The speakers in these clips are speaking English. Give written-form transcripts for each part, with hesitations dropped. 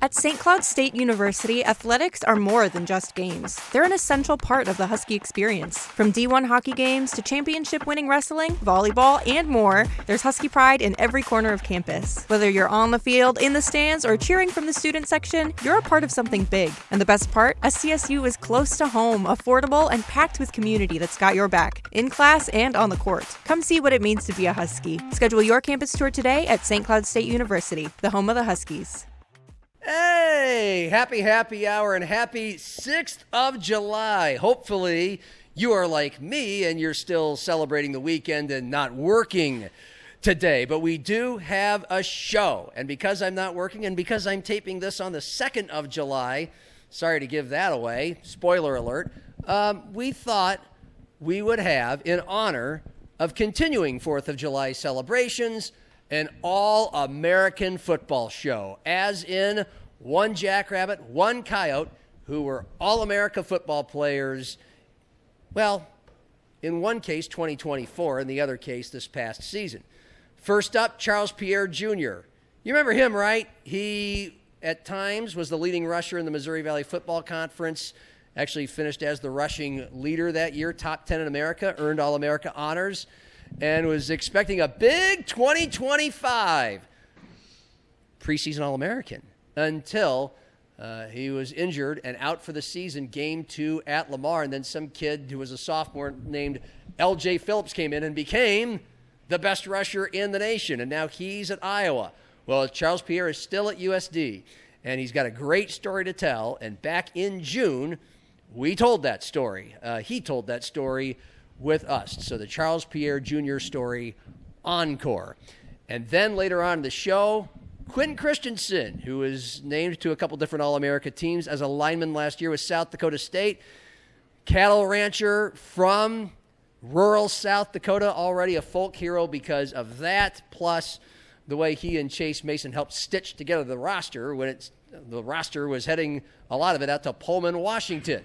At St. Cloud State University, athletics are more than just games. They're an essential part of the Husky experience. From D1 hockey games to championship-winning wrestling, volleyball, and more, there's Husky pride in every corner of campus. Whether you're on the field, in the stands, or cheering from the student section, you're a part of something big. And the best part? SDSU is close to home, affordable, and packed with community that's got your back, in class and on the court. Come see what it means to be a Husky. Schedule your campus tour today at St. Cloud State University, the home of the Huskies. Hey, happy hour and happy 6th of July. Hopefully you are like me and you're still celebrating the weekend and not working today. But we do have a show. And because I'm not working and because I'm taping this on the 2nd of July, sorry to give that away, spoiler alert, we thought we would have, in honor of continuing 4th of July celebrations, an all-American football show, as in one Jackrabbit, one Coyote, who were all-America football players, well, in one case, 2024, in the other case, this past season. First up, Charles Pierre Jr. You remember him, right? He, at times, was the leading rusher in the Missouri Valley Football Conference, actually finished as the rushing leader that year, top 10 in America, earned All-America honors, and was expecting a big 2025 preseason All-American until he was injured and out for the season, game 2 at Lamar. And then some kid who was a sophomore named L.J. Phillips came in and became the best rusher in the nation. And now he's at Iowa. Well, Charles Pierre is still at USD, and he's got a great story to tell. And back in June, we told that story. He told that story with us. So the Charles Pierre Jr. story encore. And then later on in the show, Quentin Christensen, who was named to a couple different All-America teams as a lineman last year with South Dakota State, cattle rancher from rural South Dakota, already a folk hero because of that, plus the way he and Chase Mason helped stitch together the roster when the roster was heading a lot of it out to Pullman, Washington,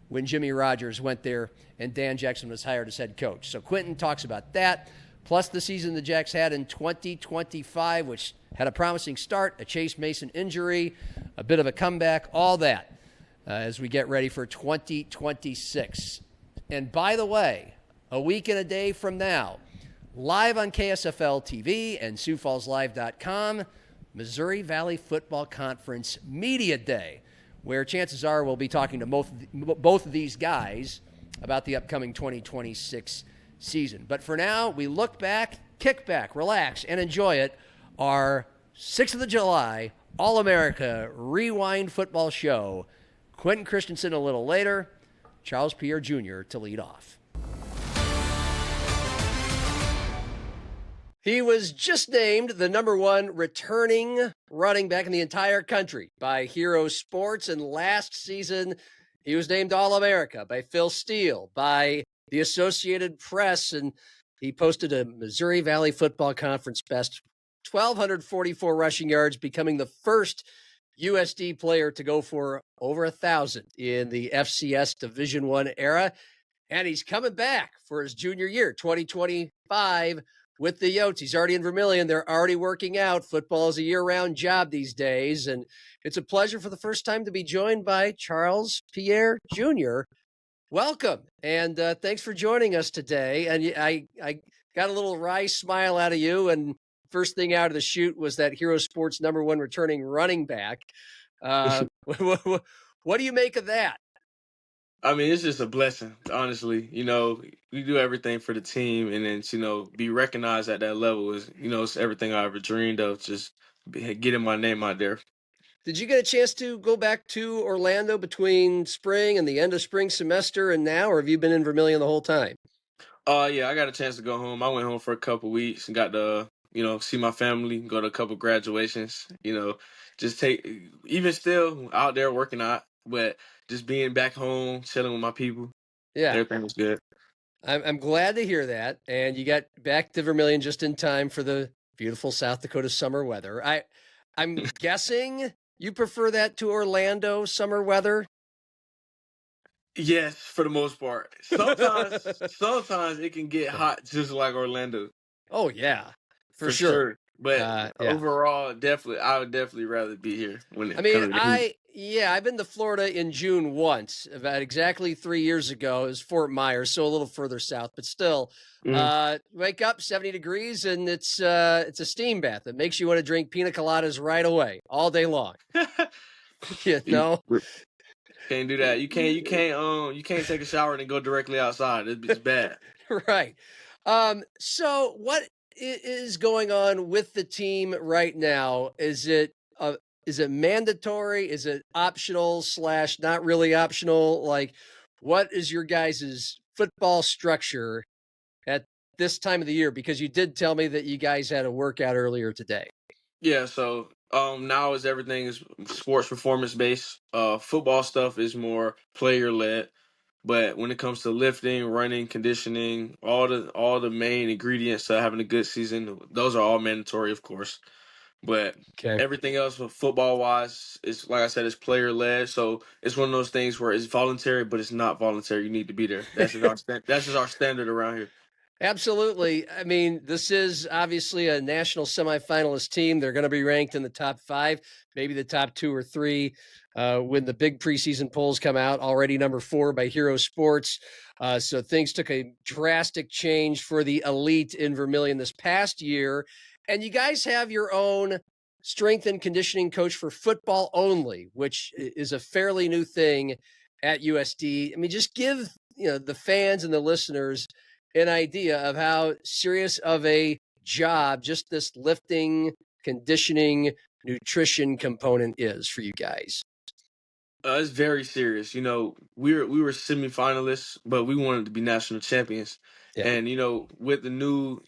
when Jimmy Rogers went there and Dan Jackson was hired as head coach. So Quentin talks about that, plus the season the Jacks had in 2025, which had a promising start, a Chase Mason injury, a bit of a comeback, all that as we get ready for 2026. And by the way, a week and a day from now, live on KSFL-TV and SiouxFallsLive.com, Missouri Valley Football Conference Media Day, where chances are we'll be talking to both of these guys about the upcoming 2026 season. But for now, we look back, kick back, relax, and enjoy it. Our 6th of July All-America Rewind Football Show. Quentin Christensen a little later, Charles Pierre Jr. to lead off. He was just named the #1 returning running back in the entire country by Hero Sports, and last season he was named All-America by Phil Steele, by the Associated Press, and he posted a Missouri Valley Football Conference best 1,244 rushing yards, becoming the first USD player to go for over 1,000 in the FCS Division I era. And he's coming back for his junior year, 2025, with the Yotes. He's already in Vermillion. They're already working out. Football is a year-round job these days. And it's a pleasure for the first time to be joined by Charles Pierre Jr. Welcome. And thanks for joining us today. And I got a little wry smile out of you. And first thing out of the chute was that Hero Sports #1 returning running back. What do you make of that? I mean, it's just a blessing, honestly. You know, we do everything for the team, and then, be recognized at that level is, it's everything I ever dreamed of, just getting my name out there. Did you get a chance to go back to Orlando between spring and the end of spring semester and now, or have you been in Vermillion the whole time? Yeah, I got a chance to go home. I went home for a couple weeks and got to, see my family, go to a couple graduations, just even still out there working out, but just being back home, chilling with my people. Yeah. Everything was good. I'm glad to hear that. And you got back to Vermillion just in time for the beautiful South Dakota summer weather. I'm guessing you prefer that to Orlando summer weather? Yes, for the most part. Sometimes it can get hot just like Orlando. Oh, yeah, for sure. But Yeah. overall, definitely, I would definitely rather be here when I it mean, comes to the heat. I've been to Florida in June once, about exactly 3 years ago. It was Fort Myers, so a little further south, but still. Mhm. Wake up 70 degrees and it's a steam bath. It makes you want to drink pina coladas right away, all day long. You You know? can't do that. You can't take a shower and then go directly outside. It's bad. Right. So what is going on with the team right now? Is it mandatory? Is it optional / not really optional? Like, what is your guys' football structure at this time of the year? Because you did tell me that you guys had a workout earlier today. Yeah, so now is everything is sports performance based. Football stuff is more player led. But when it comes to lifting, running, conditioning, all the main ingredients to having a good season, those are all mandatory, of course. But Okay. everything else, football wise, is like I said, it's player led. So it's one of those things where it's voluntary, but it's not voluntary. You need to be there. That's just our standard around here. Absolutely. I mean, this is obviously a national semifinalist team. They're going to be ranked in the top 5, maybe the top 2 or 3 when the big preseason polls come out. Already number 4 by Hero Sports. So things took a drastic change for the elite in Vermillion this past year. And you guys have your own strength and conditioning coach for football only, which is a fairly new thing at USD. I mean, just give the fans and the listeners an idea of how serious of a job just this lifting, conditioning, nutrition component is for you guys. It's very serious. We were semifinalists, but we wanted to be national champions. Yeah. And with the new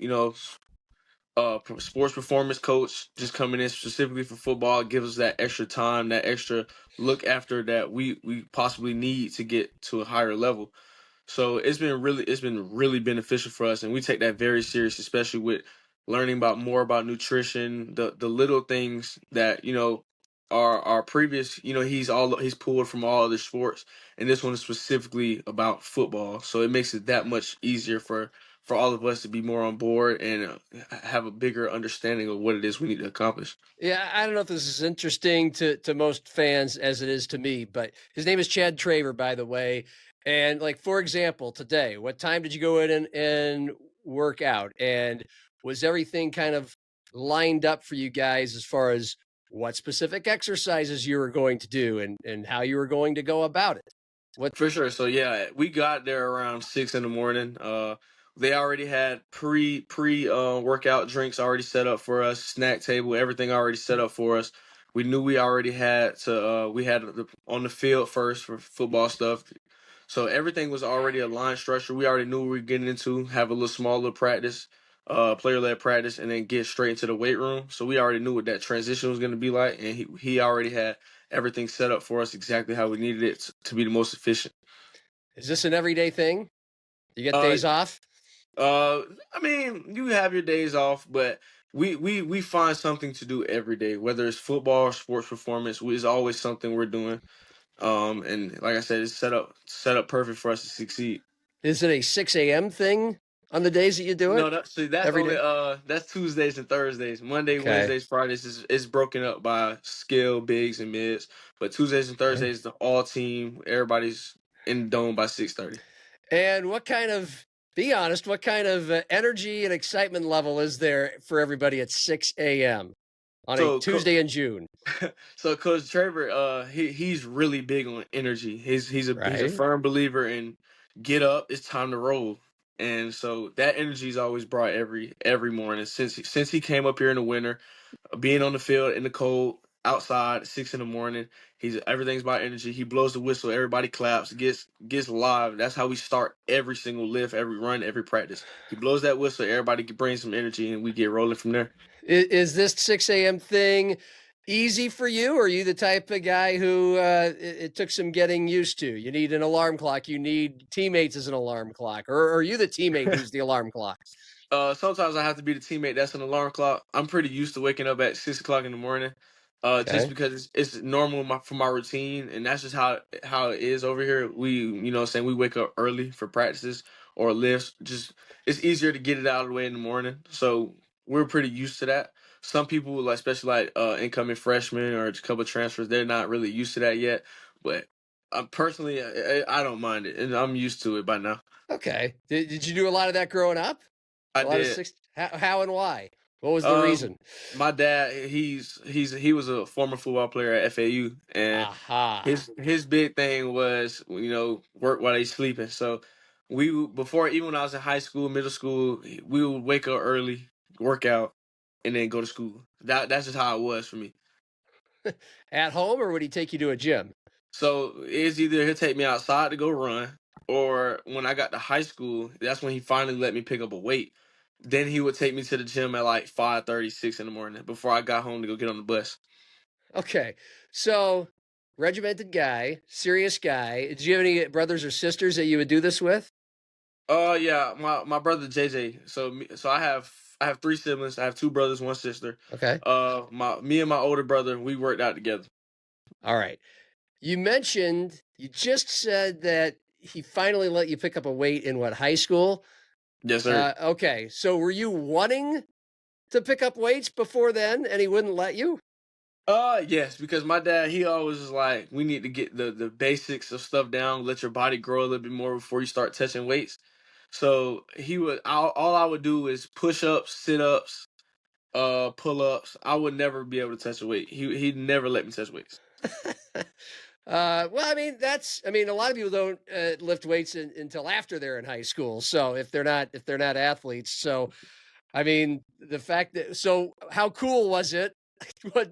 sports performance coach just coming in specifically for football gives us that extra time, that extra look after that we possibly need to get to a higher level. So it's been really beneficial for us, and we take that very serious, especially with learning more about nutrition, the little things that our previous he's pulled from all other sports, and this one is specifically about football. So it makes it that much easier for all of us to be more on board and have a bigger understanding of what it is we need to accomplish. Yeah, I don't know if this is interesting to most fans as it is to me, but his name is Chad Traver, by the way. And like, for example, today, what time did you go in and work out? And was everything kind of lined up for you guys as far as what specific exercises you were going to do and how you were going to go about it? What? For sure. So yeah, we got there around 6 in the morning. They already had pre workout drinks already set up for us, snack table, everything already set up for us. We knew we already had to. We had on the field first for football stuff. So everything was already a line structure. We already knew what we were getting into. Have a little practice, player led practice, and then get straight into the weight room. So we already knew what that transition was going to be like, and he already had everything set up for us exactly how we needed it to be the most efficient. Is this an everyday thing? You get days off? I mean, you have your days off, but we find something to do every day, whether it's football or sports performance. It's always something we're doing. And like I said, it's set up perfect for us to succeed. Is it a 6 a.m. thing on the days that you do it? No, that's every only day? That's Tuesdays and Thursdays. Monday, Okay. Wednesdays, Fridays is broken up by skill, bigs, and mids. But Tuesdays and Thursdays, the all team, everybody's in the dome by 6:30. And be honest, what kind of energy and excitement level is there for everybody at 6 a.m. on a Tuesday in June? So Coach Traver, he's really big on energy. He's a firm believer in get up, it's time to roll. And so that energy is always brought every morning since he came up here in the winter, being on the field in the cold outside 6 in the morning. Everything's about energy. He blows the whistle, everybody claps, gets live. That's how we start every single lift, every run, every practice. He blows that whistle, everybody brings some energy, and we get rolling from there. Is this 6 a.m. thing easy for you? Or are you the type of guy who it took some getting used to? You need an alarm clock. You need teammates as an alarm clock. Or are you the teammate who's the alarm clock? Sometimes I have to be the teammate that's an alarm clock. I'm pretty used to waking up at 6 o'clock in the morning, just because it's normal for my routine, and that's just how it is over here. We wake up early for practices or lifts. Just it's easier to get it out of the way in the morning, so we're pretty used to that. some people, like especially like incoming freshmen or a couple of transfers, they're not really used to that yet. But personally, I don't mind it, and I'm used to it by now. Okay. Did you do a lot of that growing up? I A lot of did. how and why? What was the Um, reason? my dad, he was a former football player at FAU, and Aha. his big thing was, work while they sleeping. So before, even when I was in high school, middle school, we would wake up early, work out, and then go to school. That's just how it was for me. At home, or would he take you to a gym? So it's either he'll take me outside to go run, or when I got to high school, that's when he finally let me pick up a weight. Then he would take me to the gym at like 5:30, 6 in the morning before I got home to go get on the bus. Okay. So, regimented guy, serious guy. Did you have any brothers or sisters that you would do this with? Yeah, my brother JJ. So I have three siblings. I have two brothers, one sister. Okay. Me and my older brother, we worked out together. All right. You just said that he finally let you pick up a weight in what, high school? Yes, sir. Okay. So were you wanting to pick up weights before then and he wouldn't let you? Yes, because my dad, he always was like, we need to get the basics of stuff down, let your body grow a little bit more before you start touching weights. So all I would do is push ups, sit ups, pull ups. I would never be able to touch a weight. He'd never let me touch weights. Well, I mean, a lot of people don't lift weights until after they're in high school. So if they're not athletes, so I mean, so how cool was it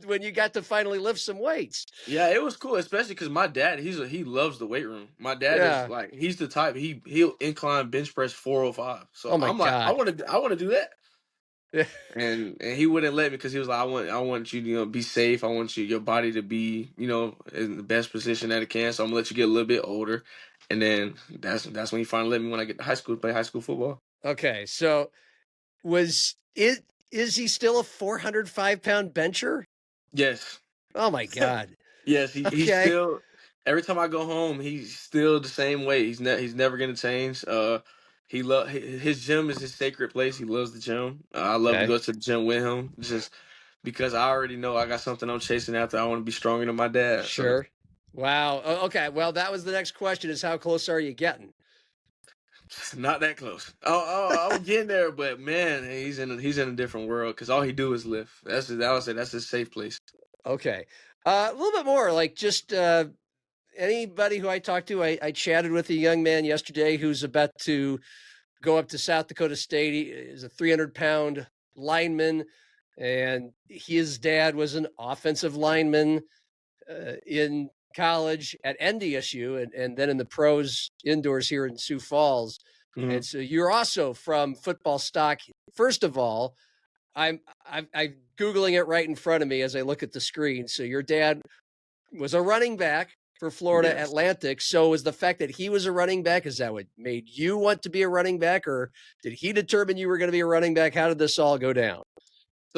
when you got to finally lift some weights? Yeah, it was cool, especially because my dad, he loves the weight room. My dad is Yeah. like, he's the type, he'll incline bench press 405. So Oh my I'm like, I God. want to do that. And he wouldn't let me because he was like, I want you to be safe. I want your body to be in the best position that it can. So I'm gonna let you get a little bit older, and then that's when he finally let me when I get to high school to play high school football. Okay. So is he still a 405-pound bencher? Yes, Oh my God. yes, he's Okay. still. Every time I go home, he's still the same way. He's never gonna change. His gym is his sacred place. He loves the gym. I love to Okay. go to the gym with him. Just because I already know I got something I'm chasing after. I want to be stronger than my dad. So Sure. Wow. Okay. Well, that was the next question: is how close are you getting? not that close. I'm getting there, but man, he's in a different world because all he do is lift. I would say that's his safe place. Okay. A little bit more, like just anybody who I talked to. I chatted with a young man yesterday who's about to go up to South Dakota State. He is a 300-pound lineman, and his dad was an offensive lineman in college at NDSU and then in the pros indoors here in Sioux Falls. Mhm. And so you're also from football stock. First of all, I'm Googling it right in front of me as I look at the screen. So your dad was a running back for Florida Yes. Atlantic. So was the fact that he was a running back, is that what made you want to be a running back, or did he determine you were going to be a running back? How did this all go down?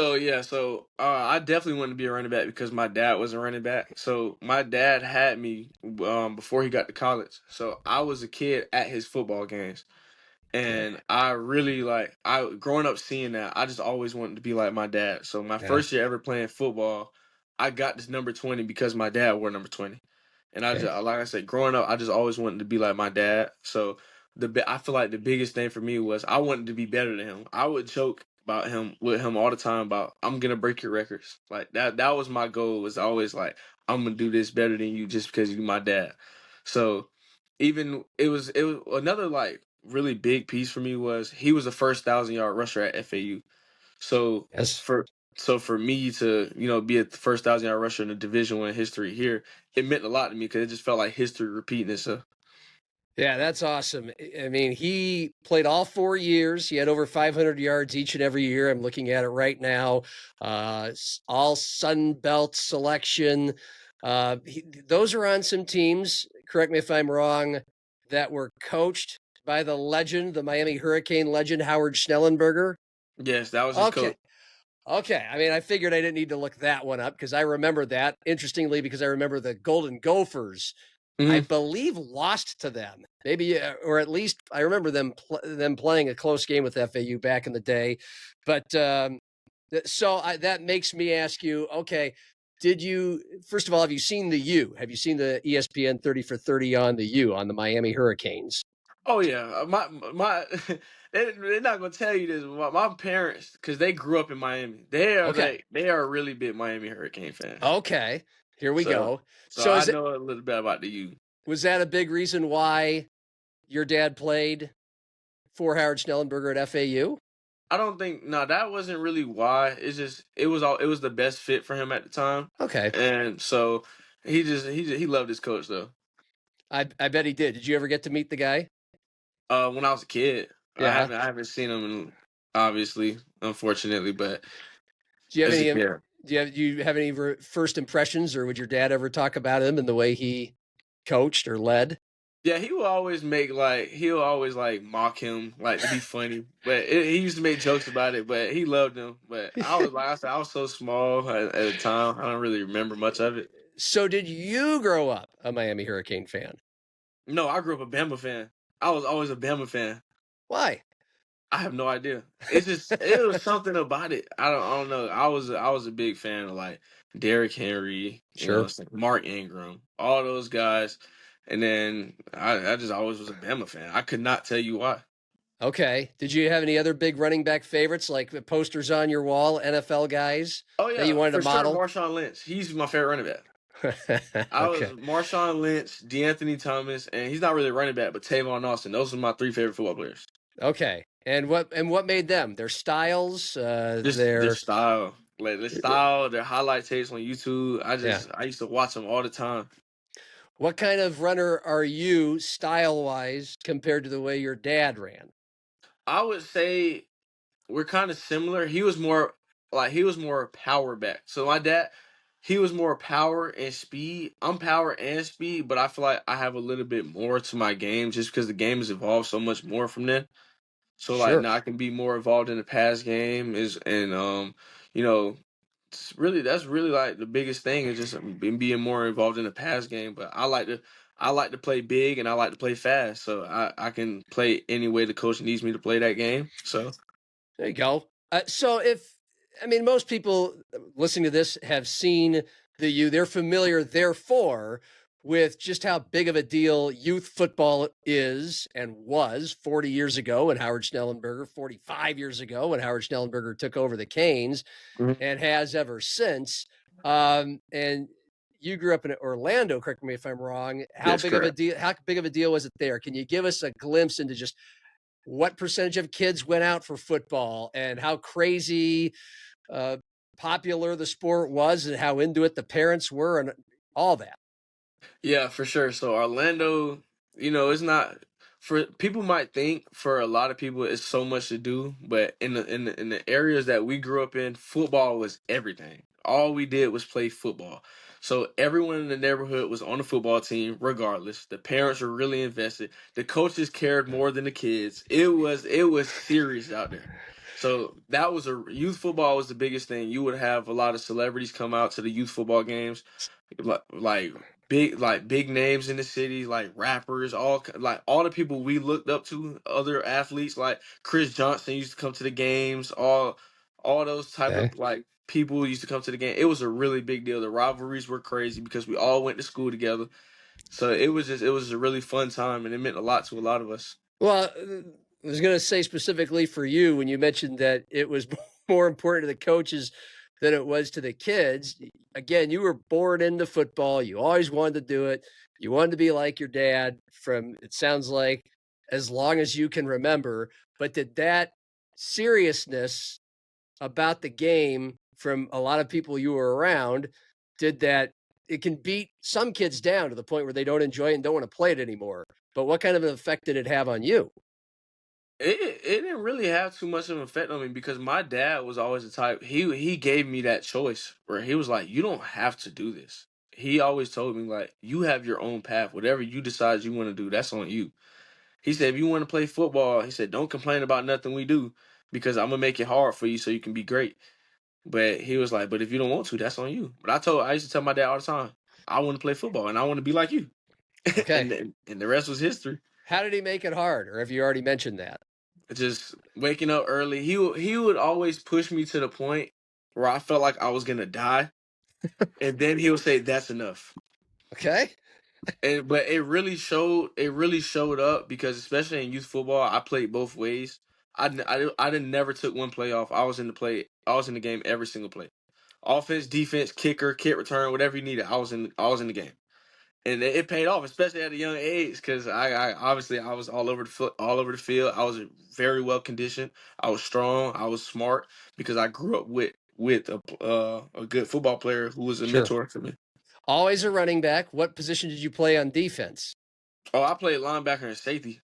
I definitely wanted to be a running back because my dad was a running back. So my dad had me before he got to college. So I was a kid at his football games. Okay. And I really I growing up seeing that, I just always wanted to be like my dad. So my Yeah. first year ever playing football, I got this number 20 because my dad wore number 20. And I just, Okay. like I said, growing up, I just always wanted to be like my dad. So I feel like the biggest thing for me was I wanted to be better than him. I would joke about him with him all the time about I'm gonna break your records. Like that was my goal, was always like I'm gonna do this better than you just because you're my dad. So even it was another like really big piece for me was he was the first 1,000-yard rusher at FAU. So Yes. for me to be a first 1,000-yard rusher in the Division I history here, it meant a lot to me because it just felt like history repeating itself. Yeah, that's awesome. I mean, he played all 4 years. He had over 500 yards each and every year. I'm looking at it right now. All Sun Belt selection. Those are on some teams, correct me if I'm wrong, that were coached by the legend, the Miami Hurricane legend, Howard Schnellenberger. Yes, that was his Okay. coach. Okay. I mean, I figured I didn't need to look that one up because I remember that. Interestingly, because I remember the Golden Gophers, I Mhm. believe, lost to them. Maybe, or at least I remember them playing a close game with FAU back in the day. But So that makes me ask you, okay, first of all, have you seen the U? Have you seen the ESPN 30 for 30 on the U, on the Miami Hurricanes? Oh yeah, my they're not gonna tell you this. My parents, because they grew up in Miami, Okay. they are a really big Miami Hurricane fan. Okay. Here we So go. so So I know a little bit about the U. was that a big reason why your dad played for Howard Schnellenberger at FAU? I don't think that wasn't really why. It's just it was the best fit for him at the time, Okay. and so he loved his coach though. I bet he did. Did you ever get to meet the guy? When I was a kid, Yeah. I haven't seen him, obviously, unfortunately, but Do you have as a any? kid. Do you have any first impressions, or would your dad ever talk about him and the way he coached or led? Yeah, he'll always mock him, like, to be funny. But he used to make jokes about it, but he loved him. But I said, I was so small at the time, I don't really remember much of it. So did you grow up a Miami Hurricane fan? No, I grew up a Bama fan. I was always a Bama fan. Why? I have no idea. It's just it was something about it. I don't know. I was a big fan of like Derrick Henry, Sure. it's like Mark Ingram, all those guys. And then I just always was a Bama fan. I could not tell you why. Okay. Did you have any other big running back favorites, like the posters on your wall, NFL guys? Oh yeah, that you wanted to model? Sure, Marshawn Lynch. He's my favorite running back. I was Okay. Marshawn Lynch, DeAnthony Thomas, and he's not really a running back, but Tavon Austin. Those are my three favorite football players. Okay. And what made them? Their styles, Their style, like their style, their highlight tapes on YouTube. Yeah. I used to watch them all the time. What kind of runner are you style-wise compared to the way your dad ran? I would say we're kind of similar. He was more power back. So my dad, he was more power and speed. I'm power and speed, but I feel like I have a little bit more to my game just because the game has evolved so much more from then. So like Sure. now I can be more involved in the pass game you know, that's really like the biggest thing is just being more involved in the pass game. But I like to play big and I like to play fast. So I can play any way the coach needs me to play that game. So there you go. Most people listening to this have seen the U. They're familiar, therefore, with just how big of a deal youth football is and was 40 years ago when Howard Schnellenberger, 45 years ago when Howard Schnellenberger took over the Canes, and has ever since. And you grew up in Orlando, correct me if I'm wrong. How big of a deal was it there? Can you give us a glimpse into just what percentage of kids went out for football and how crazy popular the sport was and how into it the parents were and all that? Yeah, for sure. So Orlando, it's not for people might think for a lot of people it's so much to do, but in the areas that we grew up in, football was everything. All we did was play football. So everyone in the neighborhood was on the football team, regardless. The parents were really invested. The coaches cared more than the kids. It was serious out there. So that was youth football was the biggest thing. You would have a lot of celebrities come out to the youth football games, like big names in the city, like rappers, all the people we looked up to, other athletes like Chris Johnson used to come to the games. All those type of like people used to come to the game. It was a really big deal. The rivalries were crazy because we all went to school together. So it was a really fun time, and it meant a lot to a lot of us. Well, I was going to say specifically for you when you mentioned that it was more important to the coaches than it was to the kids. Again, you were born into football. You always wanted to do it. You wanted to be like your dad from, it sounds like, as long as you can remember. But did that seriousness about the game from a lot of people you were around, it can beat some kids down to the point where they don't enjoy it and don't want to play it anymore. But what kind of an effect did it have on you? It didn't really have too much of an effect on me because my dad was always the type, he gave me that choice where he was like, you don't have to do this. He always told me like, you have your own path. Whatever you decide you want to do, that's on you. He said, if you want to play football, he said, don't complain about nothing we do because I'm gonna make it hard for you so you can be great. But he was like, but if you don't want to, that's on you. But I used to tell my dad all the time, I want to play football and I want to be like you. Okay. and the rest was history. How did he make it hard? Or have you already mentioned that? Just waking up early. He would always push me to the point where I felt like I was gonna die, and then he would say, "That's enough." Okay. But it really showed. It really showed up because, especially in youth football, I played both ways. I didn't never took one play off. I was in the play. I was in the game every single play. Offense, defense, kicker, kick return, whatever you needed. I was in. I was in the game, and it paid off, especially at a young age, because I obviously I was all over the field. I was very well conditioned. I was strong. I was smart because I grew up with a good football player who was a Sure. mentor to me. Always a running back. What position did you play on defense? Oh, I played linebacker and safety.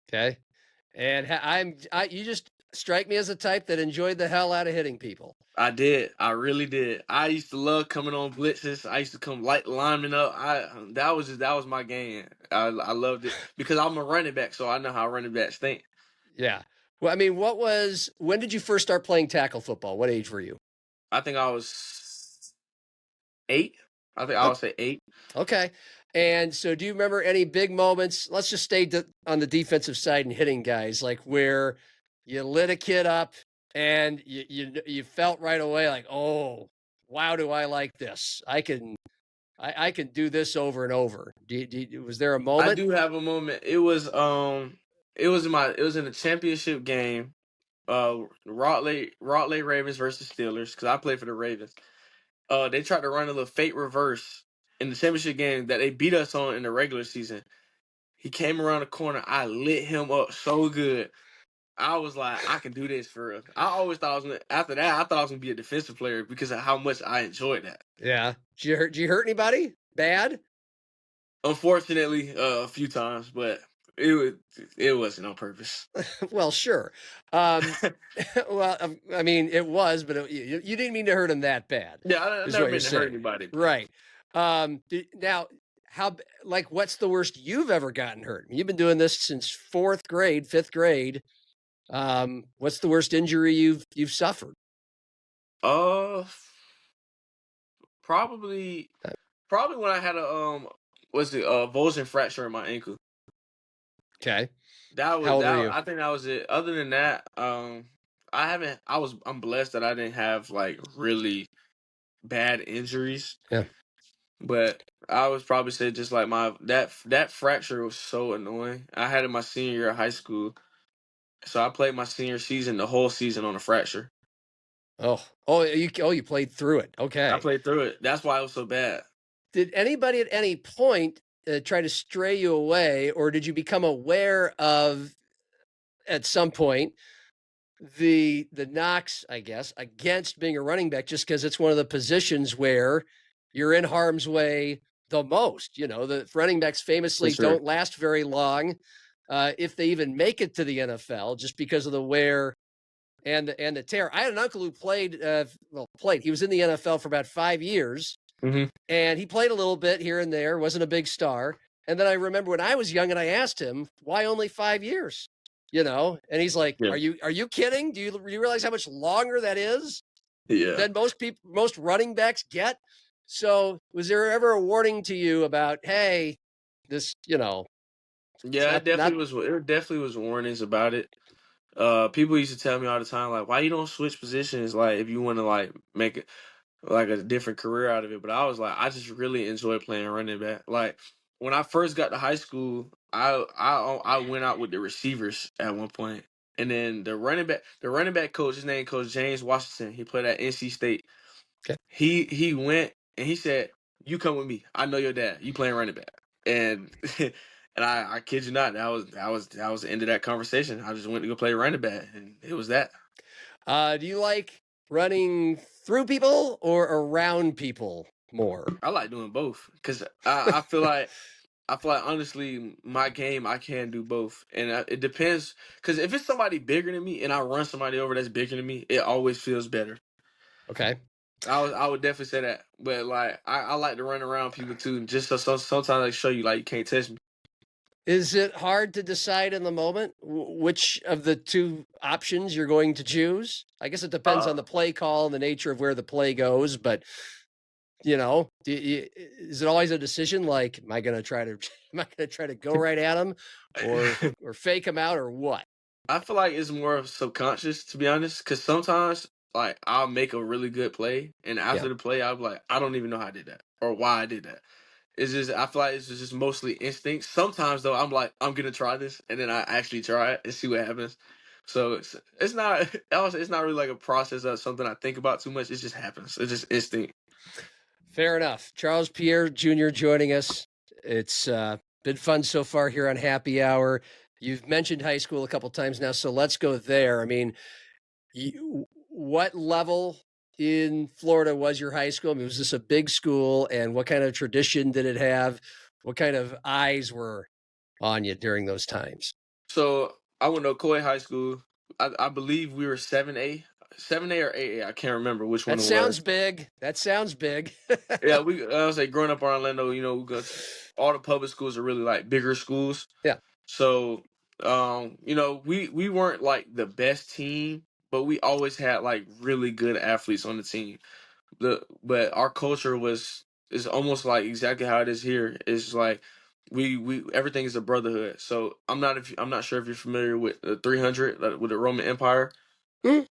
Okay. And you just strike me as a type that enjoyed the hell out of hitting people. I did. I really did. I used to love coming on blitzes. I used to come light linemen up. That was my game. I loved it because I'm a running back, so I know how running backs think. Yeah. Well, I mean, when did you first start playing tackle football? What age were you? I think I was 8. I think I would say 8. Okay. And so do you remember any big moments? Let's just stay on the defensive side and hitting guys, like where you lit a kid up and you felt right away like, oh, wow, do I like this? I can do this over and over. Was there a moment? I do have a moment. It was in a championship game, Raleigh Ravens versus Steelers, because I played for the Ravens. They tried to run a little fake reverse in the championship game that they beat us on in the regular season. He came around the corner. I lit him up so good. I was like, I can do this for real. I always thought after that, I thought I was gonna be a defensive player because of how much I enjoyed that. Yeah. Did you hurt anybody bad? Unfortunately, a few times, but it wasn't on purpose. Well, sure. Well, I mean, it was, but you didn't mean to hurt him that bad. Yeah, I never meant to hurt anybody. Right. Now, what's the worst you've ever gotten hurt? You've been doing this since 4th grade, 5th grade. What's the worst injury you've suffered? Probably when I had a Volsion fracture in my ankle. Okay. How old were you? I think that was it. Other than that, I'm blessed that I didn't have like really bad injuries. Yeah. But I would probably say just like that fracture was so annoying. I had it my senior year of high school. So I played my senior season, the whole season on a fracture. You played through it. Okay. I played through it. That's why it was so bad. Did anybody at any point try to stray you away, or did you become aware of, at some point, the knocks, I guess, against being a running back, just because it's one of the positions where you're in harm's way the most? You know, the running backs famously don't last very long, if they even make it to the NFL, just because of the wear and the tear. I had an uncle who played. He was in the NFL for about 5 years. Mm-hmm. And he played a little bit here and there, wasn't a big star. And then I remember when I was young and I asked him, why only 5 years? You know, and he's like, Yeah. Are you kidding? Do you realize how much longer that is? Yeah. Than most running backs get? So was there ever a warning to you about, hey, this, you know? Yeah, it definitely was warnings about it. People used to tell me all the time, like, why you don't switch positions, like, if you want to, like, make it like a different career out of it. But I was like, I just really enjoy playing running back. Like when I first got to high school, I went out with the receivers at one point, and then the running back coach, his name Coach James Washington. He played at NC State. Okay. He went and he said, "You come with me. I know your dad. You playing running back." And and I kid you not, that was the end of that conversation. I just went to go play running back, and it was that. Do you like running through people or around people more? I like doing both because I feel like honestly, my game, I can do both, and it depends. Because if it's somebody bigger than me and I run somebody over that's bigger than me, it always feels better. Okay. I would definitely say that, but like I like to run around people too, just so sometimes I show you like you can't touch me. Is it hard to decide in the moment which of the two options you're going to choose? I guess it depends on the play call and the nature of where the play goes, but you know, is it always a decision like, am I going to try to go right at him or fake him out or what? I feel like it's more subconscious, to be honest, because sometimes like I'll make a really good play, and after the play, I'll be like, I don't even know how I did that or why I did that. It's just I feel like it's just mostly instinct. Sometimes though, I'm like, I'm gonna try this, and then I actually try it and see what happens. So it's not also it's not really like a process of something I think about too much. It just happens. It's just instinct. Fair enough. Charles Pierre Jr. joining us. It's been fun so far here on Happy Hour. You've mentioned high school a couple times now, so let's go there. I mean, what level in Florida was your high school? I mean, was this a big school, and what kind of tradition did it have? What kind of eyes were on you during those times? So I went to Ocoee High School. I believe we were 7A or 8A. I can't remember which one That it sounds was. big. That sounds big. Yeah, I was like growing up in Orlando, all the public schools are really like bigger schools. Yeah. So, we weren't like the best team, but we always had like really good athletes on the team. But our culture is almost like exactly how it is here. It's like we everything is a brotherhood. So I'm not sure if you're familiar with the 300 with the Roman Empire. Mm.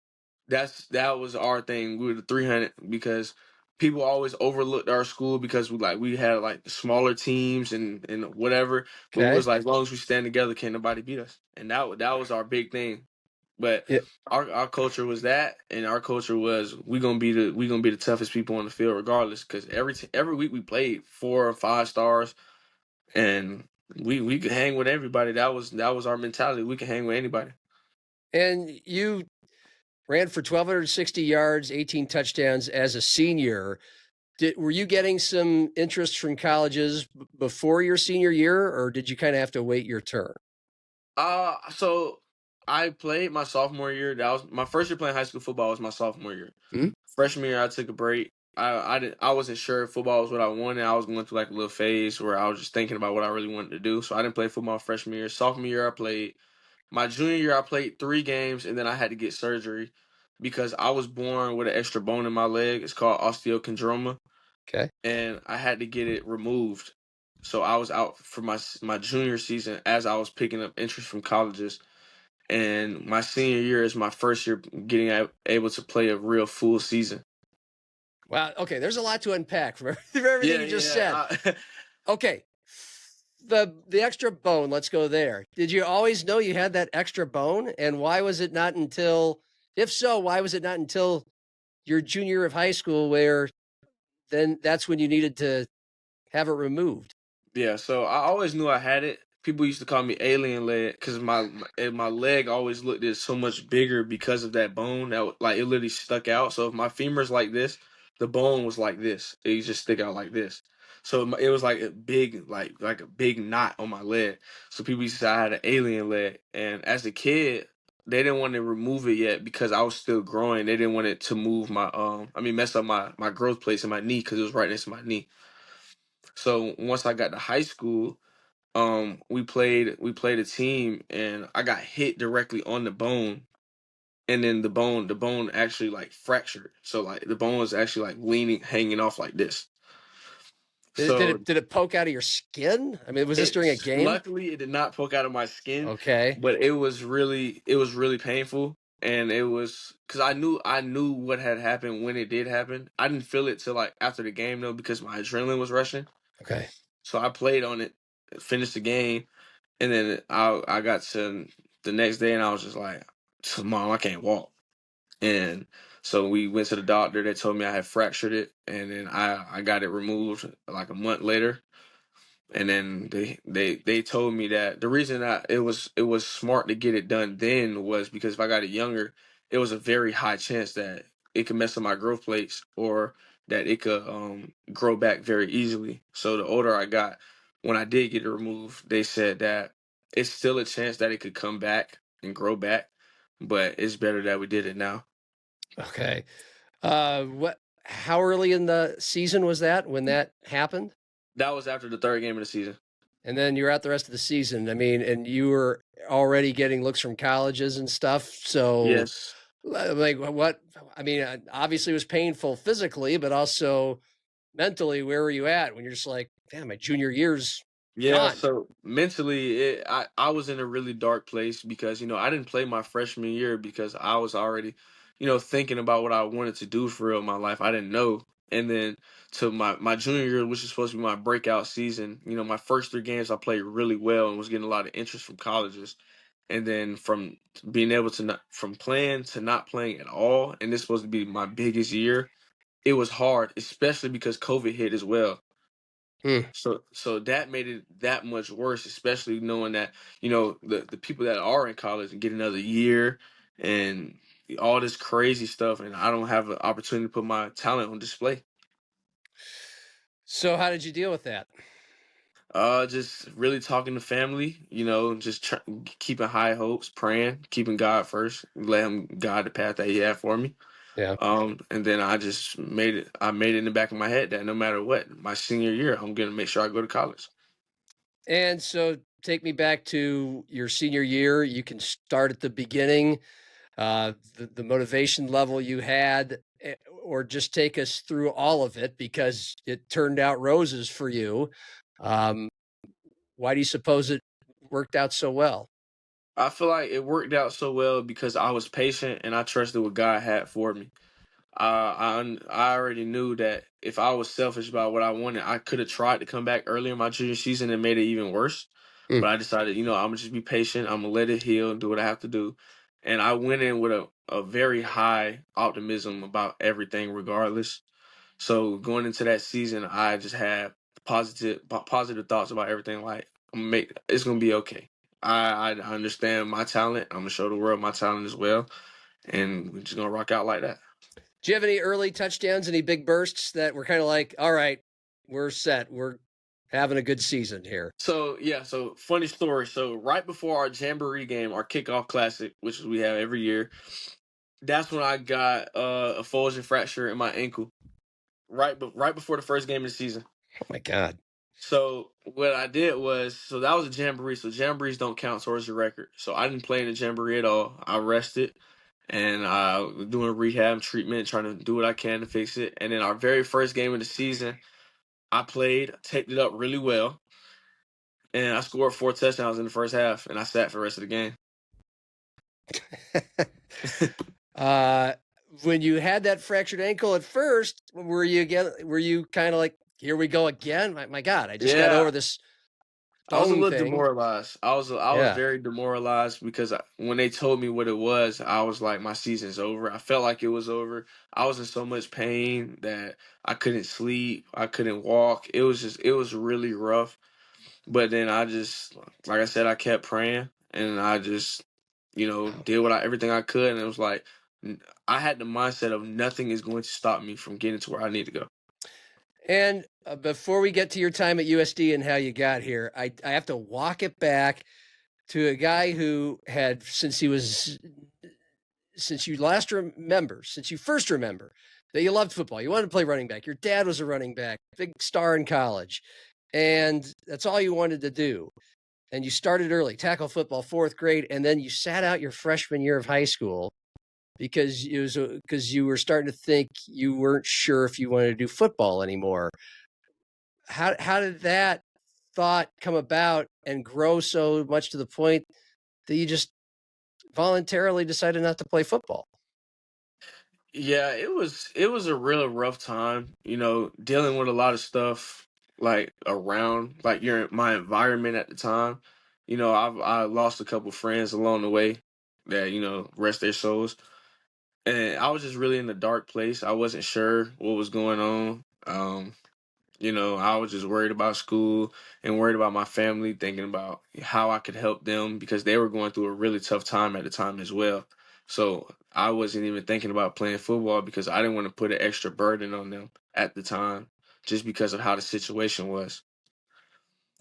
That was our thing. We were the 300 because people always overlooked our school because we had like smaller teams and whatever. But it was like as long as we stand together, can't nobody beat us. And that was our big thing. But our culture was that, and our culture was we gonna be the toughest people on the field regardless. Because every week we played 4 or 5 stars, and we could hang with everybody. That was our mentality. We could hang with anybody. And you ran for 1,260 yards, 18 touchdowns as a senior. Were you getting some interest from colleges before your senior year, or did you kind of have to wait your turn? So I played my sophomore year. That was my first year playing high school football. Was my sophomore year. Mm-hmm. Freshman year, I took a break. I wasn't sure if football was what I wanted. I was going through like a little phase where I was just thinking about what I really wanted to do. So I didn't play football freshman year. Sophomore year, I played. My junior year, I played 3 games, and then I had to get surgery because I was born with an extra bone in my leg. It's called osteochondroma. Okay. And I had to get it removed. So I was out for my junior season as I was picking up interest from colleges. And my senior year is my first year getting able to play a real full season. Wow. Okay. There's a lot to unpack from everything you just said. Okay. The extra bone, let's go there. Did you always know you had that extra bone? And why was it not until, if so, why was it not until your junior year of high school where then that's when you needed to have it removed? Yeah, so I always knew I had it. People used to call me alien leg because my leg always looked so much bigger because of that bone that like it literally stuck out. So if my femur's like this, the bone was like this. It used to stick out like this. So it was like a big like a big knot on my leg. So people used to say I had an alien leg. And as a kid, they didn't want to remove it yet because I was still growing. They didn't want it to move mess up my growth plates in my knee because it was right next to my knee. So once I got to high school, we played a team, and I got hit directly on the bone, and then the bone actually like fractured. So like the bone was actually like hanging off like this. Did it poke out of your skin? I mean, was this during a game? Luckily, it did not poke out of my skin. Okay, but it was really painful, and it was because I knew what had happened when it did happen. I didn't feel it till like after the game though because my adrenaline was rushing. Okay. So I played on it, finished the game, and then I got to the next day, and I was just like, Mom, I can't walk. And so we went to the doctor. They told me I had fractured it, and then I got it removed like a month later. And then they told me that the reason that it was smart to get it done then was because if I got it younger, it was a very high chance that it could mess up my growth plates or that it could grow back very easily. So the older I got, when I did get it removed, they said that it's still a chance that it could come back and grow back, but it's better that we did it now. Okay. How early in the season was that when that happened? That was after the 3rd game of the season. And then you're out the rest of the season. I mean, and you were already getting looks from colleges and stuff. So yes, like what? I mean, obviously it was painful physically, but also mentally. Where were you at when you're just like, damn, my junior year's gone? So mentally, I was in a really dark place because I didn't play my freshman year because I was already thinking about what I wanted to do for real in my life. I didn't know. And then to my junior year, which is supposed to be my breakout season, my first 3 games I played really well and was getting a lot of interest from colleges. And then from being able to from playing to not playing at all, and this is supposed to be my biggest year, it was hard, especially because COVID hit as well. Hmm. So that made it that much worse, especially knowing that, the people that are in college and get another year and all this crazy stuff, and I don't have an opportunity to put my talent on display. So how did you deal with that? Just really talking to family, just keeping high hopes, praying, keeping God first, let him guide the path that he had for me. Yeah. And then I just made it in the back of my head that no matter what, my senior year, I'm going to make sure I go to college. And so take me back to your senior year. You can start at the beginning, the motivation level you had, or just take us through all of it because it turned out roses for you. Why do you suppose it worked out so well? I feel like it worked out so well because I was patient and I trusted what God had for me. I already knew that if I was selfish about what I wanted, I could have tried to come back earlier in my junior season and made it even worse. But I decided, I'm gonna just be patient. I'm gonna let it heal and do what I have to do. And I went in with a very high optimism about everything, regardless. So going into that season, I just had positive thoughts about everything. Like it's gonna be okay. I understand my talent. I'm gonna show the world my talent as well, and we're just gonna rock out like that. Do you have any early touchdowns, any big bursts that were kind of like, all right, we're set, we're having a good season here? So funny story. So right before our jamboree game, our kickoff classic, which we have every year, that's when I got a fulging fracture in my ankle. Right before the first game of the season. Oh my God. So what I did was, so that was a jamboree. So jamborees don't count towards your record. So I didn't play in the jamboree at all. I rested and I was doing rehab treatment, trying to do what I can to fix it. And then our very first game of the season, I played, taped it up really well, and I scored 4 touchdowns in the first half, and I sat for the rest of the game. When you had that fractured ankle at first, were you kind of like, here we go again? My God, I just got over this. I was a little thing. demoralized. I was very demoralized because when they told me what it was, I was like, my season's over. I felt like it was over. I was in so much pain that I couldn't sleep. I couldn't walk. It was really rough. But then I just, like I said, I kept praying and I just, did everything I could. And it was like, I had the mindset of nothing is going to stop me from getting to where I need to go. And before we get to your time at USD and how you got here, I have to walk it back to a guy who had, since you first remember that you loved football, you wanted to play running back. Your dad was a running back, big star in college, and that's all you wanted to do. And you started early, tackle football, 4th grade, and then you sat out your freshman year of high school because you were starting to think you weren't sure if you wanted to do football anymore. How did that thought come about and grow so much to the point that you just voluntarily decided not to play football? Yeah, it was a real rough time, dealing with a lot of stuff like around like my environment at the time. I lost a couple friends along the way that, rest their souls. And I was just really in a dark place. I wasn't sure what was going on. I was just worried about school and worried about my family, thinking about how I could help them because they were going through a really tough time at the time as well. So I wasn't even thinking about playing football because I didn't want to put an extra burden on them at the time just because of how the situation was.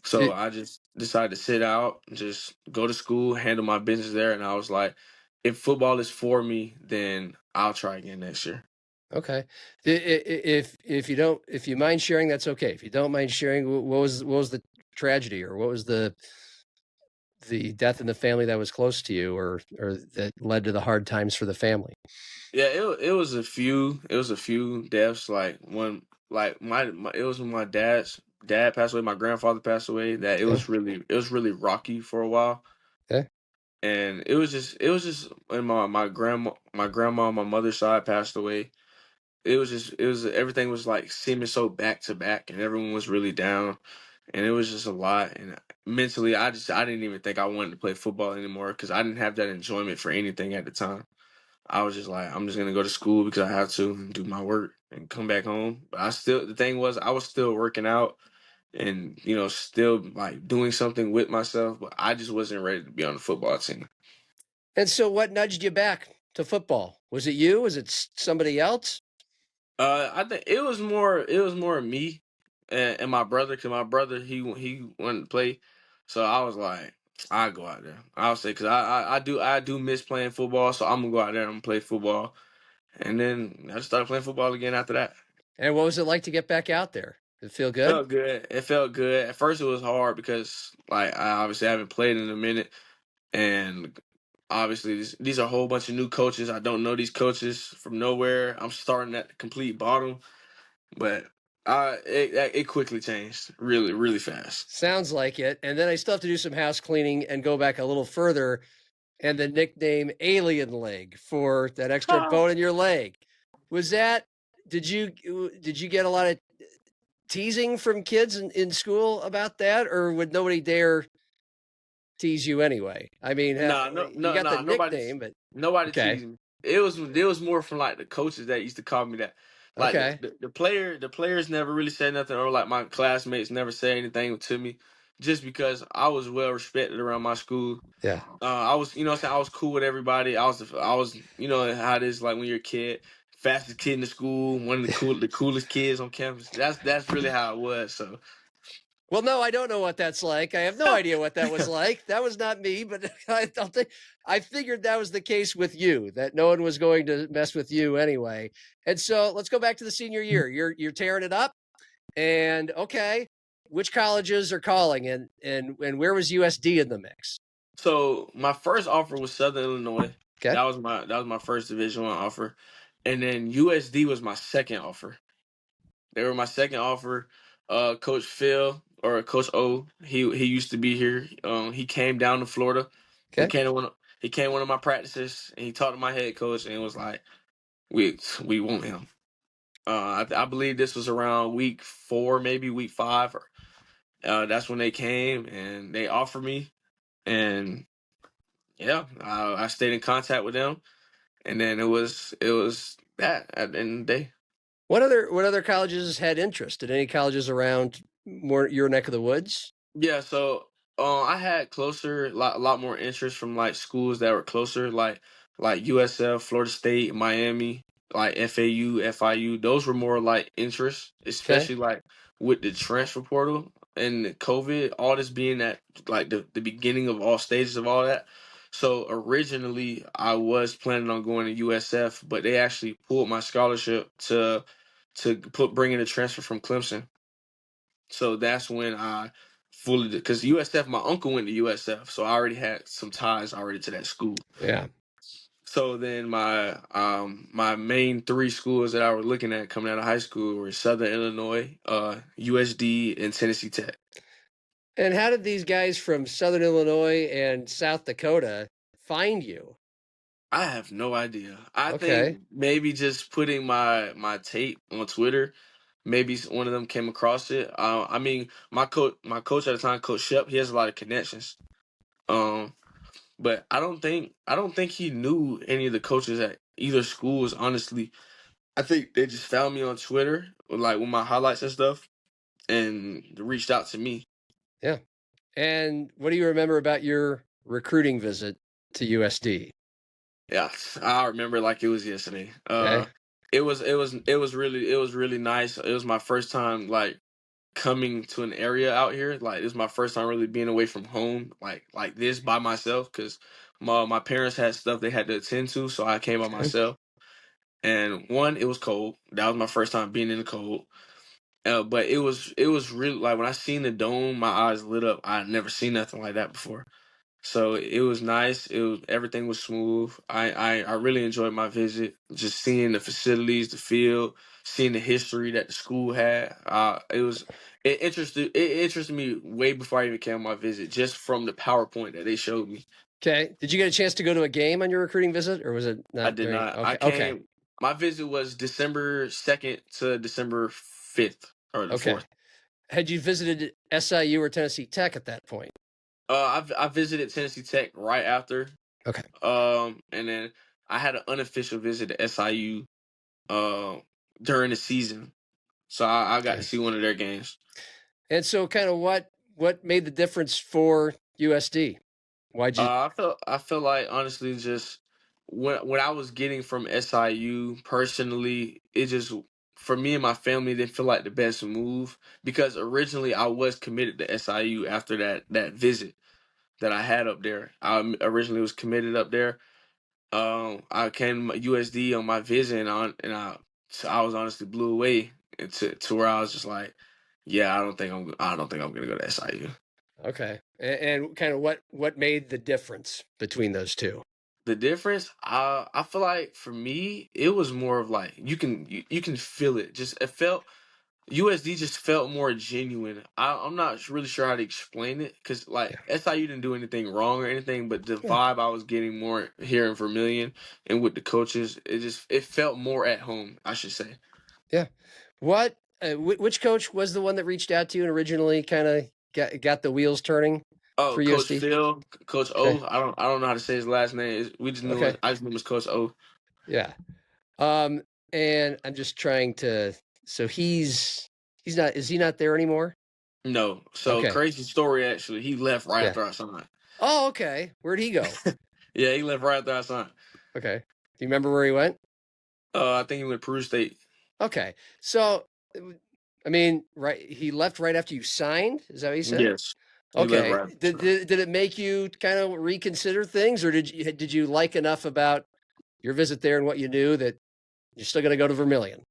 So I just decided to sit out, just go to school, handle my business there. And I was like, if football is for me, then I'll try again next year. Okay. If you mind sharing, that's okay. If you don't mind sharing, what was the tragedy, or what was the death in the family that was close to you, or that led to the hard times for the family? Yeah, it was a few deaths. Like when it was when my dad's dad passed away, my grandfather passed away. That it was really rocky for a while. Okay. and it was just when my grandma on my mother's side passed away. It was everything was like seeming so back to back, and everyone was really down, and it was just a lot. And mentally, I didn't even think I wanted to play football anymore because I didn't have that enjoyment for anything at the time. I was just like, I'm just gonna go to school because I have to and do my work and come back home. But the thing was, I was still working out and still like doing something with myself, but I just wasn't ready to be on the football team. And so what nudged you back to football? Was it you? Was it somebody else? I think it was more me and my brother, because my brother he wanted to play, so I was like, I go out there. I'll say because I do miss playing football, so I'm gonna go out there and I'm gonna play football, and then I just started playing football again after that. And what was it like to get back out there? Did it feel good? Felt good. It felt good. At first, it was hard because like I obviously haven't played in a minute, and obviously these are a whole bunch of new coaches. I don't know these coaches from nowhere. I'm starting at the complete bottom. But it quickly changed really, really fast. Sounds like it. And then I still have to do some house cleaning and go back a little further. And the nickname Alien Leg for that extra bone in your leg. Was that, did you get a lot of teasing from kids in school about that? Or would nobody dare tease you anyway? I mean, No, no, you no, got no. the nickname, but Nobody okay. teased me. It was more from like the coaches that used to call me that. Like Okay. the players never really said nothing, or like my classmates never said anything to me, just because I was well respected around my school. Yeah. I was, what I'm saying, I was cool with everybody. I was, how it is like when you're a kid, fastest kid in the school, one of the coolest kids on campus. That's really how it was. So. Well, no, I don't know what that's like. I have no idea what that was like. That was not me, but I figured that was the case with you, that no one was going to mess with you anyway. And so let's go back to the senior year. You're tearing it up. And okay, which colleges are calling and where was USD in the mix? So my first offer was Southern Illinois. Okay. That was my first Division One offer, and then USD was my second offer. They were my second offer. Coach Phil or Coach O, he used to be here. He came down to Florida. He Okay. came to one of my practices and he talked to my head coach and was like, "We want him." I believe this was around week 4, maybe week 5. That's when they came and they offered me, and yeah, I stayed in contact with them, and then it was that at the end of the day. What other colleges had interest? Did any colleges around more your neck of the woods? Yeah, so I had a lot more interest from like schools that were closer, like USF, Florida State, Miami, like FAU, FIU. Those were more like interest, Okay. especially like with the transfer portal and the COVID, all this being at like the beginning of all stages of all that. So originally I was planning on going to USF, but they actually pulled my scholarship to bring in a transfer from Clemson. So that's when I fully, because USF, my uncle went to USF, so I already had some ties already to that school. Yeah. So then my main 3 schools that I was looking at coming out of high school were Southern Illinois, USD, and Tennessee Tech. And how did these guys from Southern Illinois and South Dakota find you? I have no idea. I Okay. think maybe just putting my tape on Twitter, maybe one of them came across it. I mean, my coach at the time, Coach Shep, he has a lot of connections. Um, But I don't think he knew any of the coaches at either schools, honestly. I think they just found me on Twitter, like with my highlights and stuff, and reached out to me. Yeah. And what do you remember about your recruiting visit to USD? Yeah, I remember like it was yesterday. Okay. It was really nice. It was my first time like coming to an area out here. Like this is my first time really being away from home, like this by myself, because my parents had stuff they had to attend to, so I came by Okay. myself. And one, it was cold. That was my first time being in the cold. But it was really like when I seen the dome, my eyes lit up. I had never seen nothing like that before. So it was nice. Everything was smooth. I really enjoyed my visit. Just seeing the facilities, the field, seeing the history that the school had. It interested me way before I even came on my visit, just from the PowerPoint that they showed me. Okay. Did you get a chance to go to a game on your recruiting visit, or was it not I did during? not. I Okay. Okay. came. My visit was December 2nd to December 5th or the Okay. 4th. Had you visited SIU or Tennessee Tech at that point? I visited Tennessee Tech right after. Okay. And then I had an unofficial visit to SIU during the season. So I got to see one of their games. And so kind of what made the difference for USD? Why'd you I feel like honestly just what I was getting from SIU personally, it just for me and my family didn't feel like the best move because originally I was committed to SIU after that visit that I had up there. I originally was committed up there. I came to USD on my visit I was honestly blew away to where I was just like, yeah, I don't think I'm gonna go to SIU. Okay. And kind of what made the difference between those two? The difference, I feel like for me, it was more of like you can feel it. Just it felt USD just felt more genuine. I'm not really sure how to explain it because like SIU didn't do anything wrong or anything, but the vibe I was getting more here in Vermillion and with the coaches, it felt more at home, I should say. Yeah. What? Which coach was the one that reached out to you and originally kind of got the wheels turning Oh, for Coach USD? Phil, Coach Okay. O. I don't know how to say his last name. We just knew Okay. I just knew him as Coach O. Yeah. And I'm just trying to. So he's not. Is he not there anymore? No. So Okay. crazy story actually. He left right Yeah. after I signed. Oh, okay. Where'd he go? Yeah, he left right after I signed. Okay. Do you remember where he went? I think he went to Peru State. Okay. So, I mean, right, he left right after you signed? Is that what you said? Yes. He left Okay. right after I signed. Did it make you kind of reconsider things, or did you like enough about your visit there and what you knew that you're still going to go to Vermillion?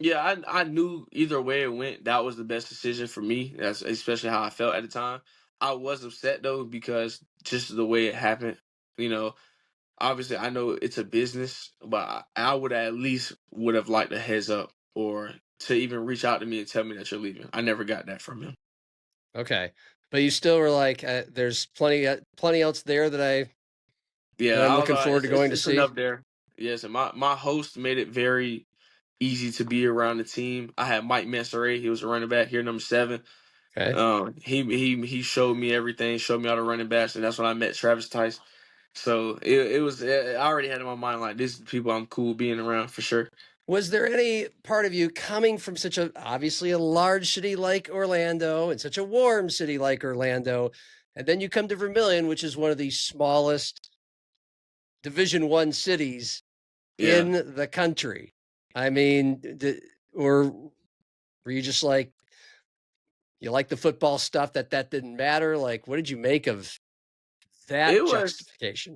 Yeah, I knew either way it went, that was the best decision for me. That's especially how I felt at the time. I was upset though because just the way it happened, you know, obviously I know it's a business, but I would at least would have liked a heads up or to even reach out to me and tell me that you're leaving. I never got that from him. Okay. But you still were like, there's plenty else there that Yeah, I'm I was looking forward to going to it's see. enough there. Yes, and my host made it very easy to be around the team. I had Mike Mansoret, he was a running back here, number 7. Okay. He showed me everything, showed me all the running backs, and that's when I met Travis Tice. So it was I already had in my mind like this is people I'm cool being around for sure. Was there any part of you coming from such obviously a large city like Orlando and such a warm city like Orlando, and then you come to Vermillion, which is one of the smallest Division I cities Yeah. in the country? I mean, or were you just like, you like the football stuff that didn't matter? Like, what did you make of that It was justification?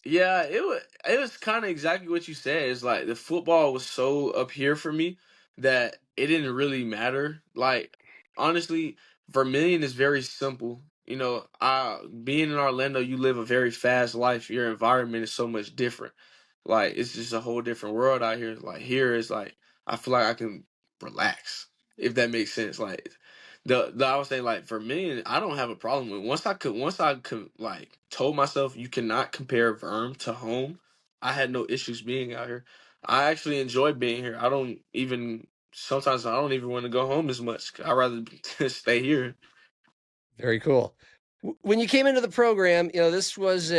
Yeah, it was kind of exactly what you said. It's like the football was so up here for me that it didn't really matter. Like honestly, Vermillion is very simple. You know, being in Orlando, you live a very fast life. Your environment is so much different. Like it's just a whole different world out here. Like here is like I feel like I can relax if that makes sense. Like the I was saying like for me, I don't have a problem with once I could like told myself you cannot compare Verm to home. I had no issues being out here. I actually enjoy being here. I don't even sometimes I don't even want to go home as much. I'd rather stay here. Very cool. When you came into the program, this was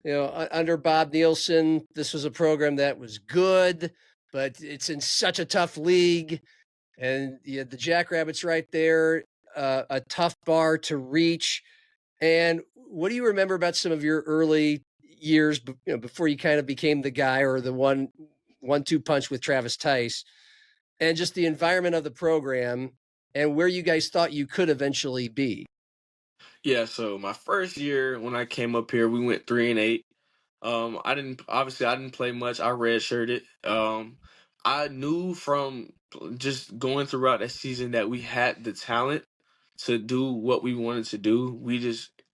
under Bob Nielsen, this was a program that was good, but it's in such a tough league. And the Jackrabbits right there, a tough bar to reach. And what do you remember about some of your early years, before you kind of became the guy or the one-two punch with Travis Tice, and just the environment of the program and where you guys thought you could eventually be? Yeah, so my first year when I came up here, we went 3-8. I didn't play much. I redshirted. I knew from just going throughout that season that we had the talent to do what we wanted to do.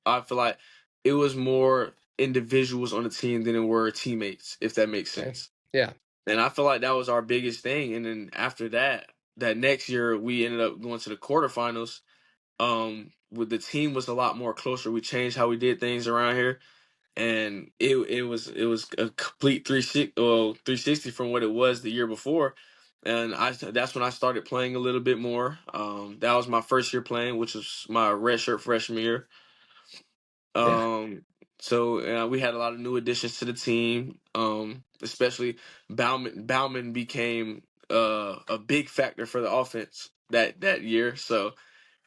I feel like it was more individuals on the team than it were teammates, if that makes Okay. sense. Yeah. And I feel like that was our biggest thing. And then after that, that next year we ended up going to the quarterfinals. With the team was a lot more closer. We changed how we did things around here. and it was a complete 360 from what it was the year before. And that's when I started playing a little bit more. That was my first year playing, which was my redshirt freshman year. Yeah. So we had a lot of new additions to the team. Especially Bauman became a big factor for the offense that year. So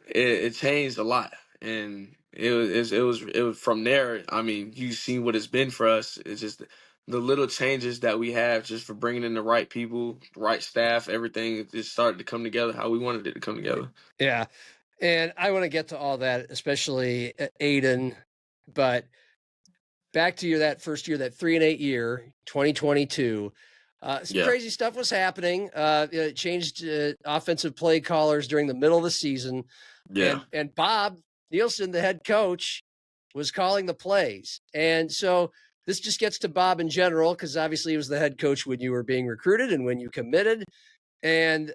it changed a lot, and it was from there. I mean, you've seen what it's been for us. It's just the little changes that we have, just for bringing in the right people, right staff, everything just started to come together how we wanted it to come together. Yeah. And I want to get to all that, especially Aiden, but back to that first year, that 3-8 year, 2022. Some crazy stuff was happening. It changed offensive play callers during the middle of the season. Yeah. And Bob Nielsen, the head coach, was calling the plays. And so this just gets to Bob in general, because obviously he was the head coach when you were being recruited and when you committed. And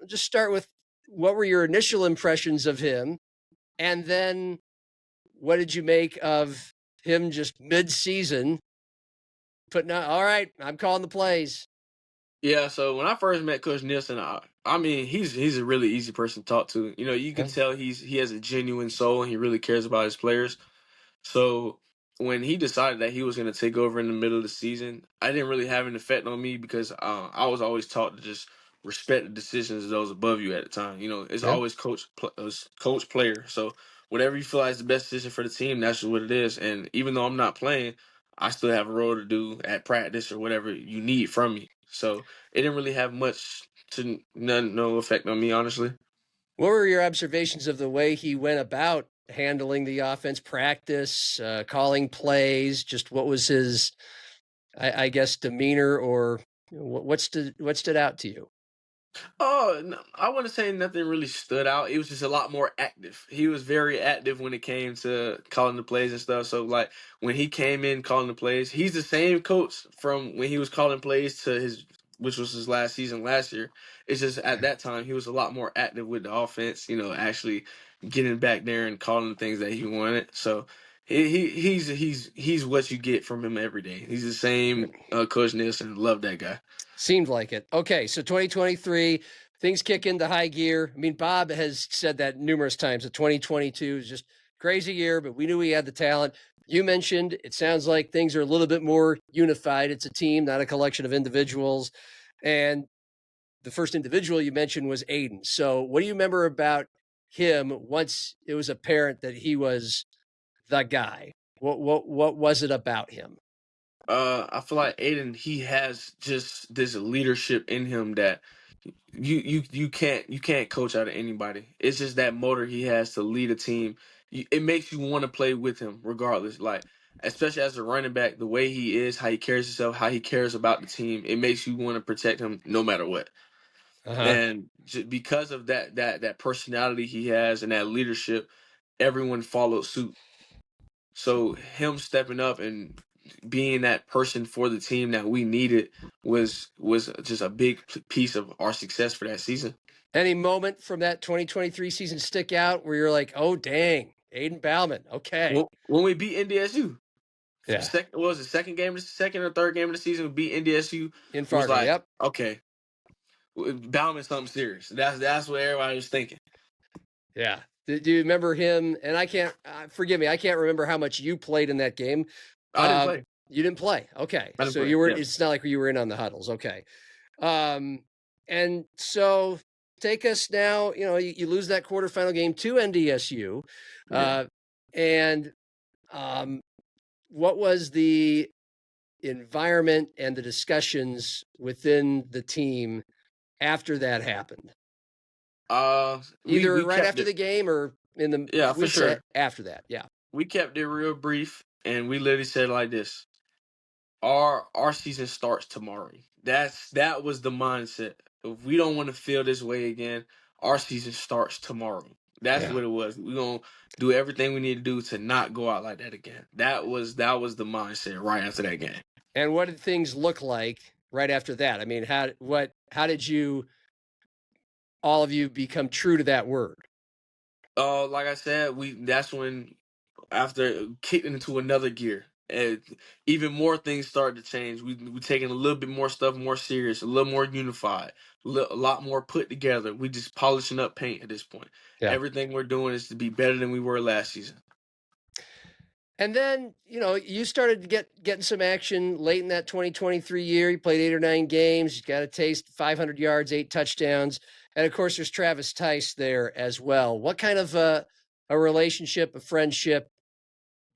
just start with, what were your initial impressions of him? And then what did you make of him just mid-season putting out, all right, I'm calling the plays? Yeah, so when I first met Coach Nielsen, I mean, he's a really easy person to talk to. You know, you can tell he has a genuine soul and he really cares about his players. So when he decided that he was going to take over in the middle of the season, I didn't really have an effect on me, because I was always taught to just respect the decisions of those above you at the time. You know, it's always coach player. So whatever you feel like is the best decision for the team, that's just what it is. And even though I'm not playing, I still have a role to do at practice or whatever you need from me. So it didn't really have much to no effect on me, honestly. What were your observations of the way he went about handling the offense, practice, calling plays? Just what was his, I guess, demeanor, or what stood out to you? Oh, no, I wouldn't say nothing really stood out. It was just a lot more active. He was very active when it came to calling the plays and stuff. So, like, when he came in calling the plays, he's the same coach from when he was calling plays to which was his last season last year. It's just at that time he was a lot more active with the offense. You know, actually getting back there and calling the things that he wanted. So he's what you get from him every day. He's the same Coach Nielsen. Love that guy. Seemed like it. Okay, so 2023, things kick into high gear. I mean, Bob has said that numerous times, that 2022 is just crazy year, but we knew he had the talent. You mentioned, it sounds like things are a little bit more unified. It's a team, not a collection of individuals. And the first individual you mentioned was Aiden. So what do you remember about him once it was apparent that he was the guy? What was it about him? I feel like Aiden, he has just this leadership in him that you can't coach out of anybody. It's just that motor he has to lead a team. It makes you want to play with him regardless. Like, especially as a running back, the way he is, how he carries himself, how he cares about the team, it makes you want to protect him no matter what. And because of that personality he has and that leadership, everyone followed suit. So him stepping up and being that person for the team that we needed was just a big piece of our success for that season. Any moment from that 2023 season stick out where you're like, oh, dang, Aiden Bauman, okay. When we beat NDSU. Yeah. What was it, second or third game of the season, we beat NDSU. In Fargo, like, yep. Okay, Bauman's something serious. That's what everybody was thinking. Yeah. Do you remember him? And I can't, forgive me, I can't remember how much you played in that game. I didn't play. You didn't play. Okay. So play. You were, It's not like you were in on the huddles. Okay. And so take us now, you lose that quarterfinal game to NDSU. And what was the environment and the discussions within the team after that happened? Either right after the game or in the for sure after that. Yeah. We kept it real brief, and we literally said like this: our season starts tomorrow. That was the mindset. If we don't want to feel this way again, our season starts tomorrow. That's what it was. We're gonna do everything we need to do to not go out like that again. That was the mindset right after that game. And what did things look like right after that? I mean, how did you all of you become true to that word? Like I said, that's when after kicked into another gear. And even more things started to change. We taking a little bit more stuff more serious, a little more unified, a lot more put together. We just polishing up paint at this point. Yeah. Everything we're doing is to be better than we were last season. And then, you started getting some action late in that 2023 year. You played 8 or 9 games. You got a taste, 500 yards, 8 touchdowns. And of course, there's Travis Tice there as well. What kind of a relationship, a friendship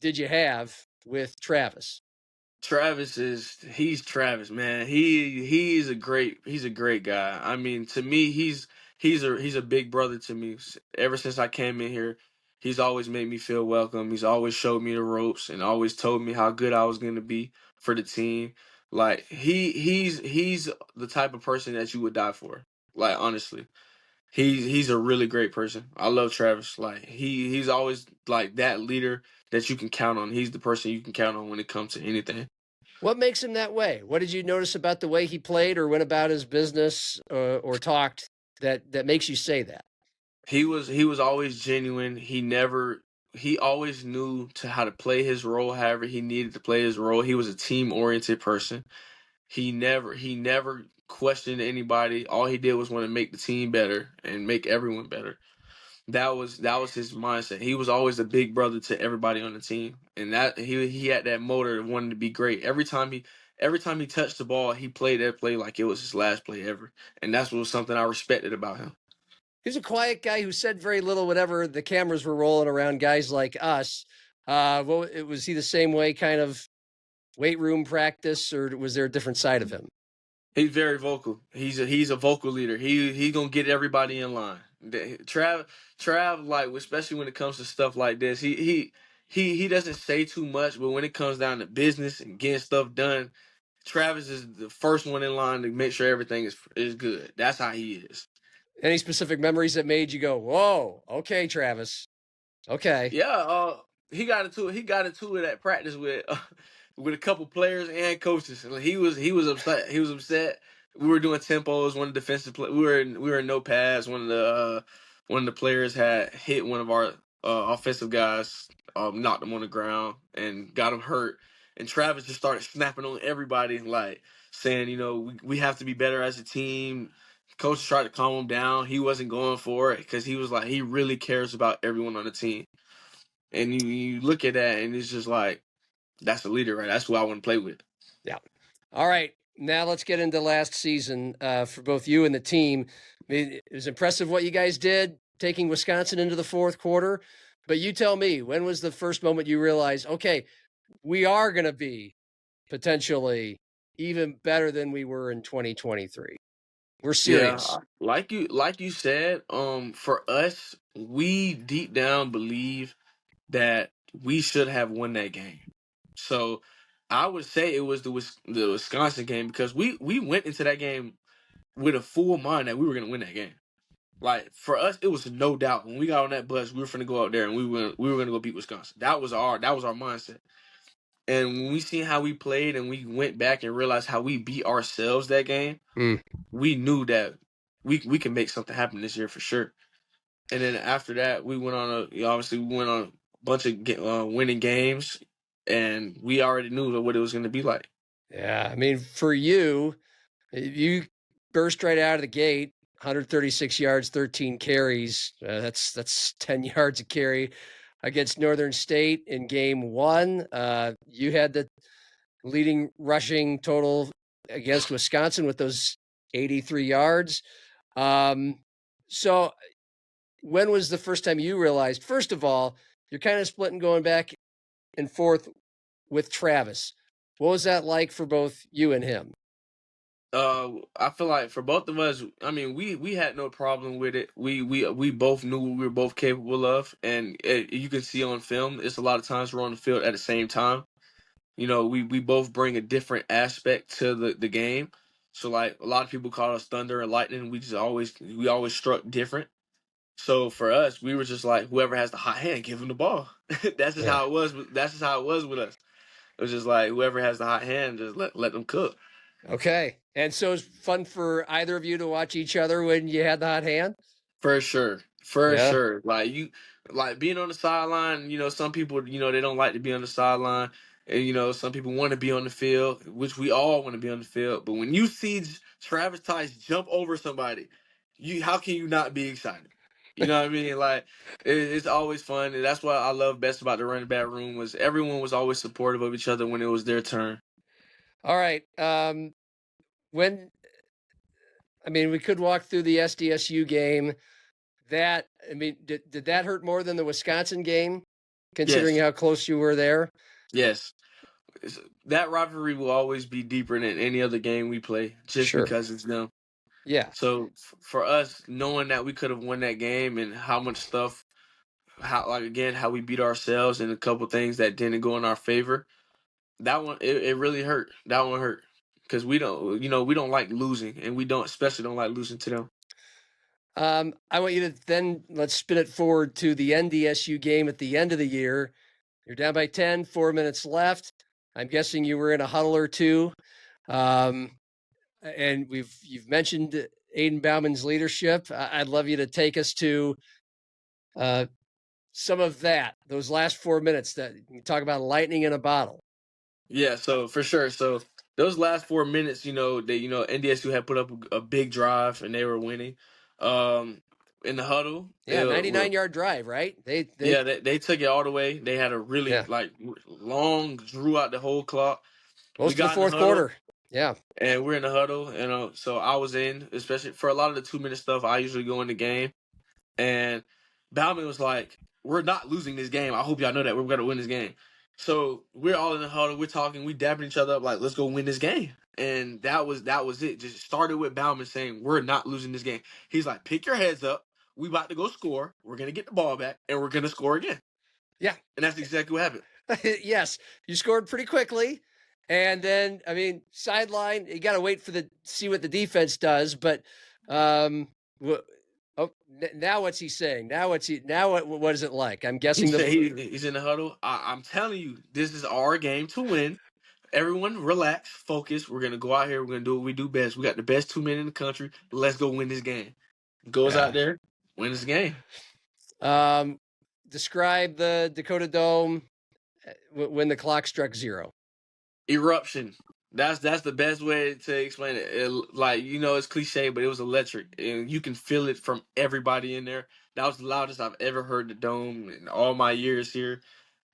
did you have with Travis? He's Travis, man. He's a great guy. I mean, to me, he's a big brother to me. Ever since I came in here, he's always made me feel welcome. He's always showed me the ropes and always told me how good I was going to be for the team. Like he's the type of person that you would die for. Like honestly. He's a really great person. I love Travis. Like he's always like that leader that you can count on. He's the person you can count on when it comes to anything. What makes him that way? What did you notice about the way he played or went about his business or talked that makes you say that? He was always genuine. He always knew how to play his role however he needed to play his role. He was a team oriented person. He never questioned anybody. All he did was want to make the team better and make everyone better. That was his mindset. He was always a big brother to everybody on the team, and that he had that motor of wanting to be great. Every time he touched the ball, he played that play like it was his last play ever, and that's what was something I respected about him. He's a quiet guy who said very little whenever the cameras were rolling around guys like us. Was he the same way, kind of weight room practice, or was there a different side of him? He's very vocal. He's a vocal leader. He gonna get everybody in line. Trav, like especially when it comes to stuff like this, he doesn't say too much, but when it comes down to business and getting stuff done, Travis is the first one in line to make sure everything is good. That's how he is. Any specific memories that made you go, "Whoa, okay, Travis, okay"? Yeah, he got into it at practice with a couple players and coaches. He was upset. He was upset. We were doing tempos. One of the defensive we were in no pads. One of the players had hit one of our offensive guys, knocked him on the ground and got him hurt. And Travis just started snapping on everybody, like saying, we have to be better as a team. Coach tried to calm him down. He wasn't going for it because he was like, he really cares about everyone on the team. And you look at that and it's just like, that's the leader, right? That's who I want to play with. Yeah. All right. Now let's get into last season for both you and the team. I mean, it was impressive what you guys did, taking Wisconsin into the fourth quarter. But you tell me, when was the first moment you realized, okay, we are going to be potentially even better than we were in 2023? We're serious. Yeah, like you said, for us, we deep down believe that we should have won that game. So I would say it was the Wisconsin game because we went into that game with a full mind that we were going to win that game. Like for us, it was no doubt when we got on that bus, we were going to go out there and we were going to go beat Wisconsin. That was our mindset. And when we seen how we played and we went back and realized how we beat ourselves that game, we knew that we can make something happen this year for sure. And then after that, we went on a bunch of winning games, and we already knew what it was going to be like. Yeah, I mean, for you burst right out of the gate, 136 yards, 13 carries. That's 10 yards a carry against Northern State in game 1. You had the leading rushing total against Wisconsin with those 83 yards. So when was the first time you realized, first of all, you're kind of splitting going back and forth with Travis? What was that like for both you and him? I feel like for both of us, I mean, we had no problem with it. We both knew what we were both capable of, and you can see on film, it's a lot of times we're on the field at the same time. We both bring a different aspect to the game. So like a lot of people call us thunder and lightning. We always struck different. So for us, we were just like, whoever has the hot hand, give him the ball. That's just how it was. That's just how it was with us. It was just like whoever has the hot hand, just let them cook. Okay. And so it's fun for either of you to watch each other when you had the hot hand? For sure. For sure. Like like being on the sideline, some people, they don't like to be on the sideline. And, some people want to be on the field, which we all want to be on the field. But when you see Travis Tice jump over somebody, how can you not be excited? You know what I mean? Like, it's always fun. And that's what I love best about the running back room was everyone was always supportive of each other when it was their turn. All right. We could walk through the SDSU game. Did that hurt more than the Wisconsin game, considering Yes. how close you were there? Yes. That rivalry will always be deeper than any other game we play just Sure. because it's them. Yeah. So for us, knowing that we could have won that game and how much stuff, how we beat ourselves and a couple things that didn't go in our favor, that one it really hurt. That one hurt because we don't like losing, and we especially don't like losing to them. I want you to let's spin it forward to the NDSU game at the end of the year. You're down by 10, 4 minutes left. I'm guessing you were in a huddle or two. And you've mentioned Aiden Bauman's leadership. I'd love you to take us to some of those last 4 minutes that you talk about lightning in a bottle. Yeah, so for sure. So those last 4 minutes, NDSU had put up a big drive and they were winning. In the huddle. Yeah, 99-yard drive, right? They took it all the way. They had a really long drew out the whole clock. Most of the fourth quarter. Yeah. And we're in the huddle, so I was in, especially for a lot of the 2-minute stuff, I usually go in the game. And Bauman was like, we're not losing this game. I hope y'all know that. We're going to win this game. So we're all in the huddle. We're talking. We dapping each other up like, let's go win this game. And that was it. Just started with Bauman saying, we're not losing this game. He's like, pick your heads up. We about to go score. We're going to get the ball back, and we're going to score again. Yeah. And that's exactly what happened. Yes. You scored pretty quickly. And then, sideline, you got to wait see what the defense does. But now what's he saying? What is it like? I'm guessing he's in the huddle. I'm telling you, this is our game to win. Everyone relax, focus. We're going to go out here. We're going to do what we do best. We got the best 2 men in the country. Let's go win this game. Goes out there, wins the game. Describe the Dakota Dome when the clock struck 0. Eruption. That's the best way to explain it. It's cliche, but it was electric. And you can feel it from everybody in there. That was the loudest I've ever heard the Dome in all my years here.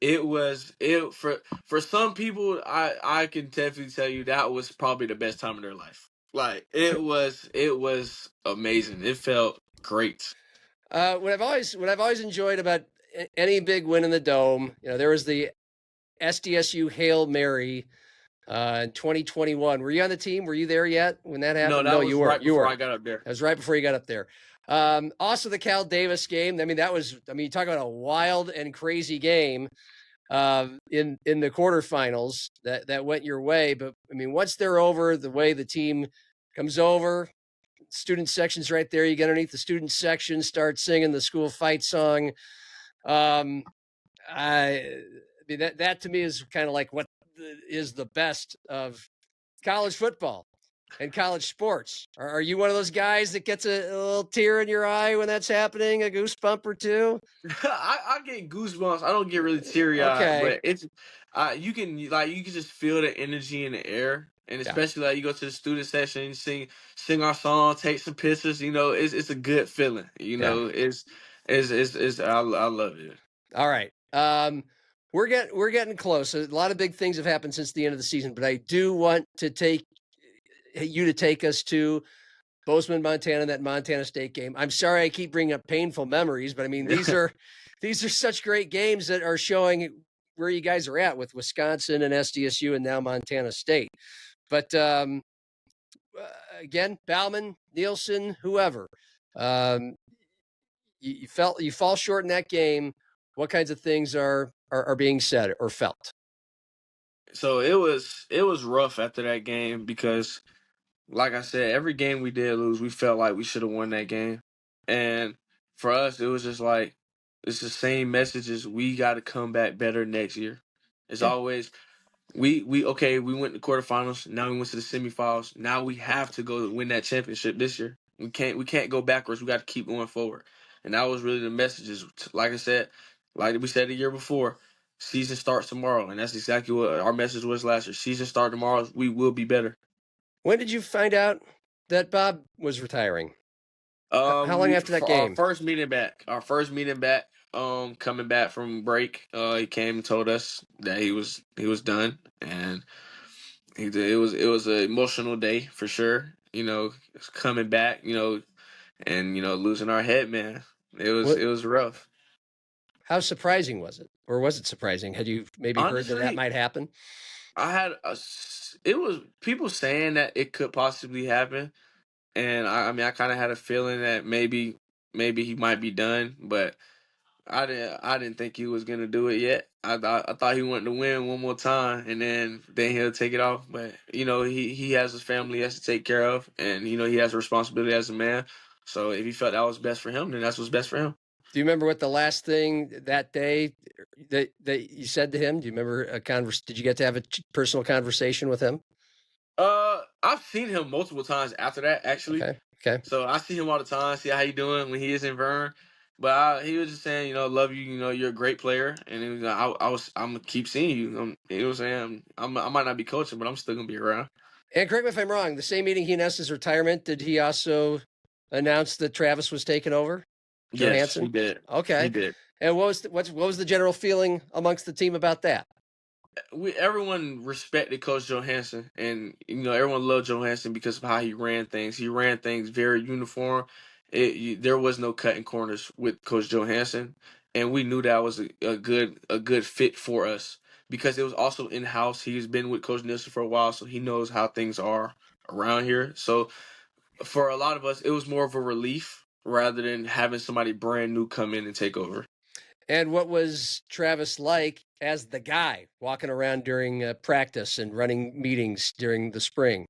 For some people, I can definitely tell you that was probably the best time of their life. Like it was amazing. It felt great. What I've always enjoyed about any big win in the Dome, there was the SDSU Hail Mary in 2021. Were you on the team? Were you there yet when that happened? No, you weren't. You were. I got up there. That was right before you got up there. Also, the Cal Davis game. That was. You talk about a wild and crazy game in the quarterfinals that went your way. But once they're over, the way the team comes over, student section's right there. You get underneath the student section, start singing the school fight song. That to me is kind of like what is the best of college football and college sports. Are you one of those guys that gets a little tear in your eye when that's happening, a goosebump or two? I get goosebumps. I don't get really teary-eyed, but it's you can just feel the energy in the air, and especially you go to the student section, sing our song, take some pictures. It's a good feeling. It's I love it. All right. We're getting close. A lot of big things have happened since the end of the season, but I do want to take us to Bozeman, Montana, that Montana State game. I'm sorry I keep bringing up painful memories, but these are such great games that are showing where you guys are at with Wisconsin and SDSU and now Montana State. But again, Bauman, Nielsen, whoever, you fall short in that game. What kinds of things are being said or felt? So it was rough after that game because, like I said, every game we did lose, we felt like we should have won that game. And for us, it was just like, it's the same messages. We got to come back better next year. It's always, we went to quarterfinals. Now we went to the semifinals. Now we have to go win that championship this year. We can't go backwards. We got to keep going forward. And that was really the message. Like I said, like we said the year before, season starts tomorrow. And that's exactly what our message was last year. Season start tomorrow. We will be better. When did you find out that Bob was retiring? How long after that For game? our first meeting back, coming back from break, he came and told us that he was done, and it was an emotional day for sure. Coming back, and losing our head man. It was rough. How surprising was it, or was it surprising? Had you maybe Honestly, heard that might happen? It was people saying that it could possibly happen, and I mean I kind of had a feeling that maybe he might be done, but I didn't think he was gonna do it yet. I thought he wanted to win one more time, and then he'll take it off. But he has his family he has to take care of, and he has a responsibility as a man. So if he felt that was best for him, then that's what's best for him. Do you remember what the last thing that day that you said to him? Do you remember Did you get to have a personal conversation with him? I've seen him multiple times after that, actually. Okay. So I see him all the time, see how he doing when he is in Vern. But he was just saying, love you. You're a great player, and he was like, I'm gonna keep seeing you. He was saying, I might not be coaching, but I'm still gonna be around. And correct me if I'm wrong. The same meeting he announced his retirement, did he also announce that Travis was taking over? Yes, he did. Okay, he did. And what was the general feeling amongst the team about that? Everyone respected Coach Johansson, and everyone loved Johansson because of how he ran things. He ran things very uniform. There was no cutting corners with Coach Johansson, and we knew that was a good fit for us because it was also in house. He's been with Coach Nielsen for a while, so he knows how things are around here. So for a lot of us, it was more of a relief rather than having somebody brand new come in and take over. And what was Travis like as the guy walking around during practice and running meetings during the spring?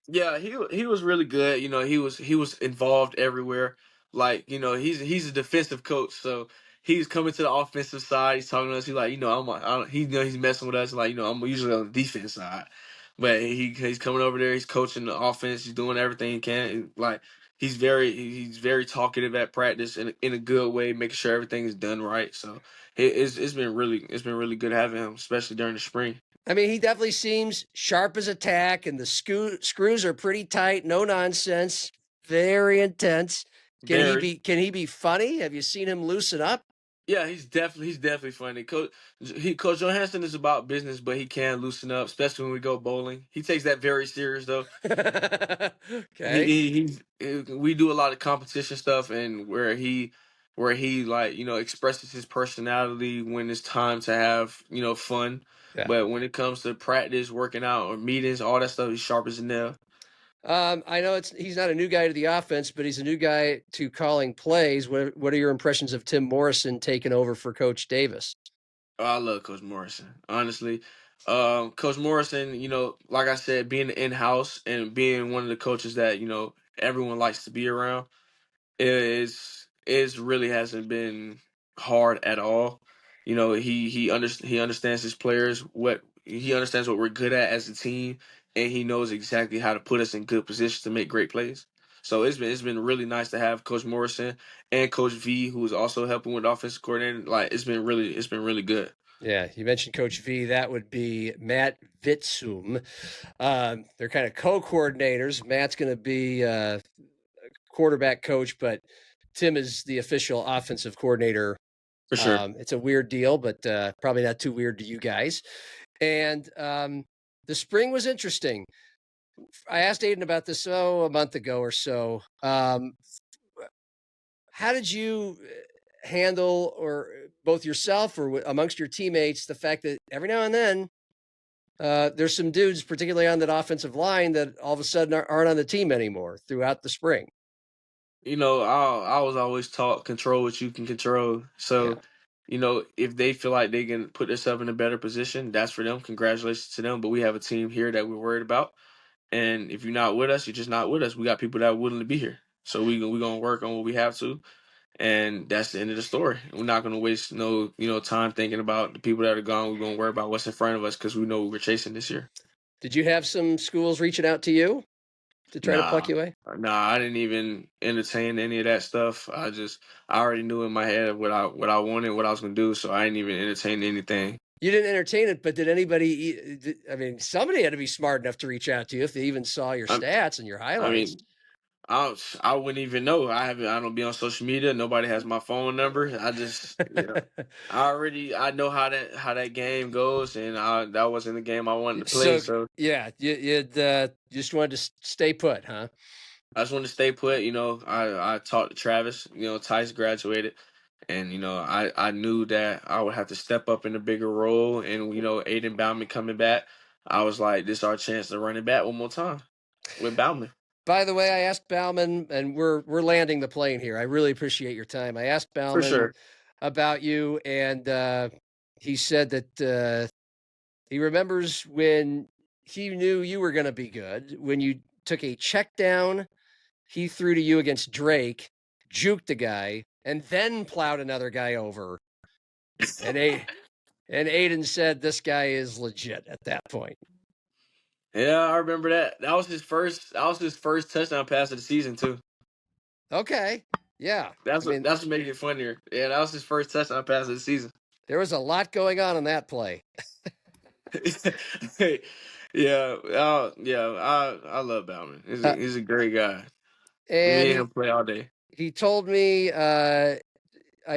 Yeah, he was really good. He was involved everywhere. Like, he's a defensive coach, so he's coming to the offensive side. He's talking to us. He's like, he's messing with us. Like, I'm usually on the defense side, but he's coming over there. He's coaching the offense. He's doing everything he can. Like, he's very talkative at practice in a good way, making sure everything is done right. So it's been really good having him, especially during the spring. I mean, he definitely seems sharp as a tack, and the screws are pretty tight, no nonsense, very intense. Can he be funny? Have you seen him loosen up? Yeah, he's definitely funny. Coach Johansson is about business, but he can loosen up, especially when we go bowling. He takes that very serious, though. Okay. We do a lot of competition stuff, and where he like expresses his personality when it's time to have fun. Yeah. But when it comes to practice, working out, or meetings, all that stuff, he's sharp as a nail. I know he's not a new guy to the offense, but he's a new guy to calling plays. What are your impressions of Tim Morrison taking over for Coach Davis? Oh, I love Coach Morrison, honestly. Coach Morrison, like I said, being in-house and being one of the coaches that everyone likes to be around is really hasn't been hard at all. He understands his players, he understands what we're good at as a team, and he knows exactly how to put us in good positions to make great plays. So it's been really nice to have Coach Morrison and Coach V, who is also helping with offensive coordinator. Like it's been really good. Yeah, you mentioned Coach V. That would be Matt Vitsum. They're kind of co-coordinators. Matt's going to be quarterback coach, but Tim is the official offensive coordinator. For sure. It's a weird deal, but probably not too weird to you guys. And the spring was interesting. I asked Aiden about this a month ago or so. How did you handle, or both yourself or amongst your teammates, the fact that every now and then there's some dudes, particularly on that offensive line, that all of a sudden aren't on the team anymore throughout the spring? I was always taught control what you can control. So, if they feel like they can put themselves in a better position, that's for them. Congratulations to them. But we have a team here that we're worried about. And if you're not with us, you're just not with us. We got people that are willing to be here. So we're going to work on what we have to. And that's the end of the story. We're not going to waste no time thinking about the people that are gone. We're going to worry about what's in front of us because we know what we're chasing this year. Did you have some schools reaching out to you? to try to pluck you away? Nah, I didn't even entertain any of that stuff. I already knew in my head what I wanted, what I was gonna do, so I didn't even entertain anything. You didn't entertain it, but did anybody? I mean, somebody had to be smart enough to reach out to you if they even saw your stats and your highlights. I wouldn't even know. I don't be on social media. Nobody has my phone number. I know how that game goes, and that wasn't the game I wanted to play. So yeah, you just wanted to stay put, huh? I just wanted to stay put. I talked to Travis. Tice graduated, and I knew that I would have to step up in a bigger role. And Aiden Bauman coming back, I was like, this is our chance to run it back one more time with Bauman. By the way, I asked Bauman, and we're landing the plane here. I really appreciate your time. I asked Bauman For sure. about you, and he said that he remembers when he knew you were going to be good, when you took a check down he threw to you against Drake, juked a guy, and then plowed another guy over. And Aiden said this guy is legit at that point. Yeah, I remember that. That was his first touchdown pass of the season too. Okay. Yeah. That's what makes it funnier. Yeah, that was his first touchdown pass of the season. There was a lot going on in that play. Yeah. I love Bauman. He's a great guy. And me and him play all day. He told me I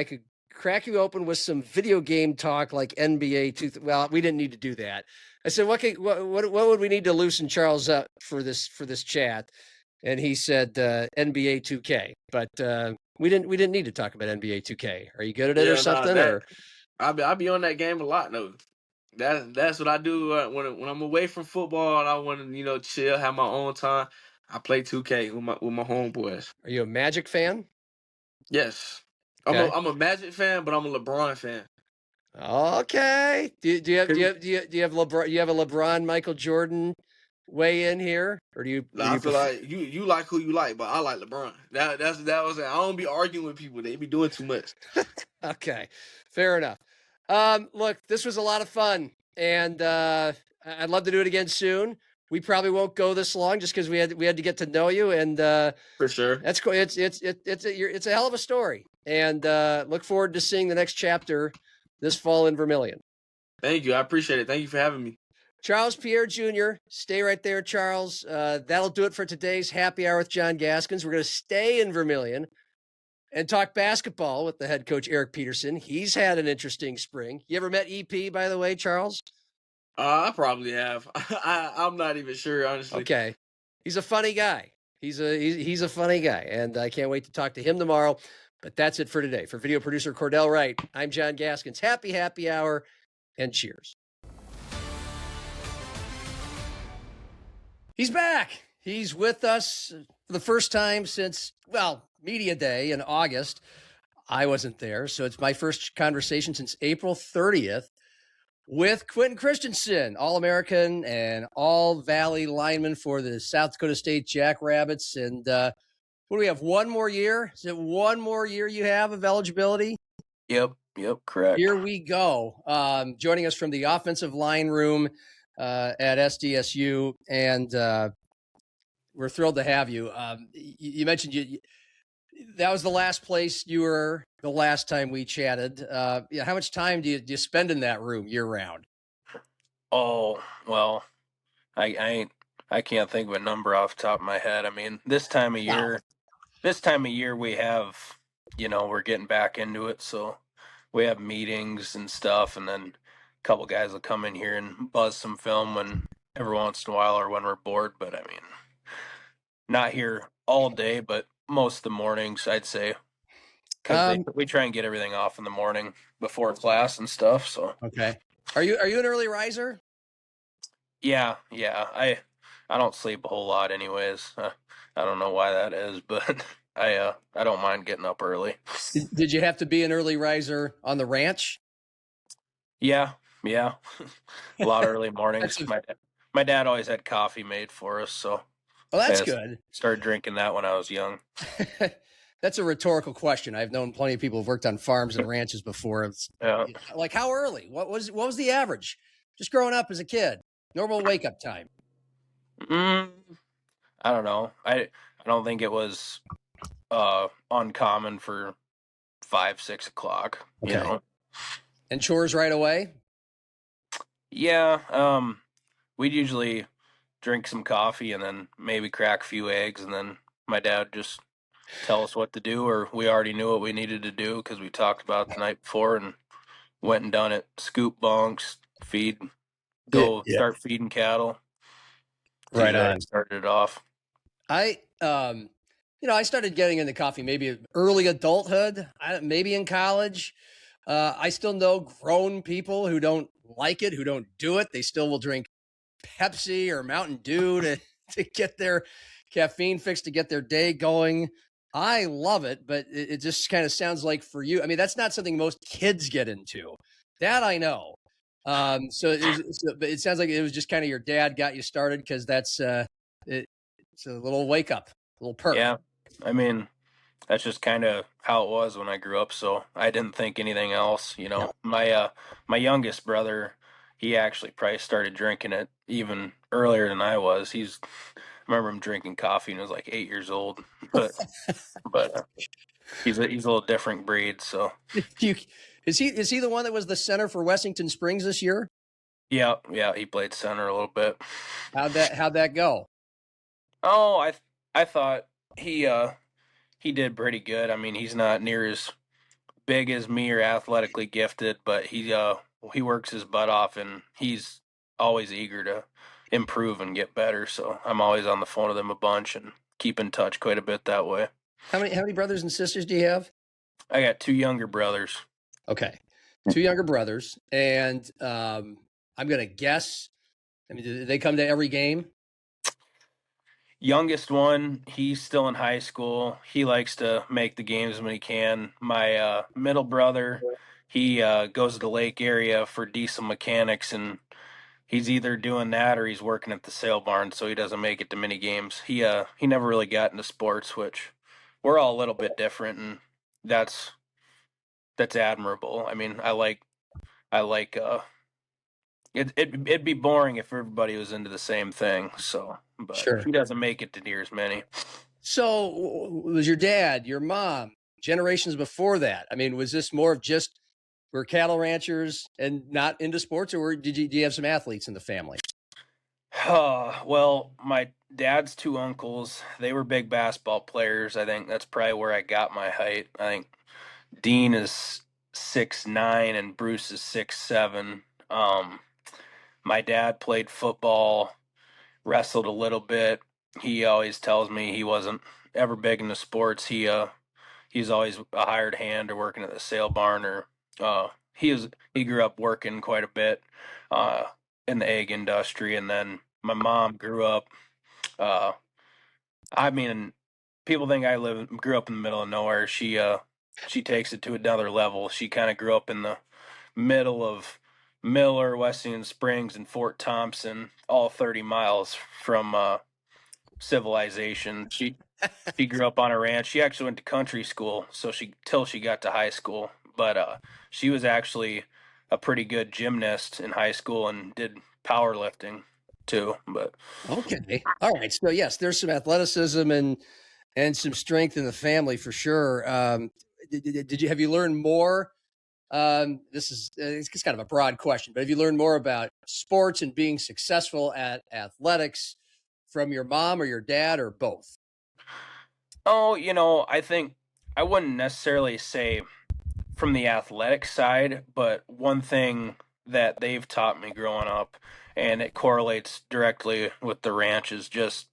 could crack you open with some video game talk like NBA. Well, we didn't need to do that. I said, what would we need to loosen Charles up for this chat? And he said NBA 2K. But we didn't need to talk about NBA 2K. Are you good at it or something? I'll be on that game a lot though. That's what I do when I'm away from football and I want to chill, have my own time. I play 2K with my homeboys. Are you a Magic fan? Yes. Okay. I'm a Magic fan, but I'm a LeBron fan. Okay. Do you have LeBron? You have a LeBron, Michael Jordan weigh in here, or do you? I feel like you like who you like, but I like LeBron. That was it. I don't be arguing with people. They be doing too much. Okay, fair enough. Look, this was a lot of fun, and I'd love to do it again soon. We probably won't go this long just because we had to get to know you, and for sure, that's cool. It's a hell of a story, and look forward to seeing the next chapter this fall in Vermillion. Thank you, I appreciate it. Thank you for having me. Charles Pierre Jr., stay right there, Charles. That'll do it for today's Happy Hour with John Gaskins. We're going to stay in Vermillion and talk basketball with the head coach, Eric Peterson. He's had an interesting spring. You ever met EP, by the way, Charles? I probably have. I'm not even sure, honestly. Okay. He's a funny guy. He's a funny guy, and I can't wait to talk to him tomorrow. But that's it for today. For video producer Cordell Wright, I'm John Gaskins. Happy hour, and cheers. He's back. He's with us for the first time since, Media Day in August. I wasn't there, so it's my first conversation since April 30th with Quinten Christensen, All-American and All-Valley lineman for the South Dakota State Jackrabbits. And what do we have, one more year? Is it one more year you have of eligibility? Yep, correct. Here we go. Joining us from the offensive line room at SDSU, and we're thrilled to have you. You mentioned that was the last place you were the last time we chatted. How much time do you spend in that room year round? Oh, well, I can't think of a number off the top of my head. I mean, this time of year we have, we're getting back into it. So we have meetings and stuff, and then a couple guys will come in here and buzz some film when every once in a while or when we're bored. But I mean, not here all day, but most of the mornings, I'd say, because we try and get everything off in the morning before class and stuff. So okay, are you an early riser? Yeah. I don't sleep a whole lot, anyways. I don't know why that is, but I don't mind getting up early. Did you have to be an early riser on the ranch? Yeah. A lot of early mornings. My dad always had coffee made for us, so. Well, that's good. Started drinking that when I was young. That's a rhetorical question. I've known plenty of people who've worked on farms and ranches before. Yeah. Like, how early? What was the average? Just growing up as a kid, normal wake up time. I don't know. I don't think it was uncommon for 5, 6 o'clock. You Okay. know. And chores right away? Yeah. We'd usually drink some coffee and then maybe crack a few eggs, and then my dad just tell us what to do, or we already knew what we needed to do because we talked about it the night before and went and done it. Scoop bunks, go Yeah. start feeding cattle. It's Right usually how I on. started it off. I started getting into coffee maybe early adulthood, maybe in college. I still know grown people who don't like it, who don't do it. They still will drink Pepsi or Mountain Dew to get their caffeine fix, to get their day going. I love it, but it just kind of sounds like for you, I mean, that's not something most kids get into. That I know. But it sounds like it was just kind of your dad got you started, because it's a little wake up, a little perk. Yeah, I mean, that's just kind of how it was when I grew up. So I didn't think anything else. You know, my youngest brother, he actually probably started drinking it even earlier than I was. I remember him drinking coffee and he was like 8 years old, but he's a little different breed. So Is he the one that was the center for Wessington Springs this year? yeah, he played center a little bit. How'd that go? Oh, I thought he did pretty good. I mean, he's not near as big as me or athletically gifted, but he works his butt off and he's always eager to improve and get better. So I'm always on the phone with him a bunch and keep in touch quite a bit that way. How many brothers and sisters do you have? I got 2 younger brothers. Okay, 2 younger brothers, and I'm gonna guess. I mean, do they come to every game? Youngest one, he's still in high school. He likes to make the games when he can. My middle brother, he goes to the lake area for diesel mechanics, and he's either doing that or he's working at the sale barn, so he doesn't make it to many games. He never really got into sports, which we're all a little bit different, and that's admirable. I mean, I like it'd be boring if everybody was into the same thing. So, but Sure. he doesn't make it to near as many. So, was your dad, your mom, generations before that? I mean, was this more of just we're cattle ranchers and not into sports, or do you have some athletes in the family? Well, my dad's 2 uncles, they were big basketball players. I think that's probably where I got my height. I think Dean is 6'9" and Bruce is 6'7". My dad played football, wrestled a little bit. He always tells me he wasn't ever big into sports. He's always a hired hand or working at the sale barn, or he grew up working quite a bit uh, in the egg industry, and then my mom grew up. Uh, I mean, people think I grew up in the middle of nowhere. She takes it to another level. She kind of grew up in the middle of Miller, Wessington Springs, and Fort Thompson, all 30 miles from civilization. She grew up on a ranch. She actually went to country school, so till she got to high school. But she was actually a pretty good gymnast in high school and did powerlifting too. But Okay, all right. So yes, there's some athleticism and some strength in the family for sure. Have you learned more? This is it's kind of a broad question, but have you learned more about sports and being successful at athletics from your mom or your dad, or both? I think I wouldn't necessarily say from the athletic side, but one thing that they've taught me growing up, and it correlates directly with the ranch, is just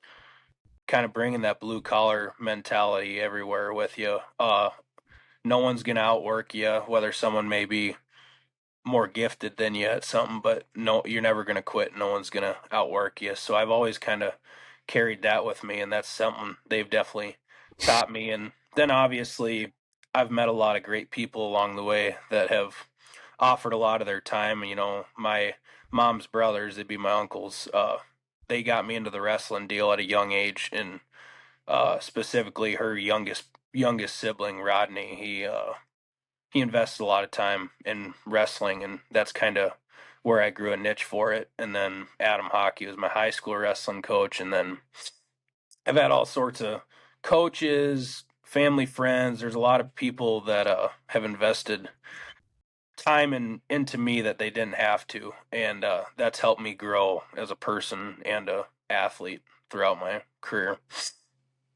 kind of bringing that blue collar mentality everywhere with you. No one's gonna outwork you, whether someone may be more gifted than you at something, but no, you're never gonna quit. No one's gonna outwork you. So I've always kind of carried that with me, and that's something they've definitely taught me. And then obviously, I've met a lot of great people along the way that have offered a lot of their time. My mom's brothers, they'd be my uncles. They got me into the wrestling deal at a young age, and specifically her youngest sibling, Rodney. He invested a lot of time in wrestling, and that's kind of where I grew a niche for it. And then Adam Hockey was my high school wrestling coach, and then I've had all sorts of coaches, family, friends. There's a lot of people that have invested time into me that they didn't have to, and that's helped me grow as a person and a athlete throughout my career.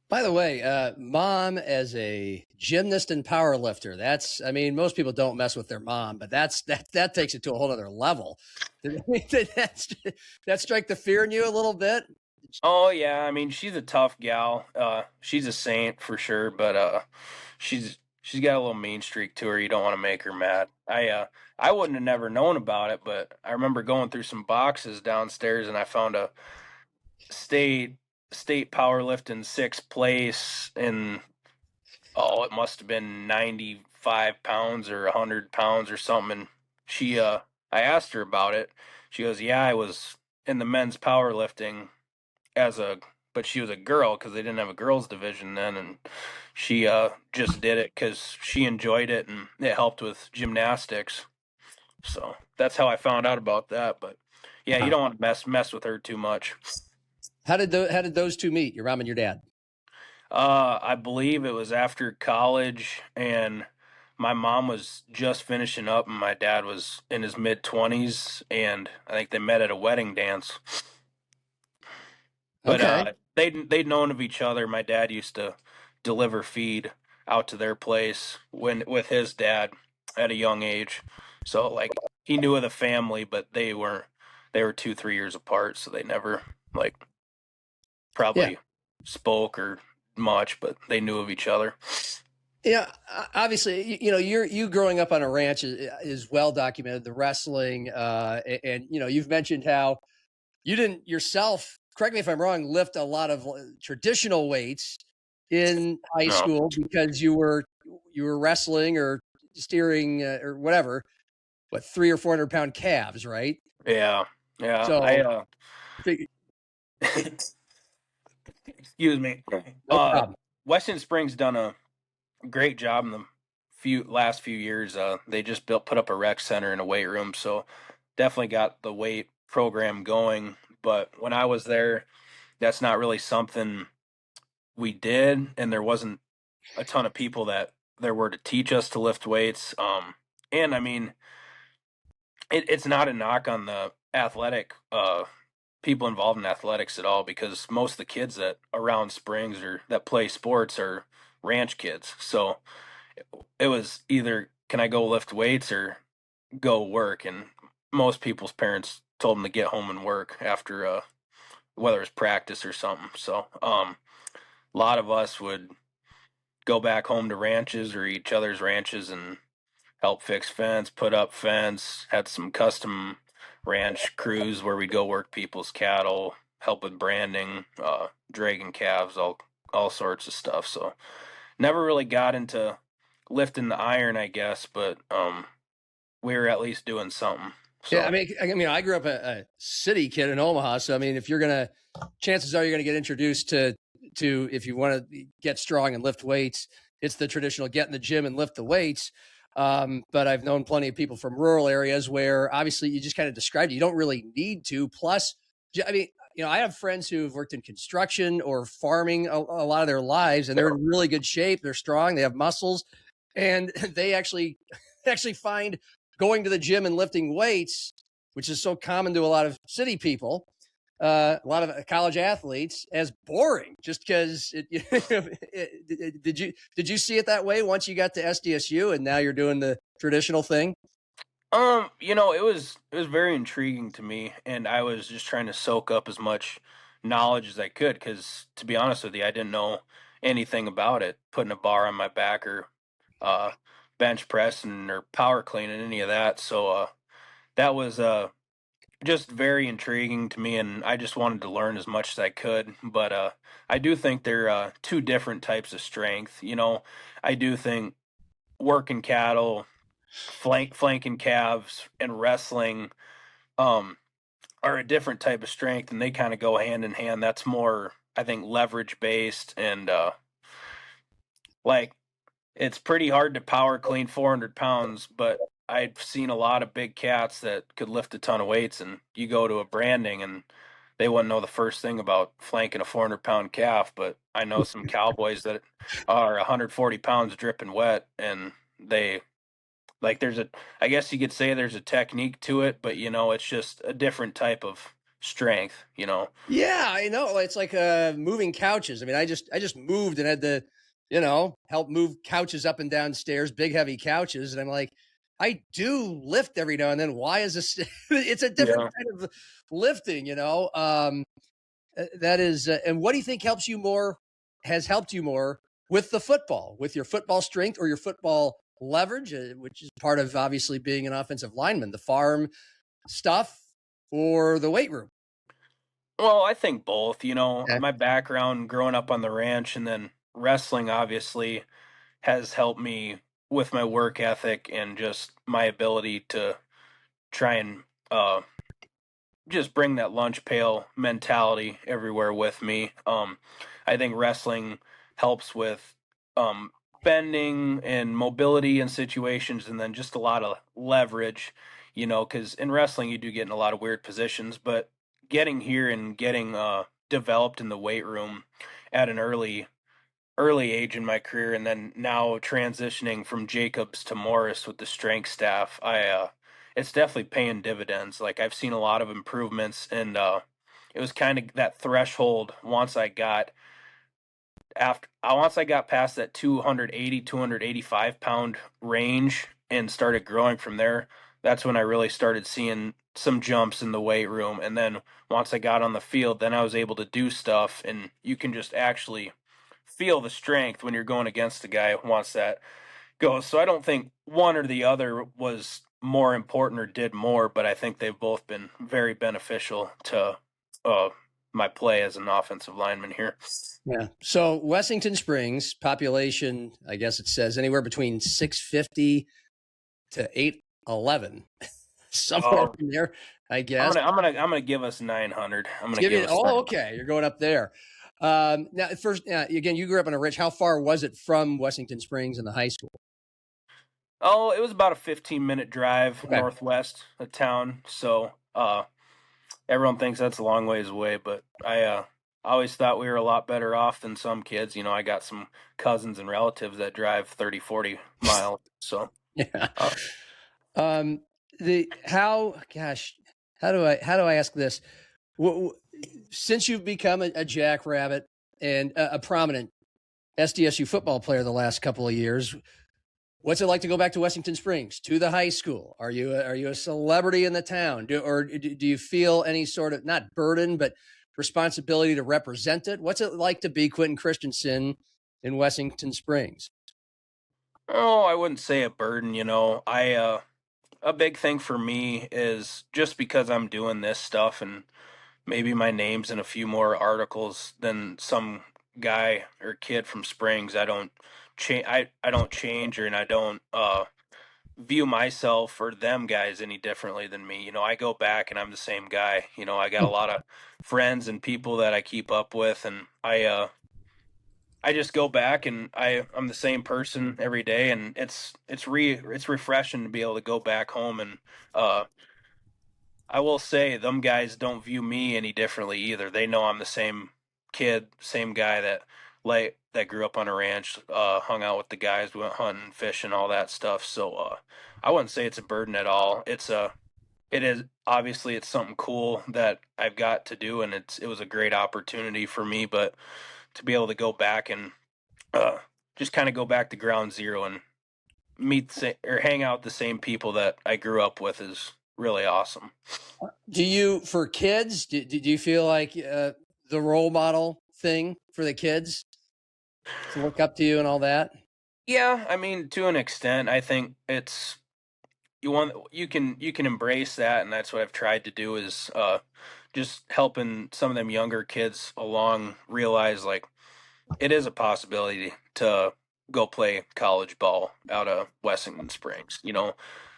By the way, mom as a gymnast and power lifter, that's, I mean, most people don't mess with their mom, but that takes it to a whole other level. Did that strike the fear in you a little bit? Oh yeah, I mean she's a tough gal. She's a saint for sure, but she's got a little mean streak to her. You don't want to make her mad. I wouldn't have never known about it, but I remember going through some boxes downstairs and I found a state powerlifting sixth place in, oh, it must have been 95 pounds or 100 pounds or something. And I asked her about it. She goes, yeah, I was in the men's powerlifting but she was a girl because they didn't have a girls division then. And she just did it because she enjoyed it and it helped with gymnastics. So that's how I found out about that. But yeah, you don't want to mess with her too much. How did those two meet, your mom and your dad? I believe it was after college, and my mom was just finishing up, and my dad was in his mid-20s, and I think they met at a wedding dance. But Okay. they'd known of each other. My dad used to deliver feed out to their place with his dad at a young age, so like he knew of the family, but they were 2-3 years apart, so they never probably spoke or much, but they knew of each other. Yeah, obviously, you growing up on a ranch is well documented. The wrestling, and you've mentioned how you didn't yourself. Correct me if I'm wrong. Lift a lot of traditional weights in high school because you were wrestling or steering or whatever. What, 300 or 400 pound calves, right? Yeah. So excuse me. No problem. Wessington Springs done a great job in the last few years. They just put up a rec center and a weight room, so definitely got the weight program going. But when I was there, that's not really something we did, and there wasn't a ton of people that there were to teach us to lift weights. And I mean, it's not a knock on the athletic people involved in athletics at all, because most of the kids that around Springs or that play sports are ranch kids. So it was either, can I go lift weights or go work? And most people's parents told them to get home and work after whether it's practice or something. So a lot of us would go back home to ranches or each other's ranches and help fix fence, put up fence, had some custom ranch crews where we go work people's cattle, help with branding, dragging calves, all sorts of stuff. So never really got into lifting the iron, I guess, but we were at least doing something. So. Yeah, I mean, I grew up a city kid in Omaha, so I mean, if chances are you're gonna get introduced to if you want to get strong and lift weights, it's the traditional get in the gym and lift the weights. But I've known plenty of people from rural areas where obviously you just kind of described it. You don't really need to. Plus, I mean, I have friends who've worked in construction or farming a lot of their lives, and they're in really good shape. They're strong. They have muscles, and they actually find going to the gym and lifting weights, which is so common to a lot of city people, a lot of college athletes, as boring, just because did you see it that way once you got to SDSU and now you're doing the traditional thing? It was very intriguing to me, and I was just trying to soak up as much knowledge as I could, because to be honest with you, I didn't know anything about it, putting a bar on my back or bench pressing or power cleaning, any of that. So that was just very intriguing to me, and I just wanted to learn as much as I could. But I do think they're two different types of strength. I do think working cattle, flanking calves, and wrestling are a different type of strength, and they kind of go hand in hand. That's more, I think, leverage based, and it's pretty hard to power clean 400 pounds, but I've seen a lot of big cats that could lift a ton of weights, and you go to a branding and they wouldn't know the first thing about flanking a 400-pound calf, but I know some cowboys that are 140 pounds dripping wet, and they like I guess you could say there's a technique to it, but it's just a different type of strength. Yeah, I know. It's like moving couches. I mean, I just moved and had to, help move couches up and down stairs, big heavy couches, and I'm like, I do lift every now and then. Why is this? It's a different kind of lifting, that is. And what do you think has helped you more with the football, with your football strength or your football leverage, which is part of obviously being an offensive lineman, the farm stuff or the weight room? Well, I think both. Okay. My background growing up on the ranch and then wrestling obviously has helped me with my work ethic and just my ability to try and just bring that lunch pail mentality everywhere with me. I think wrestling helps with um, bending and mobility in situations, and then just a lot of leverage. Because in wrestling you do get in a lot of weird positions, but getting here and getting developed in the weight room at an early age in my career, and then now transitioning from Jacobs to Morris with the strength staff, it's definitely paying dividends. Like I've seen a lot of improvements, and it was kind of that threshold once I got past that 280 285 pound range and started growing from there. That's when I really started seeing some jumps in the weight room, and then once I got on the field, then I was able to do stuff, and you can just actually feel the strength when you're going against a guy once that goes. So I don't think one or the other was more important or did more, but I think they've both been very beneficial to uh, my play as an offensive lineman here. Yeah. So Wessington Springs population, I guess it says anywhere between 650 to 811, somewhere in there, I guess. I'm gonna give us 900. I'm gonna give us. Okay, you're going up there. Now, first, again, you grew up in a rich. How far was it from Wessington Springs and the high school? Oh, it was about a 15-minute drive Okay. northwest of town. So everyone thinks that's a long ways away, but I always thought we were a lot better off than some kids. I got some cousins and relatives that drive 30, 40 miles. So Yeah. uh, How do I ask this? Since you've become a Jackrabbit and a prominent SDSU football player the last couple of years, what's it like to go back to Wessington Springs, to the high school? Are you a celebrity in the town? Do you feel any sort of, not burden, but responsibility to represent it? What's it like to be Quinten Christensen in Wessington Springs? oh, I wouldn't say a burden. A big thing for me is just because I'm doing this stuff and maybe my name's in a few more articles than some guy or kid from Springs. I don't change. I don't change, and I don't view myself or them guys any differently than me. I go back and I'm the same guy. I got a lot of friends and people that I keep up with, and I just go back and I'm the same person every day, and it's refreshing to be able to go back home. And I will say them guys don't view me any differently either. They know I'm the same kid, same guy that grew up on a ranch, hung out with the guys, went hunting, fishing, all that stuff. So I wouldn't say it's a burden at all. It is obviously it's something cool that I've got to do, and it was a great opportunity for me. But to be able to go back and just kind of go back to ground zero and or hang out with the same people that I grew up with is really awesome. Do you, for kids, do you feel like the role model thing for the kids to look up to you and all that? Yeah, I mean, to an extent, I think you can embrace that, and that's what I've tried to do is just helping some of them younger kids along realize like it is a possibility to go play college ball out of Wessington Springs.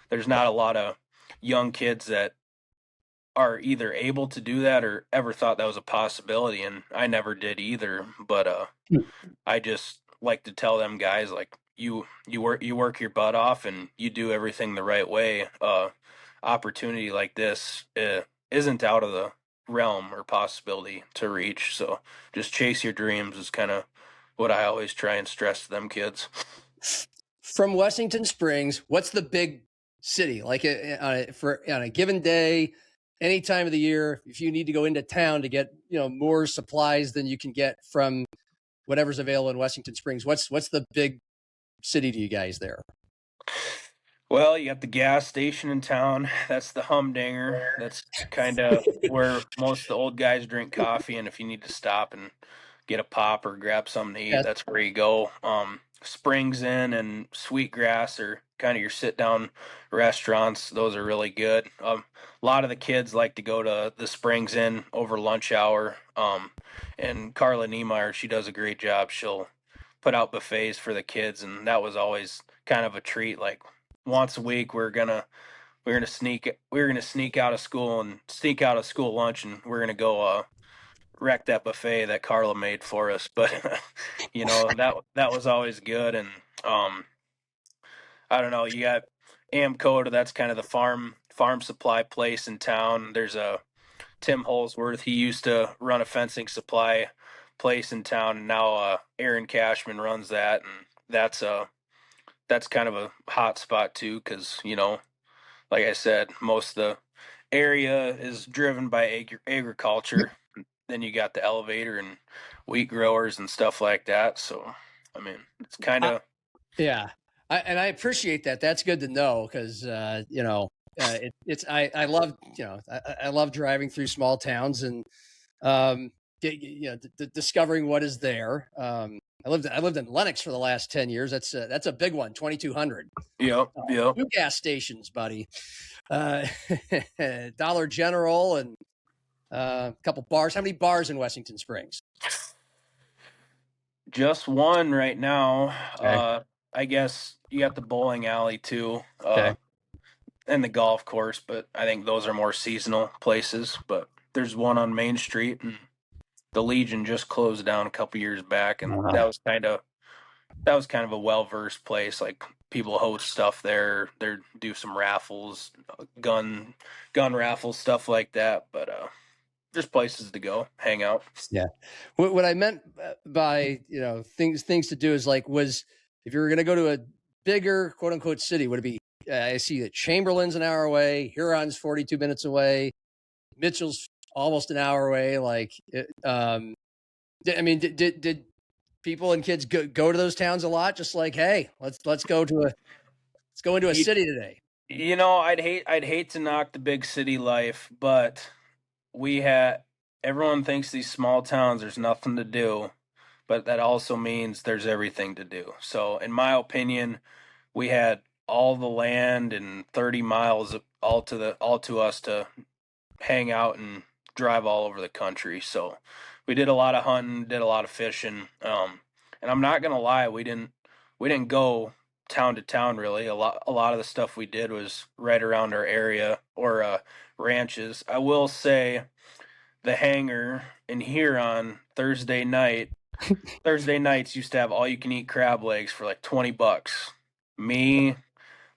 There's not a lot of young kids that are either able to do that or ever thought that was a possibility, and I never did either. But I just like to tell them guys like you work your butt off and you do everything the right way. Opportunity like this isn't out of realm or possibility to reach. So just chase your dreams is kind of what I always try and stress to them kids. From Wessington Springs, what's the big city like on a given day, any time of the year? If you need to go into town to get more supplies than you can get from whatever's available in Wessington Springs, what's the big city to you guys there? Well, you got the gas station in town. That's the humdinger. That's kind of where most of the old guys drink coffee. And if you need to stop and get a pop or grab something to eat, that's where you go. Springs Inn and Sweetgrass are kind of your sit-down restaurants. Those are really good. A lot of the kids like to go to the Springs Inn over lunch hour. And Carla Niemeyer, she does a great job. She'll put out buffets for the kids, and that was always kind of a treat. Like once a week, we're gonna sneak out of school and sneak out of school lunch, and we're gonna go wreck that buffet that Carla made for us. But that was always good. And I don't know, you got Amcoda, that's kind of the farm supply place in town. There's a Tim Holsworth, he used to run a fencing supply place in town, and now Aaron Cashman runs that, and that's kind of a hot spot too, because like I said, most of the area is driven by agriculture. Then you got the elevator and wheat growers and stuff like that. So, I mean, it's kind of I appreciate that. That's good to know because I love I love driving through small towns and discovering what is there. I lived in Lenox for the last 10 years. That's a big one, 2,200. Yep. Two gas stations, buddy. Dollar General and a couple bars. How many bars in Wessington Springs? Just one right now. Okay. I guess you got the bowling alley too, Okay. and the golf course, but I think those are more seasonal places. But there's one on Main Street, and the Legion just closed down a couple years back, and that was kind of a well-versed place. Like people host stuff there. They do some raffles, gun raffles, stuff like that. But there's places to go, hang out. Yeah. What I meant by things to do is if you were going to go to a bigger quote unquote city, would it be? I see that Chamberlain's an hour away, Huron's 42 minutes away, Mitchell's almost an hour away. Did people and kids go to those towns a lot? Just like, hey, let's go into a city today. I'd hate to knock the big city life, but everyone thinks these small towns there's nothing to do, but that also means there's everything to do. So in my opinion, we had all the land and 30 miles all to us to hang out and drive all over the country. So we did a lot of hunting, did a lot of fishing. And I'm not gonna lie, we didn't go town to town really. A lot of the stuff we did was right around our area or ranches. I will say the hangar in Huron Thursday nights used to have all you can eat crab legs for like $20. Me,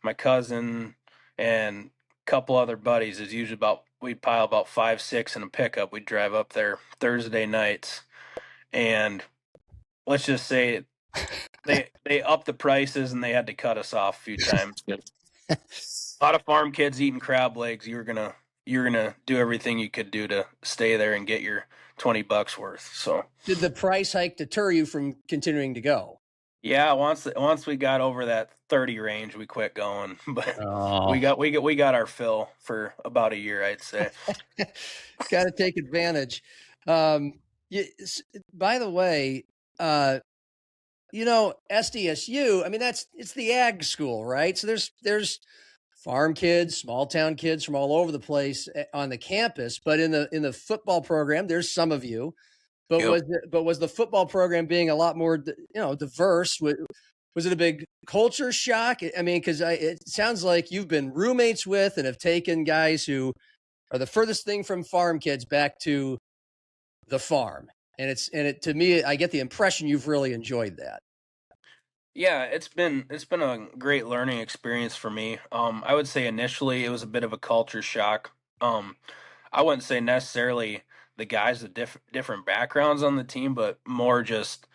my cousin, and a couple other buddies is usually we'd pile about 5-6 in a pickup. We'd drive up there Thursday nights, and let's just say they upped the prices and they had to cut us off a few times. A lot of farm kids eating crab legs. You're gonna do everything you could do to stay there and get your $20 worth. So did the price hike deter you from continuing to go? Yeah, once we got over that 30 range, we quit going. But we got our fill for about a year, I'd say. Got to take advantage. By the way, SDSU. I mean, it's the ag school, right? So there's farm kids, small town kids from all over the place on the campus. But in the football program, there's some of you. But was the football program being a lot more, diverse? Was it a big culture shock? I mean, because it sounds like you've been roommates with and have taken guys who are the furthest thing from farm kids back to the farm, and to me, I get the impression you've really enjoyed that. Yeah, it's been a great learning experience for me. I would say initially it was a bit of a culture shock. I wouldn't say necessarily the guys with different backgrounds on the team, but more just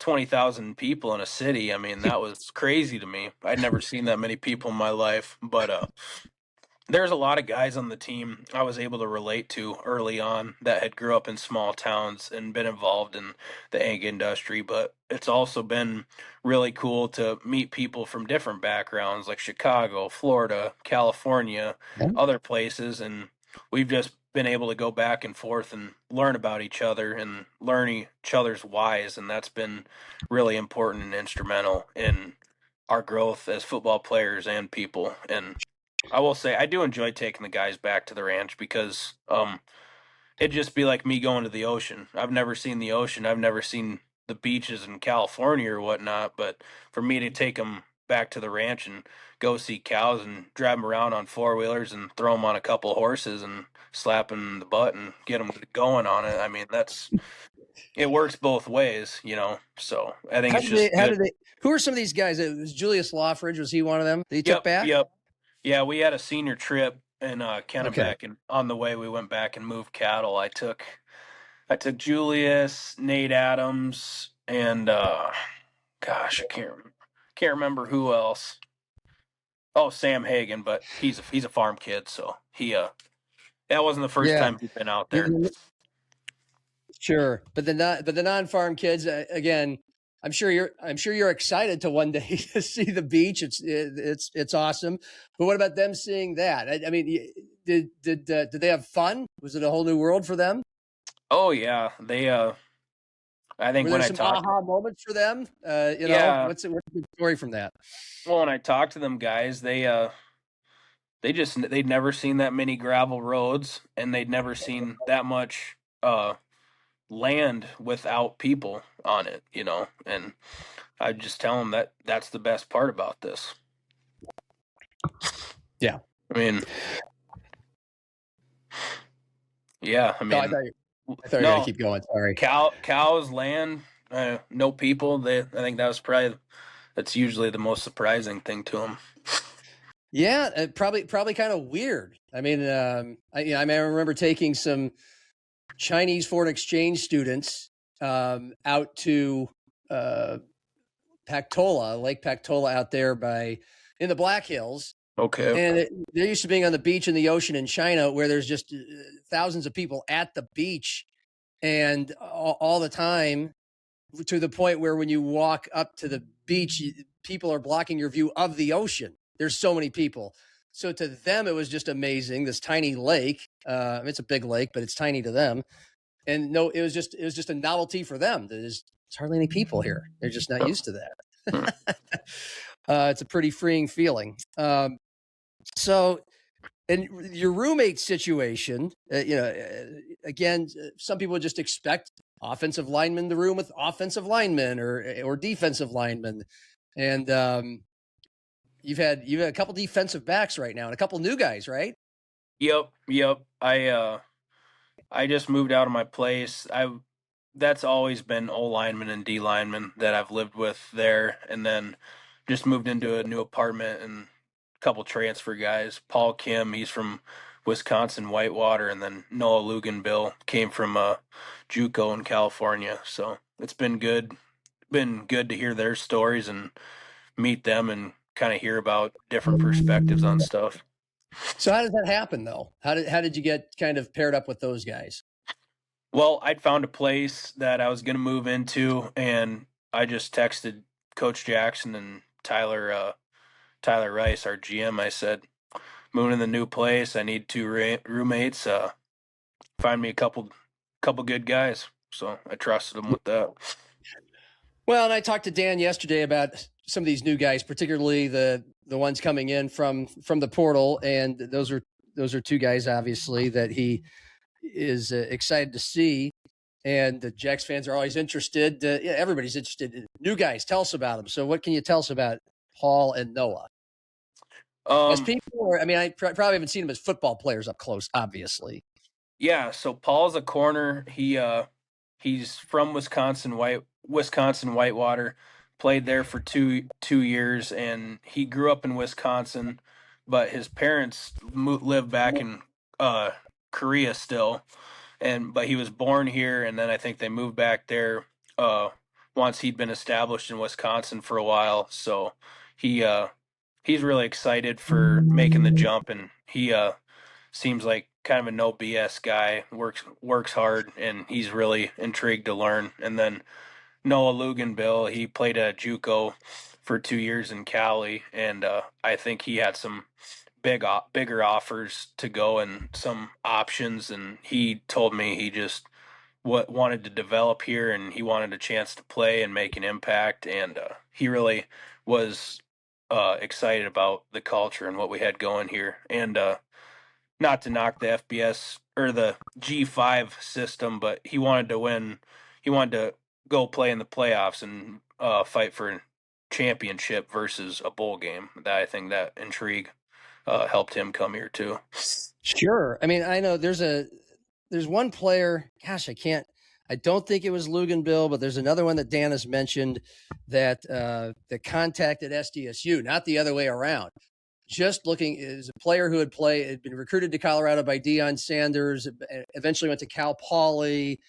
20,000 people in a city. I mean, that was crazy to me. I'd never seen that many people in my life, but there's a lot of guys on the team I was able to relate to early on that had grew up in small towns and been involved in the ag industry, but it's also been really cool to meet people from different backgrounds like Chicago, Florida, California, other places, and we've just been able to go back and forth and learn about each other and learn each other's whys, and that's been really important and instrumental in our growth as football players and people. And I will say I do enjoy taking the guys back to the ranch because it'd just be like me going to the ocean. I've never seen the ocean. I've never seen the beaches in California or whatnot. But for me to take them back to the ranch and go see cows and drive them around on four-wheelers and throw them on a couple of horses and slap them in the butt and get them going on it, I mean, it works both ways, you know. So I think who are some of these guys? It was Julius Lawfridge. Was he one of them that you took back? Yep. Yeah, we had a senior trip in Kennebec, and on the way we went back and moved cattle. I took Julius, Nate Adams, and gosh, I can't remember who else. Oh, Sam Hagan, but he's a farm kid, so that wasn't the first time he'd been out there. Sure, but the non-farm kids again. I'm sure you're excited to one day to see the beach. It's awesome. But what about them seeing that? I mean, did they have fun? Was it a whole new world for them? Oh yeah, they. I think were there some aha moments for them. What's a good story from that? Well, when I talked to them guys, they'd never seen that many gravel roads, and they'd never seen that much land without people on it, you know. And I just tell them that's the best part about this. Yeah, I mean, yeah, I mean, I thought you were gonna keep going. Sorry. Cows, land, no people. I think that's usually the most surprising thing to them. Yeah, probably kind of weird. I mean, I remember taking some Chinese foreign exchange students out to Pactola, Lake Pactola, out there in the Black Hills. Okay. And they're used to being on the beach in the ocean in China, where there's just thousands of people at the beach, and all the time, to the point where when you walk up to the beach, people are blocking your view of the ocean. There's so many people. So to them, it was just amazing. This tiny lake. It's a big lake, but it's tiny to them. And no, it was just a novelty for them. There's hardly any people here. They're just not used to that. It's a pretty freeing feeling. So, and your roommate situation, again, some people just expect offensive linemen in the room with offensive linemen or defensive linemen, and you've had a couple defensive backs right now and a couple new guys, right? Yep. I just moved out of my place. That's always been O lineman and D lineman that I've lived with there, and then just moved into a new apartment and a couple transfer guys. Paul Kim, he's from Wisconsin Whitewater, and then Noah Luganbill came from JUCO in California. So it's been good. Been good to hear their stories and meet them and kind of hear about different perspectives on stuff. So how does that happen, though? How did you get kind of paired up with those guys? Well, I'd found a place that I was going to move into, and I just texted Coach Jackson and Tyler Rice, our GM. I said, moving in the new place, I need 2 roommates. Find me a couple good guys. So I trusted them with that. Well, and I talked to Dan yesterday about some of these new guys, particularly the ones coming in from the portal, and those are 2 guys, obviously, that he is excited to see. And the Jacks fans are always interested. Everybody's interested in new guys. Tell us about them. So what can you tell us about Paul and Noah? As people, I probably haven't seen them as football players up close, obviously. Yeah, so Paul's a corner. He's from Wisconsin Whitewater, played there for two years, and he grew up in Wisconsin, but his parents lived back in Korea still, but he was born here, and then I think they moved back there once he'd been established in Wisconsin for a while. So he he's really excited for making the jump, and he seems like kind of a no BS guy. Works hard, and he's really intrigued to learn. And then Noah Luganbill, he played at JUCO for 2 years in Cali, and I think he had some bigger offers to go and some options. And he told me he just wanted to develop here, and he wanted a chance to play and make an impact. And he really was excited about the culture and what we had going here. And not to knock the FBS or the G5 system, but he wanted to win. He wanted to go play in the playoffs and fight for a championship versus a bowl game. I think that intrigue helped him come here too. Sure. I mean, I know there's one player, gosh, I don't think it was Luganbill, but there's another one that Dan has mentioned that contacted SDSU, not the other way around. Just looking is a player who had been recruited to Colorado by Deion Sanders, eventually went to Cal Poly,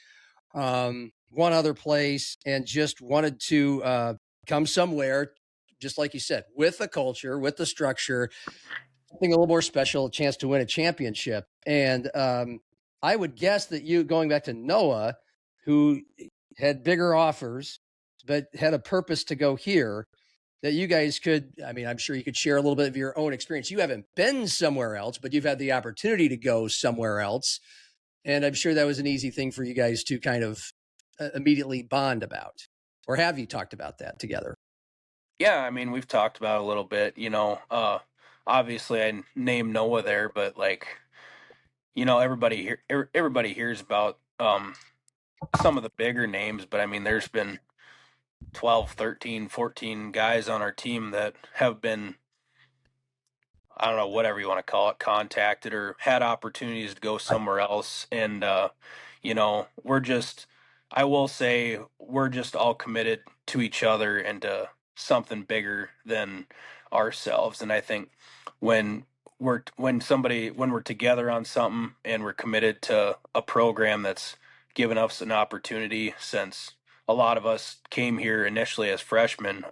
one other place, and just wanted to come somewhere, just like you said, with the culture, with the structure, something a little more special, a chance to win a championship. And I would guess that you, going back to Noah, who had bigger offers, but had a purpose to go here, that you guys could, I mean, I'm sure you could share a little bit of your own experience. You haven't been somewhere else, but you've had the opportunity to go somewhere else. And I'm sure that was an easy thing for you guys to kind of immediately bond about. Or have you talked about that together? Yeah, I mean, we've talked about it a little bit, obviously I named Noah there, but everybody hears about some of the bigger names, but I mean, there's been 12, 13, 14 guys on our team that have been, I don't know, whatever you want to call it, contacted or had opportunities to go somewhere else. And, I will say we're just all committed to each other and to something bigger than ourselves. And I think when we're together on something and we're committed to a program that's given us an opportunity, since a lot of us came here initially as freshmen,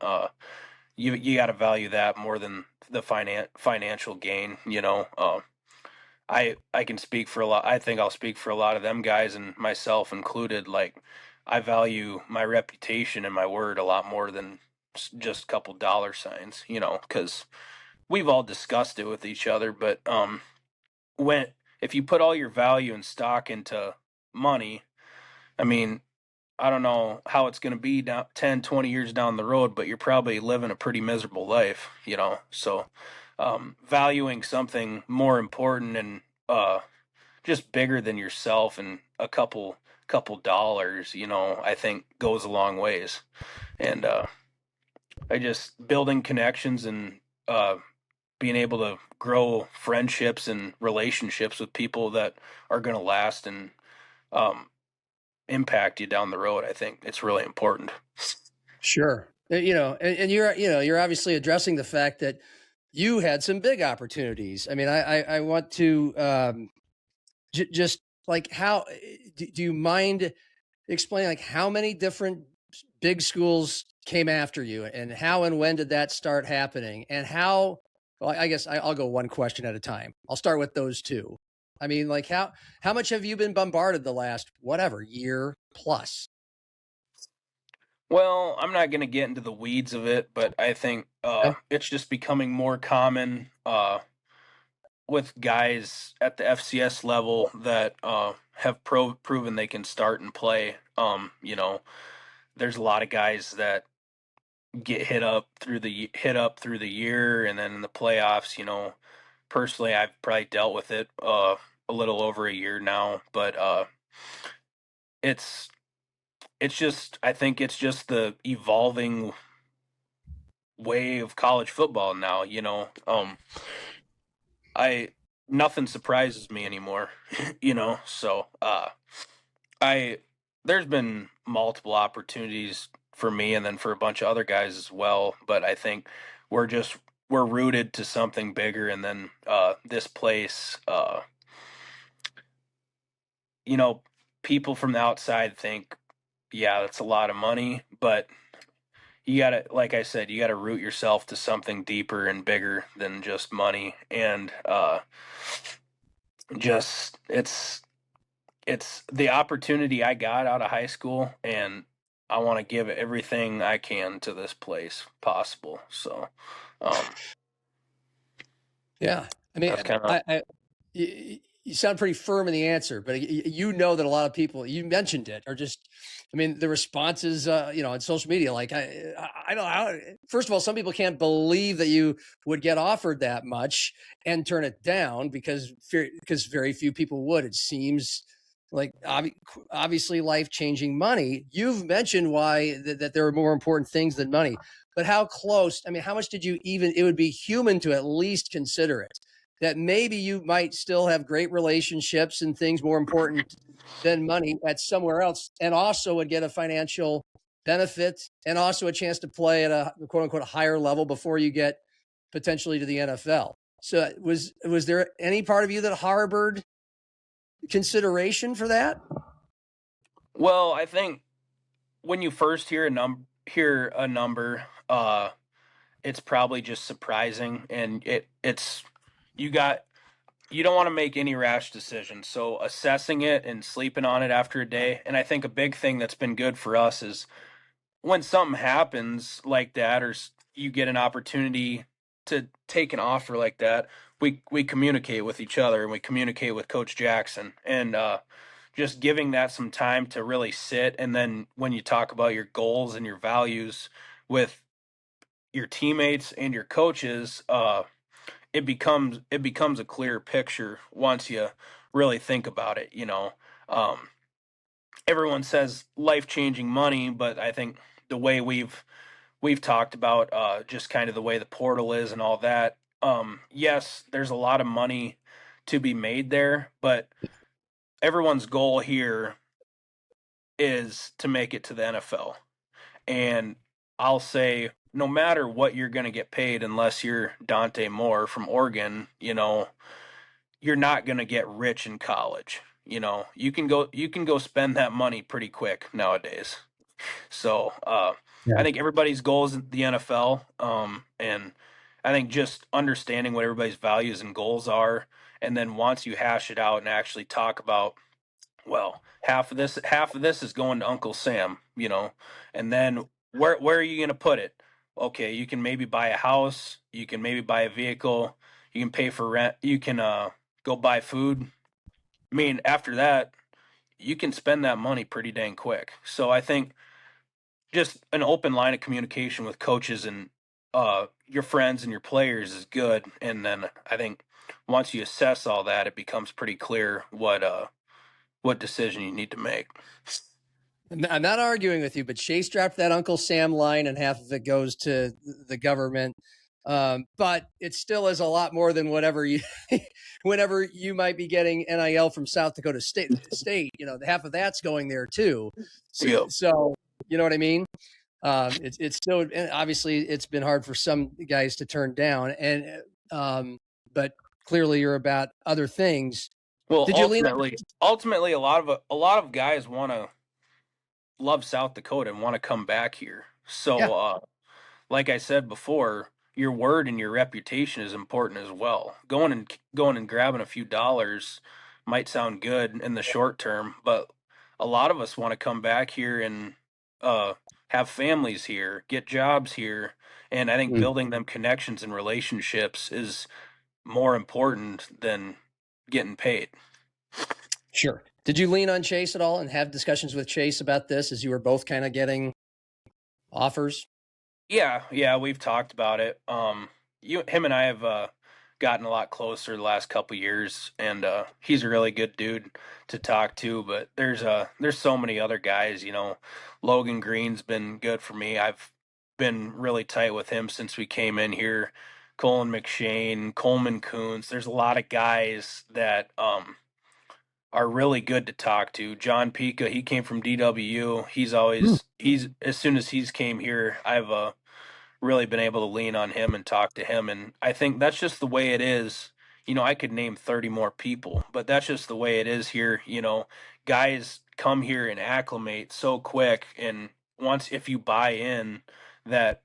you got to value that more than the financial gain. I can speak for a lot. I think I'll speak for a lot of them guys and myself included. Like, I value my reputation and my word a lot more than just a couple dollar signs. Because we've all discussed it with each other. But if you put all your value and stock into money, I mean, I don't know how it's going to be down 10, 20 years down the road, but you're probably living a pretty miserable life, So valuing something more important and just bigger than yourself and a couple dollars, I think goes a long ways. And I just building connections and being able to grow friendships and relationships with people that are going to last and impact you down the road. I think it's really important. Sure. And you're obviously addressing the fact that you had some big opportunities. I mean, I want to just like, how do you mind explaining like how many different big schools came after you, and how and when did that start happening, and how? Well, I guess I'll go one question at a time. I'll start with those two. I mean, like how much have you been bombarded the last year plus? Well, I'm not going to get into the weeds of it, but I think it's just becoming more common with guys at the FCS level that have proven they can start and play. There's a lot of guys that get hit up through the year, and then in the playoffs. Personally, I've probably dealt with it a little over a year now, but it's just, I think it's just the evolving way of college football now. Nothing surprises me anymore. So there's been multiple opportunities for me and then for a bunch of other guys as well, but I think we're rooted to something bigger. And then this place people from the outside think, yeah, that's a lot of money, but you gotta, like I said, you gotta root yourself to something deeper and bigger than just money. And just it's the opportunity I got out of high school, and I want to give everything I can to this place possible. So, Yeah. I mean, that's kind of you sound pretty firm in the answer, but you know that a lot of people, you mentioned it, are just, I mean, the responses, on social media, like, I don't, first of all, some people can't believe that you would get offered that much and turn it down because very few people would. It seems like obviously life-changing money. You've mentioned why that there are more important things than money, but how close, I mean, how much did you even, it would be human to at least consider it, that maybe you might still have great relationships and things more important than money at somewhere else, and also would get a financial benefit and also a chance to play at a quote unquote higher level before you get potentially to the NFL. So was there any part of you that harbored consideration for that? Well, I think when you first hear a number, it's probably just surprising, and you don't want to make any rash decisions. So assessing it and sleeping on it after a day. And I think a big thing that's been good for us is when something happens like that, or you get an opportunity to take an offer like that, we communicate with each other, and we communicate with Coach Jackson, and just giving that some time to really sit. And then when you talk about your goals and your values with your teammates and your coaches, it becomes a clear picture once you really think about it. Everyone says life-changing money, but I think the way we've talked about just kind of the way the portal is and all that, yes, there's a lot of money to be made there, but everyone's goal here is to make it to the NFL. And I'll say, no matter what you're going to get paid, unless you're Dante Moore from Oregon, you're not going to get rich in college. You can go spend that money pretty quick nowadays. So I think everybody's goal is the NFL, and I think just understanding what everybody's values and goals are, and then once you hash it out and actually talk about, well, half of this is going to Uncle Sam, and then where are you going to put it? Okay, you can maybe buy a house, you can maybe buy a vehicle, you can pay for rent, you can go buy food. I mean, after that, you can spend that money pretty dang quick. So I think just an open line of communication with coaches and your friends and your players is good. And then I think once you assess all that, it becomes pretty clear what decision you need to make. I'm not arguing with you, but Chase dropped that Uncle Sam line, and half of it goes to the government. But it still is a lot more than whenever you might be getting NIL from South Dakota State. Half of that's going there too. So you know what I mean? It's still, obviously it's been hard for some guys to turn down, and but clearly you're about other things. Well, ultimately, a lot of guys want to love South Dakota and want to come back here. So, like I said before, your word and your reputation is important as well. Going and grabbing a few dollars might sound good in the short term, but a lot of us want to come back here and have families here, get jobs here, and I think building them connections and relationships is more important than getting paid. Sure. Did you lean on Chase at all and have discussions with Chase about this as you were both kind of getting offers? Yeah, we've talked about it. Him and I have gotten a lot closer the last couple years, and he's a really good dude to talk to. But there's so many other guys. Logan Green's been good for me. I've been really tight with him since we came in here. Colin McShane, Coleman Coons. There's a lot of guys that are really good to talk to. John Pika, he came from DW. He's as soon as he's came here, I've really been able to lean on him and talk to him. And I think that's just the way it is. I could name 30 more people, but that's just the way it is here. Guys come here and acclimate so quick. And if you buy in that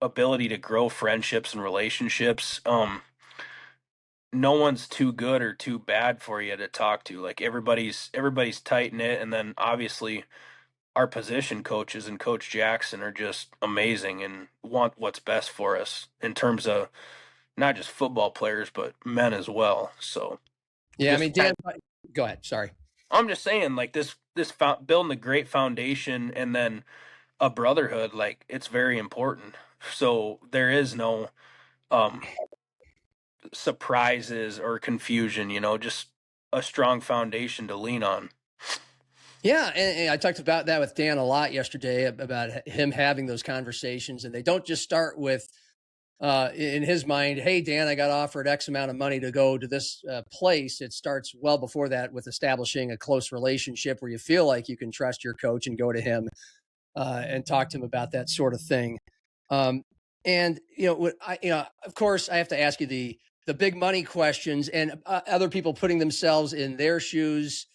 ability to grow friendships and relationships, no one's too good or too bad for you to talk to. Like everybody's tight knit, and then obviously our position coaches and Coach Jackson are just amazing and want what's best for us in terms of not just football players but men as well. So yeah, I mean, Dan, go ahead. Sorry. I'm just saying, like building a great foundation and then a brotherhood, like it's very important. So there is no surprises or confusion, just a strong foundation to lean on. Yeah, and I talked about that with Dan a lot yesterday, about him having those conversations, and they don't just start with, in his mind, hey, Dan, I got offered X amount of money to go to this place. It starts well before that with establishing a close relationship where you feel like you can trust your coach and go to him and talk to him about that sort of thing. And of course, I have to ask you the big money questions, and other people putting themselves in their shoes,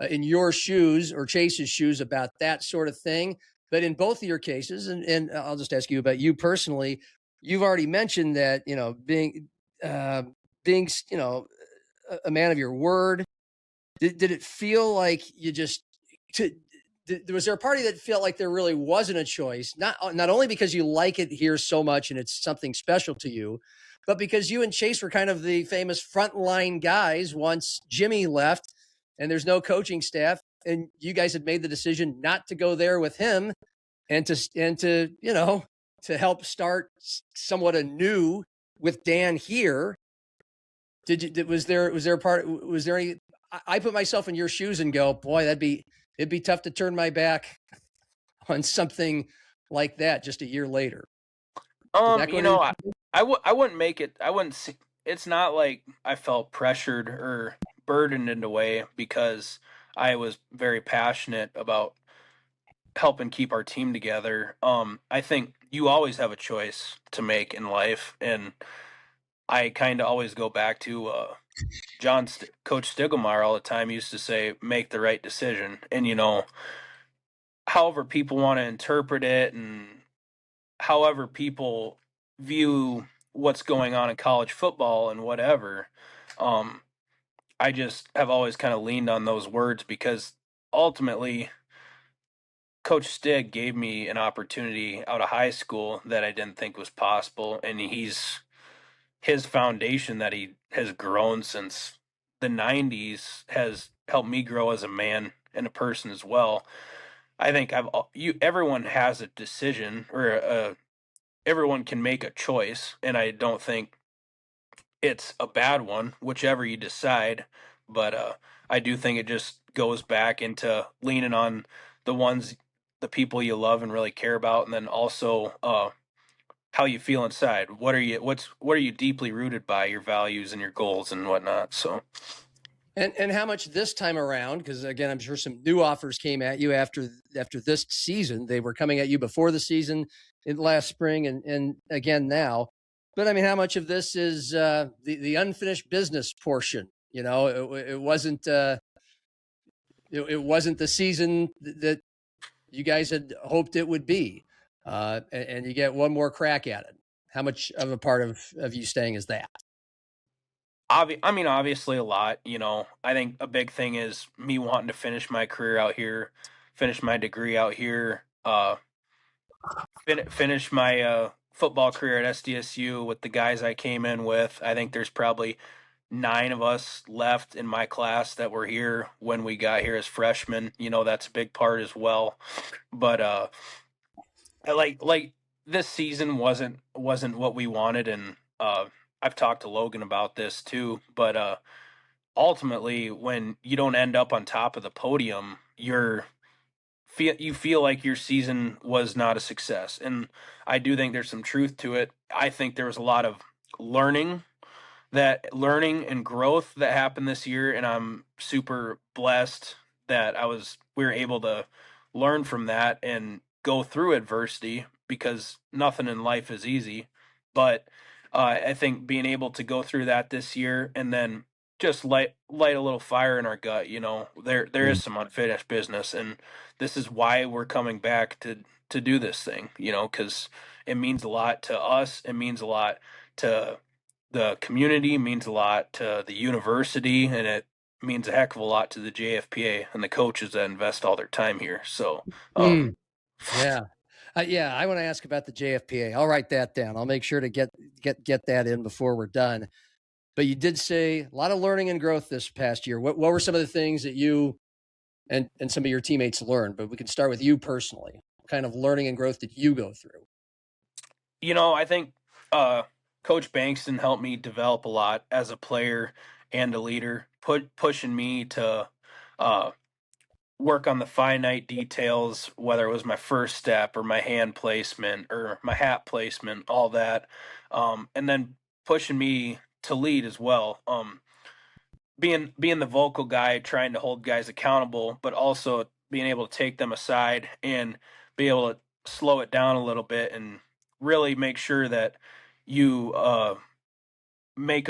in your shoes or Chase's shoes about that sort of thing. But in both of your cases, and I'll just ask you about you personally, you've already mentioned that, being a man of your word. Did it feel like you just, was there a party that felt like there really wasn't a choice? Not only because you like it here so much and it's something special to you, but because you and Chase were kind of the famous frontline guys once Jimmy left and there's no coaching staff, and you guys had made the decision not to go there with him and to help start somewhat anew with Dan here. Was there any, I put myself in your shoes and go, boy, it'd be tough to turn my back on something like that just a year later. I wouldn't make it. I wouldn't see, it's not like I felt pressured or burdened in a way, because I was very passionate about helping keep our team together. I think you always have a choice to make in life, and I kind of always go back to Coach Stiegelmeier all the time used to say, make the right decision. And, however people want to interpret it and however people view what's going on in college football and whatever, I just have always kind of leaned on those words, because ultimately Coach Stig gave me an opportunity out of high school that I didn't think was possible. And his foundation that he has grown since the 90s has helped me grow as a man and a person as well. I think everyone has a decision, or everyone can make a choice, and I don't think it's a bad one, whichever you decide. But I do think it just goes back into leaning on the people you love and really care about, and then also how you feel inside. What are you deeply rooted by, your values and your goals and whatnot. So. And how much this time around, because again, I'm sure some new offers came at you after this season. They were coming at you before the season in last spring and again now. But I mean, how much of this is the unfinished business portion? It wasn't it wasn't the season that you guys had hoped it would be, and you get one more crack at it. How much of a part of you staying is that? Obviously a lot. I think a big thing is me wanting to finish my career out here, finish my degree out here, finish my football career at SDSU with the guys I came in with. I think there's probably 9 of us left in my class that were here when we got here as freshmen. That's a big part as well. But I like this season wasn't what we wanted, and I've talked to Logan about this too, but ultimately when you don't end up on top of the podium, you feel like your season was not a success. And I do think there's some truth to it. I think there was a lot of learning and growth that happened this year, and I'm super blessed that we were able to learn from that and go through adversity, because nothing in life is easy. But I think being able to go through that this year and then just light a little fire in our gut, there is some unfinished business, and this is why we're coming back to do this thing, because it means a lot to us, it means a lot to the community, means a lot to the university, and it means a heck of a lot to the JFPA and the coaches that invest all their time here. So, Yeah. Yeah, I want to ask about the JFPA. I'll write that down. I'll make sure to get that in before we're done. But you did say a lot of learning and growth this past year. What were some of the things that you and some of your teammates learned? But we can start with you personally. What kind of learning and growth did you go through? I think Coach Bankston helped me develop a lot as a player and a leader, pushing me to work on the finite details, whether it was my first step or my hand placement or my hat placement, all that, and then pushing me to lead as well. Being the vocal guy, trying to hold guys accountable, but also being able to take them aside and be able to slow it down a little bit and really make sure that you make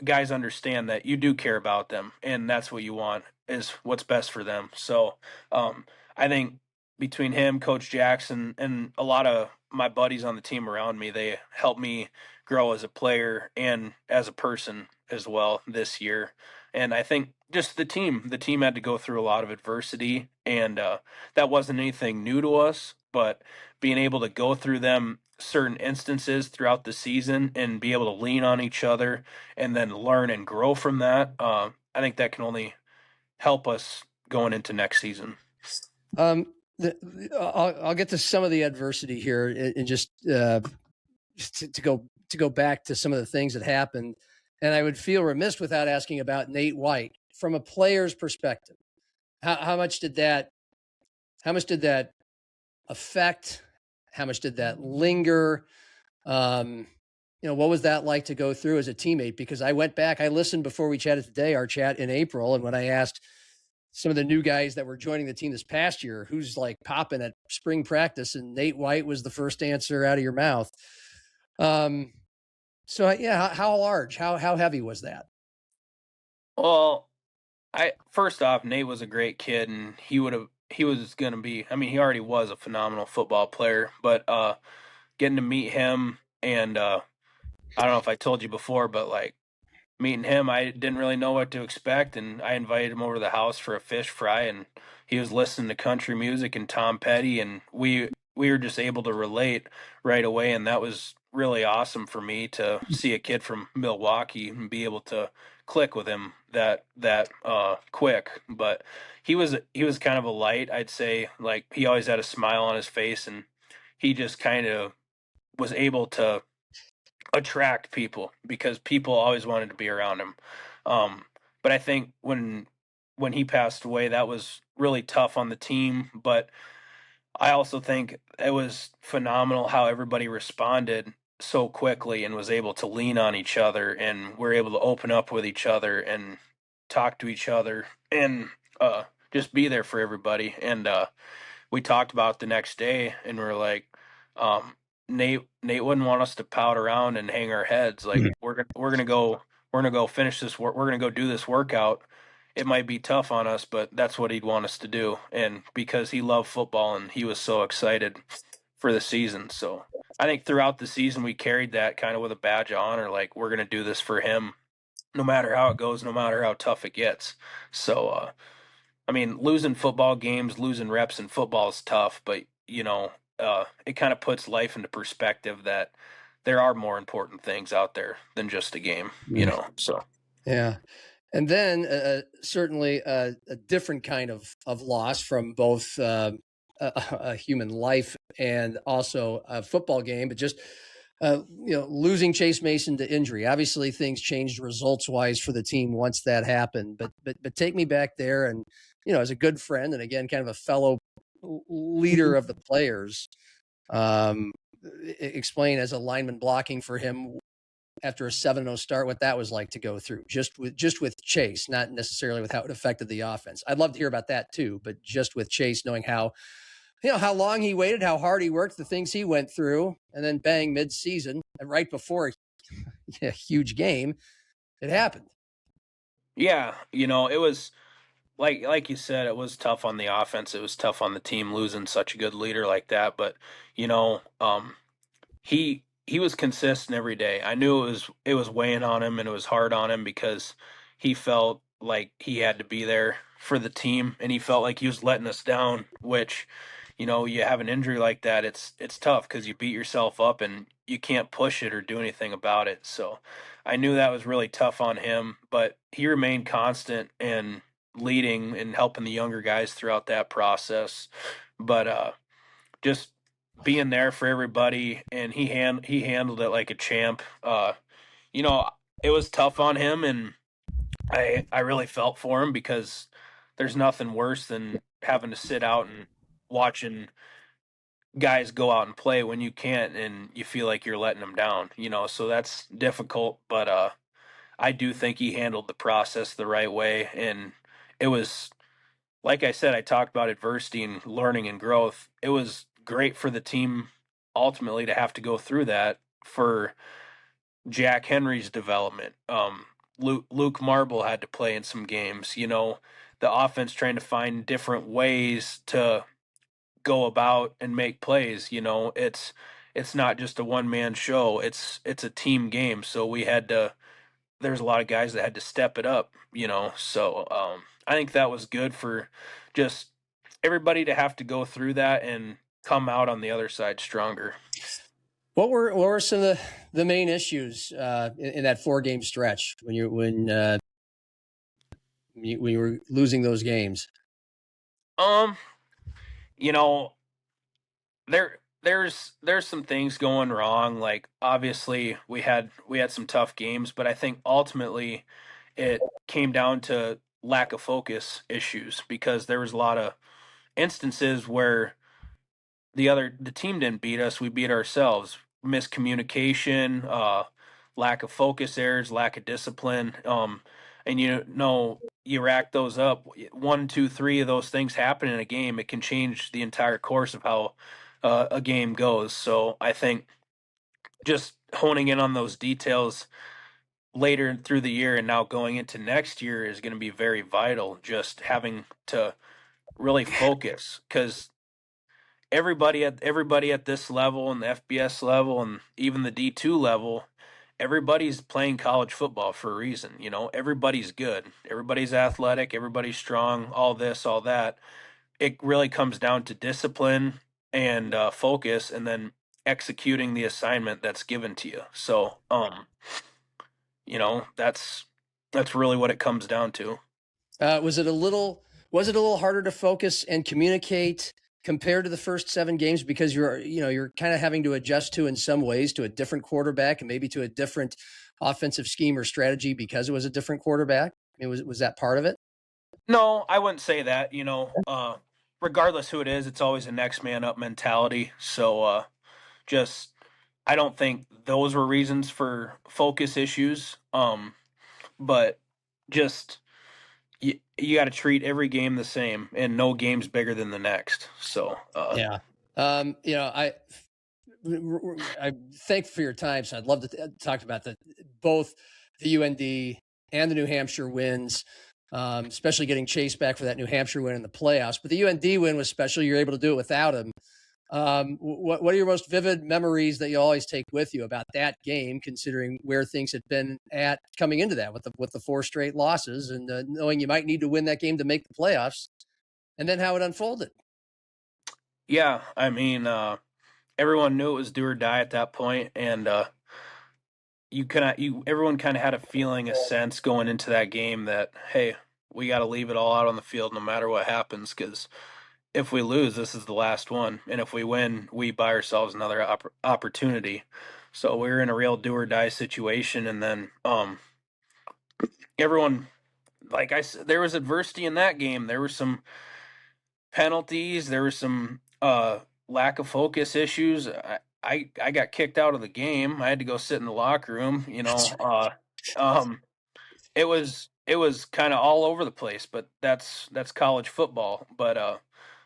guys understand that you do care about them, and that's what you want is what's best for them. So I think between him, Coach Jackson, and a lot of my buddies on the team around me, they helped me grow as a player and as a person as well this year. And I think just the team had to go through a lot of adversity, and that wasn't anything new to us, but being able to go through them certain instances throughout the season and be able to lean on each other and then learn and grow from that, I think that can only help us going into next season. I'll get to some of the adversity here and just to go back to some of the things that happened. And I would feel remiss without asking about Nate White from a player's perspective. How much did that affect? How much did that linger? What was that like to go through as a teammate? Because I went back, I listened before we chatted today, our chat in April. And when I asked some of the new guys that were joining the team this past year, who's like popping at spring practice, and Nate White was the first answer out of your mouth. So yeah, how large, how heavy was that? Well, first off, Nate was a great kid, and he was going to be, he already was a phenomenal football player, but getting to meet him, and I don't know if I told you before, but like meeting him, I didn't really know what to expect, and I invited him over to the house for a fish fry, and he was listening to country music and Tom Petty, and we were just able to relate right away, and that was really awesome for me to see a kid from Milwaukee and be able to click with him that quick. But he was kind of a light, I'd say. Like, he always had a smile on his face, and he just kind of was able to attract people because people always wanted to be around him. But I think when he passed away, that was really tough on the team. But I also think it was phenomenal how everybody responded so quickly and was able to lean on each other, and we're able to open up with each other and talk to each other and just be there for everybody. And we talked about the next day, and we're like, Nate wouldn't want us to pout around and hang our heads. Like, we're gonna go finish this work. We're gonna go do this workout. It might be tough on us, but that's what he'd want us to do. And because he loved football and he was so excited for the season. So I think throughout the season, we carried that kind of with a badge of honor. Like, we're going to do this for him, no matter how it goes, no matter how tough it gets. So, losing football games, losing reps in football is tough, but it kind of puts life into perspective that there are more important things out there than just a game, so. Yeah. And then certainly a different kind of loss from both a human life and also a football game, but just losing Chase Mason to injury. Obviously, things changed results-wise for the team once that happened. But take me back there, and as a good friend, and again, kind of a fellow leader of the players, explain as a lineman blocking for him after a 7-0 start, what that was like to go through just with Chase, not necessarily with how it affected the offense. I'd love to hear about that too, but just with Chase, knowing how long he waited, how hard he worked, the things he went through, and then bang, mid-season, and right before a huge game, it happened. Yeah, it was like you said, it was tough on the offense. It was tough on the team losing such a good leader like that. But he was consistent every day. I knew it was weighing on him and it was hard on him because he felt like he had to be there for the team and he felt like he was letting us down, which you have an injury like that, it's tough because you beat yourself up and you can't push it or do anything about it. So I knew that was really tough on him, but he remained constant and leading and helping the younger guys throughout that process. But just being there for everybody, and he handled it like a champ. You know, it was tough on him, and I really felt for him because there's nothing worse than having to sit out and watching guys go out and play when you can't, and you feel like you're letting them down. So that's difficult, but I do think he handled the process the right way, and it was like I said, I talked about adversity and learning and growth. It was great for the team ultimately to have to go through that for Jack Henry's development. Luke Marble had to play in some games. The offense trying to find different ways to go about and make plays. It's not just a one man show. It's a team game. So we had to. There's a lot of guys that had to step it up. So I think that was good for just everybody to have to go through that and come out on the other side stronger. What were some of the main issues in that 4-game stretch when you were losing those games? There's some things going wrong. Like obviously we had some tough games, but I think ultimately it came down to lack of focus issues because there was a lot of instances where the team didn't beat us, we beat ourselves. Miscommunication, lack of focus errors, lack of discipline. And you rack those up. 1, 2, 3 of those things happen in a game. It can change the entire course of how a game goes. So I think just honing in on those details later through the year and now going into next year is going to be very vital. Just having to really focus because everybody at this level and the FBS level and even the D2 level, everybody's playing college football for a reason. Everybody's good, everybody's athletic, everybody's strong, all this, all that. It really comes down to discipline and focus, and then executing the assignment that's given to you. So, that's really what it comes down to. Was it a little harder to focus and communicate compared to the first 7 games because you're kind of having to adjust to in some ways to a different quarterback and maybe to a different offensive scheme or strategy because it was a different quarterback? I mean, was that part of it? No, I wouldn't say that. Regardless who it is, it's always a next man up mentality. So just I don't think those were reasons for focus issues. But just you got to treat every game the same, and no game's bigger than the next. So yeah, I thank for your time. So I'd love to talk about both the UND and the New Hampshire wins, especially getting Chase back for that New Hampshire win in the playoffs. But the UND win was special. You're able to do it without him. What are your most vivid memories that you always take with you about that game, considering where things had been at coming into that with the 4 straight losses and knowing you might need to win that game to make the playoffs, and then how it unfolded? Yeah, I mean, everyone knew it was do or die at that point, and everyone kind of had a feeling, a sense going into that game that, hey, we got to leave it all out on the field no matter what happens, because if we lose, this is the last one, and if we win, we buy ourselves another opportunity. So we were in a real do or die situation, and then everyone, like I said, there was adversity in that game. There were some penalties. There was some lack of focus issues. I got kicked out of the game. I had to go sit in the locker room. It was kind of all over the place, but that's college football. But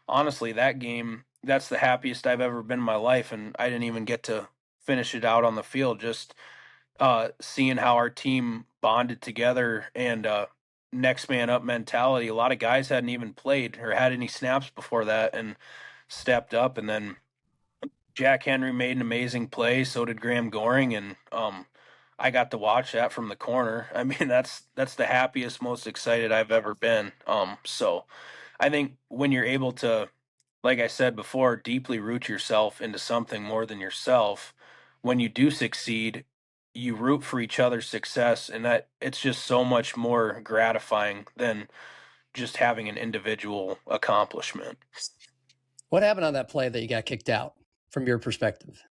honestly, that game, that's the happiest I've ever been in my life, and I didn't even get to finish it out on the field. Just seeing how our team bonded together and next man up mentality. A lot of guys hadn't even played or had any snaps before that and stepped up. And then Jack Henry made an amazing play. So did Graham Goring, and I got to watch that from the corner. I mean, that's the happiest, most excited I've ever been. So I think when you're able to, like I said before, deeply root yourself into something more than yourself, when you do succeed, you root for each other's success, and that it's just so much more gratifying than just having an individual accomplishment. What happened on that play that you got kicked out from your perspective?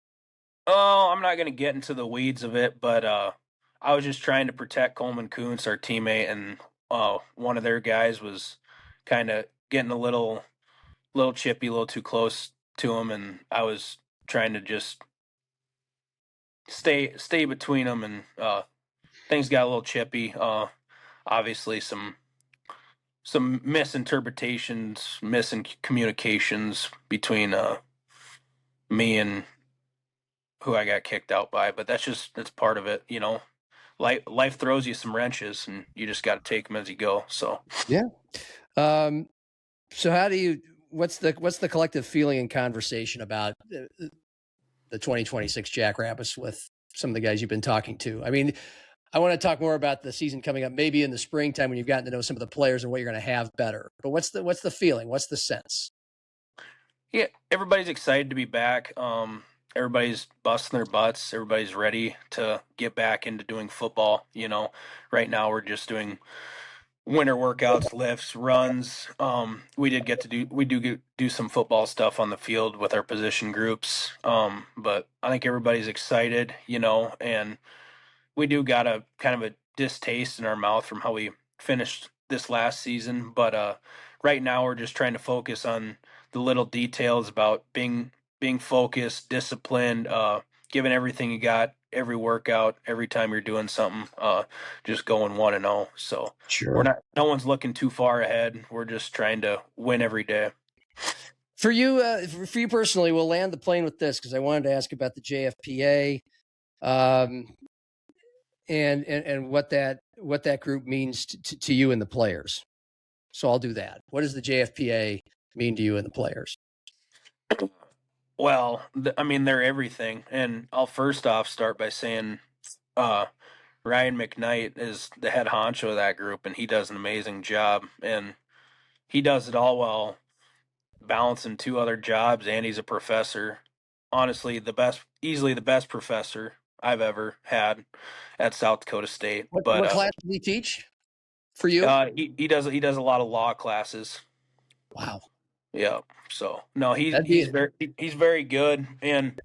Oh, I'm not going to get into the weeds of it, but I was just trying to protect Coleman Kuntz, our teammate, and one of their guys was kind of getting a little chippy, a little too close to him, and I was trying to just stay between them, and things got a little chippy. Obviously, some misinterpretations, miscommunications between me and who I got kicked out by, but that's part of it, you know. Life throws you some wrenches, and you just got to take them as you go. So yeah. So how do you? What's the collective feeling and conversation about the 2026 Jackrabbits with some of the guys you've been talking to? I mean, I want to talk more about the season coming up, maybe in the springtime when you've gotten to know some of the players and what you're going to have better. But what's the feeling? What's the sense? yeah, everybody's excited to be back. Everybody's busting their butts. Everybody's ready to get back into doing football. You know, right now we're just doing winter workouts, lifts, runs. We do some football stuff on the field with our position groups. But I think everybody's excited, you know, and we do got a kind of a distaste in our mouth from how we finished this last season. But right now we're just trying to focus on the little details about being focused, disciplined, giving everything you got, every workout, every time you're doing something, just going 1-0. So sure, no one's looking too far ahead. We're just trying to win every day. For you personally, we'll land the plane with this because I wanted to ask about the JFPA, and what that group means to you and the players. So I'll do that. What does the JFPA mean to you and the players? Well, I mean, they're everything. And I'll first off start by saying Ryan McKnight is the head honcho of that group, and he does an amazing job. And he does it all while balancing 2 other jobs, and he's a professor. Honestly, easily the best professor I've ever had at South Dakota State. What class did he teach for you? He does a lot of law classes. Wow. Yeah. So no, he's very good, and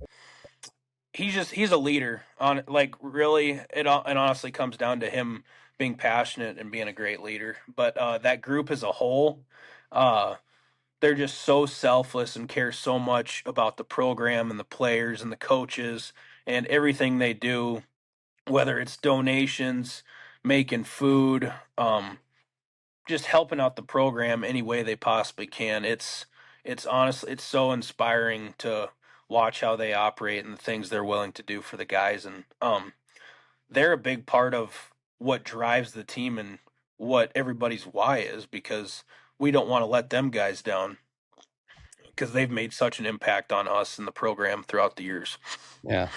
he's a leader. On like really, it honestly comes down to him being passionate and being a great leader. But that group as a whole, they're just so selfless and care so much about the program and the players and the coaches and everything they do, whether it's donations, making food, just helping out the program any way they possibly can. It's honestly, it's so inspiring to watch how they operate and the things they're willing to do for the guys. And they're a big part of what drives the team and what everybody's why is, because we don't want to let them guys down because they've made such an impact on us and the program throughout the years. Yeah.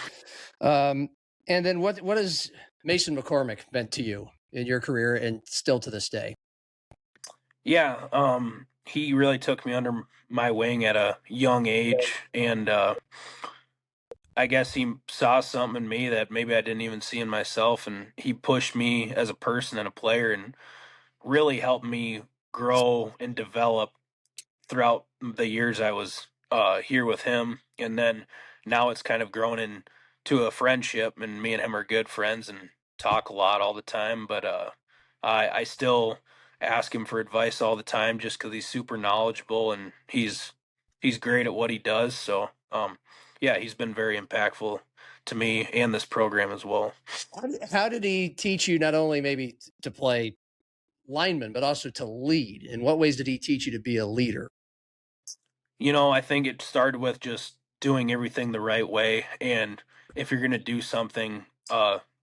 And then what has Mason McCormick meant to you in your career and still to this day? Yeah, he really took me under my wing at a young age, and I guess he saw something in me that maybe I didn't even see in myself, and he pushed me as a person and a player and really helped me grow and develop throughout the years I was here with him. And then now it's kind of grown into a friendship, and me and him are good friends and talk a lot all the time. But I still ask him for advice all the time just because he's super knowledgeable and he's great at what he does. So yeah, he's been very impactful to me and this program as well. How did he teach you not only maybe to play lineman, but also to lead? In what ways did he teach you to be a leader? You know, I think it started with just doing everything the right way. And if you're going to do something,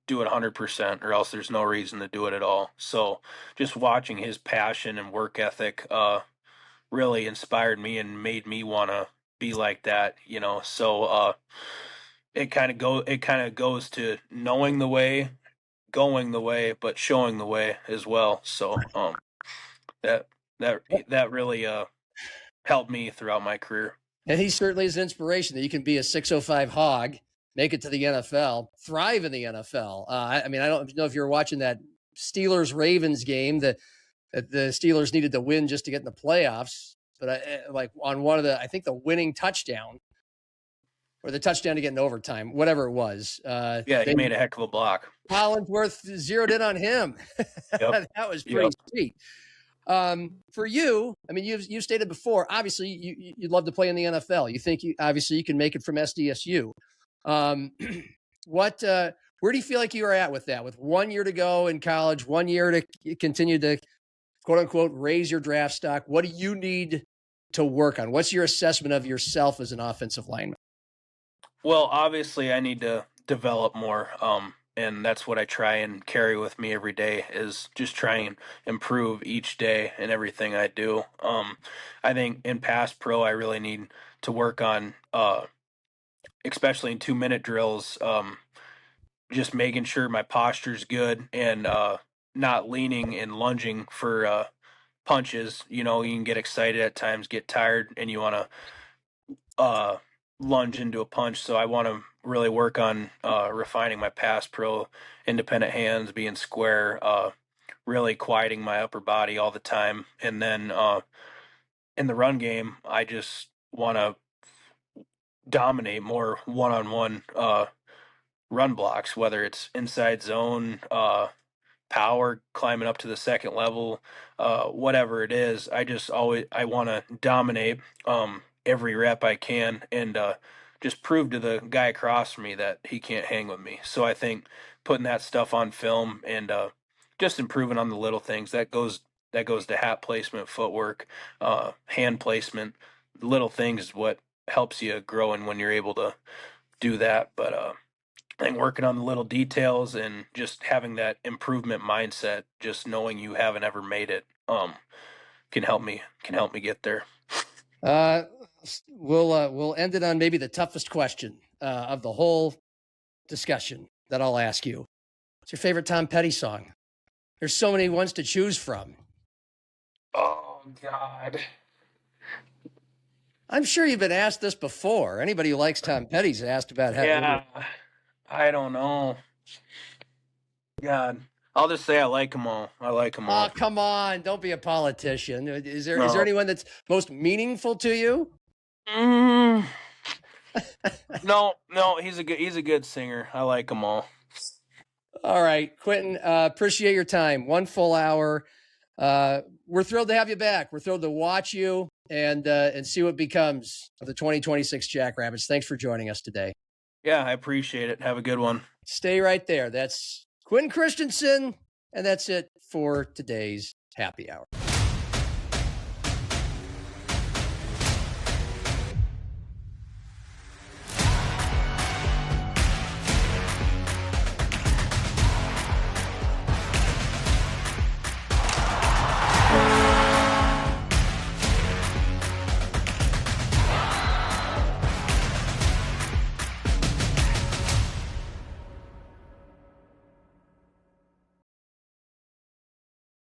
do it 100%, or else there's no reason to do it at all. So just watching his passion and work ethic really inspired me and made me want to be like that, you know. So it kind of goes to knowing the way, going the way, but showing the way as well. So that that really helped me throughout my career. And he certainly is an inspiration that you can be a 605 Hog, make it to the NFL, thrive in the NFL. I mean, I don't know if you're watching that Steelers-Ravens game that the Steelers needed to win just to get in the playoffs. But like on one of I think the winning touchdown or the touchdown to get in overtime, whatever it was. Yeah, he made a heck of a block. Collinsworth zeroed in on him. Yep. That was pretty sweet. For you, I mean, you've stated before, obviously you'd love to play in the NFL. You think obviously you can make it from SDSU. Where do you feel like you are at with that? With 1 year to go in college, 1 year to continue to quote unquote raise your draft stock. What do you need to work on? What's your assessment of yourself as an offensive lineman? Well, obviously I need to develop more. And that's what I try and carry with me every day, is just try and improve each day in everything I do. I think in pass pro, I really need to work on, especially in 2-minute drills, just making sure my posture's good and not leaning and lunging for punches. You know, you can get excited at times, get tired, and you want to lunge into a punch. So I want to really work on refining my pass pro, independent hands, being square, really quieting my upper body all the time. And then in the run game, I just want to dominate more one-on-one run blocks, whether it's inside zone, power, climbing up to the second level, whatever it is. I want to dominate every rep I can, and just prove to the guy across from me that he can't hang with me. So I think putting that stuff on film and just improving on the little things, that goes to hat placement, footwork, hand placement. The little things is what helps you grow, and when you're able to do that. But I think working on the little details and just having that improvement mindset, just knowing you haven't ever made it, can help me get there. We'll end it on maybe the toughest question of the whole discussion that I'll ask you. What's your favorite Tom Petty song? There's so many ones to choose from. Oh God. I'm sure you've been asked this before. Anybody who likes Tom Petty's asked about how. Yeah, I don't know. God, I'll just say I like them all. Oh, come on. Don't be a politician. Is there anyone that's most meaningful to you? No, he's a good singer. I like them all. All right, Quentin, appreciate your time. 1 full hour. We're thrilled to have you back. We're thrilled to watch you and see what becomes of the 2026 Jackrabbits. Thanks for joining us today. Yeah, I appreciate it. Have a good one. Stay right there. That's Quinten Christensen, and that's it for today's Happy Hour.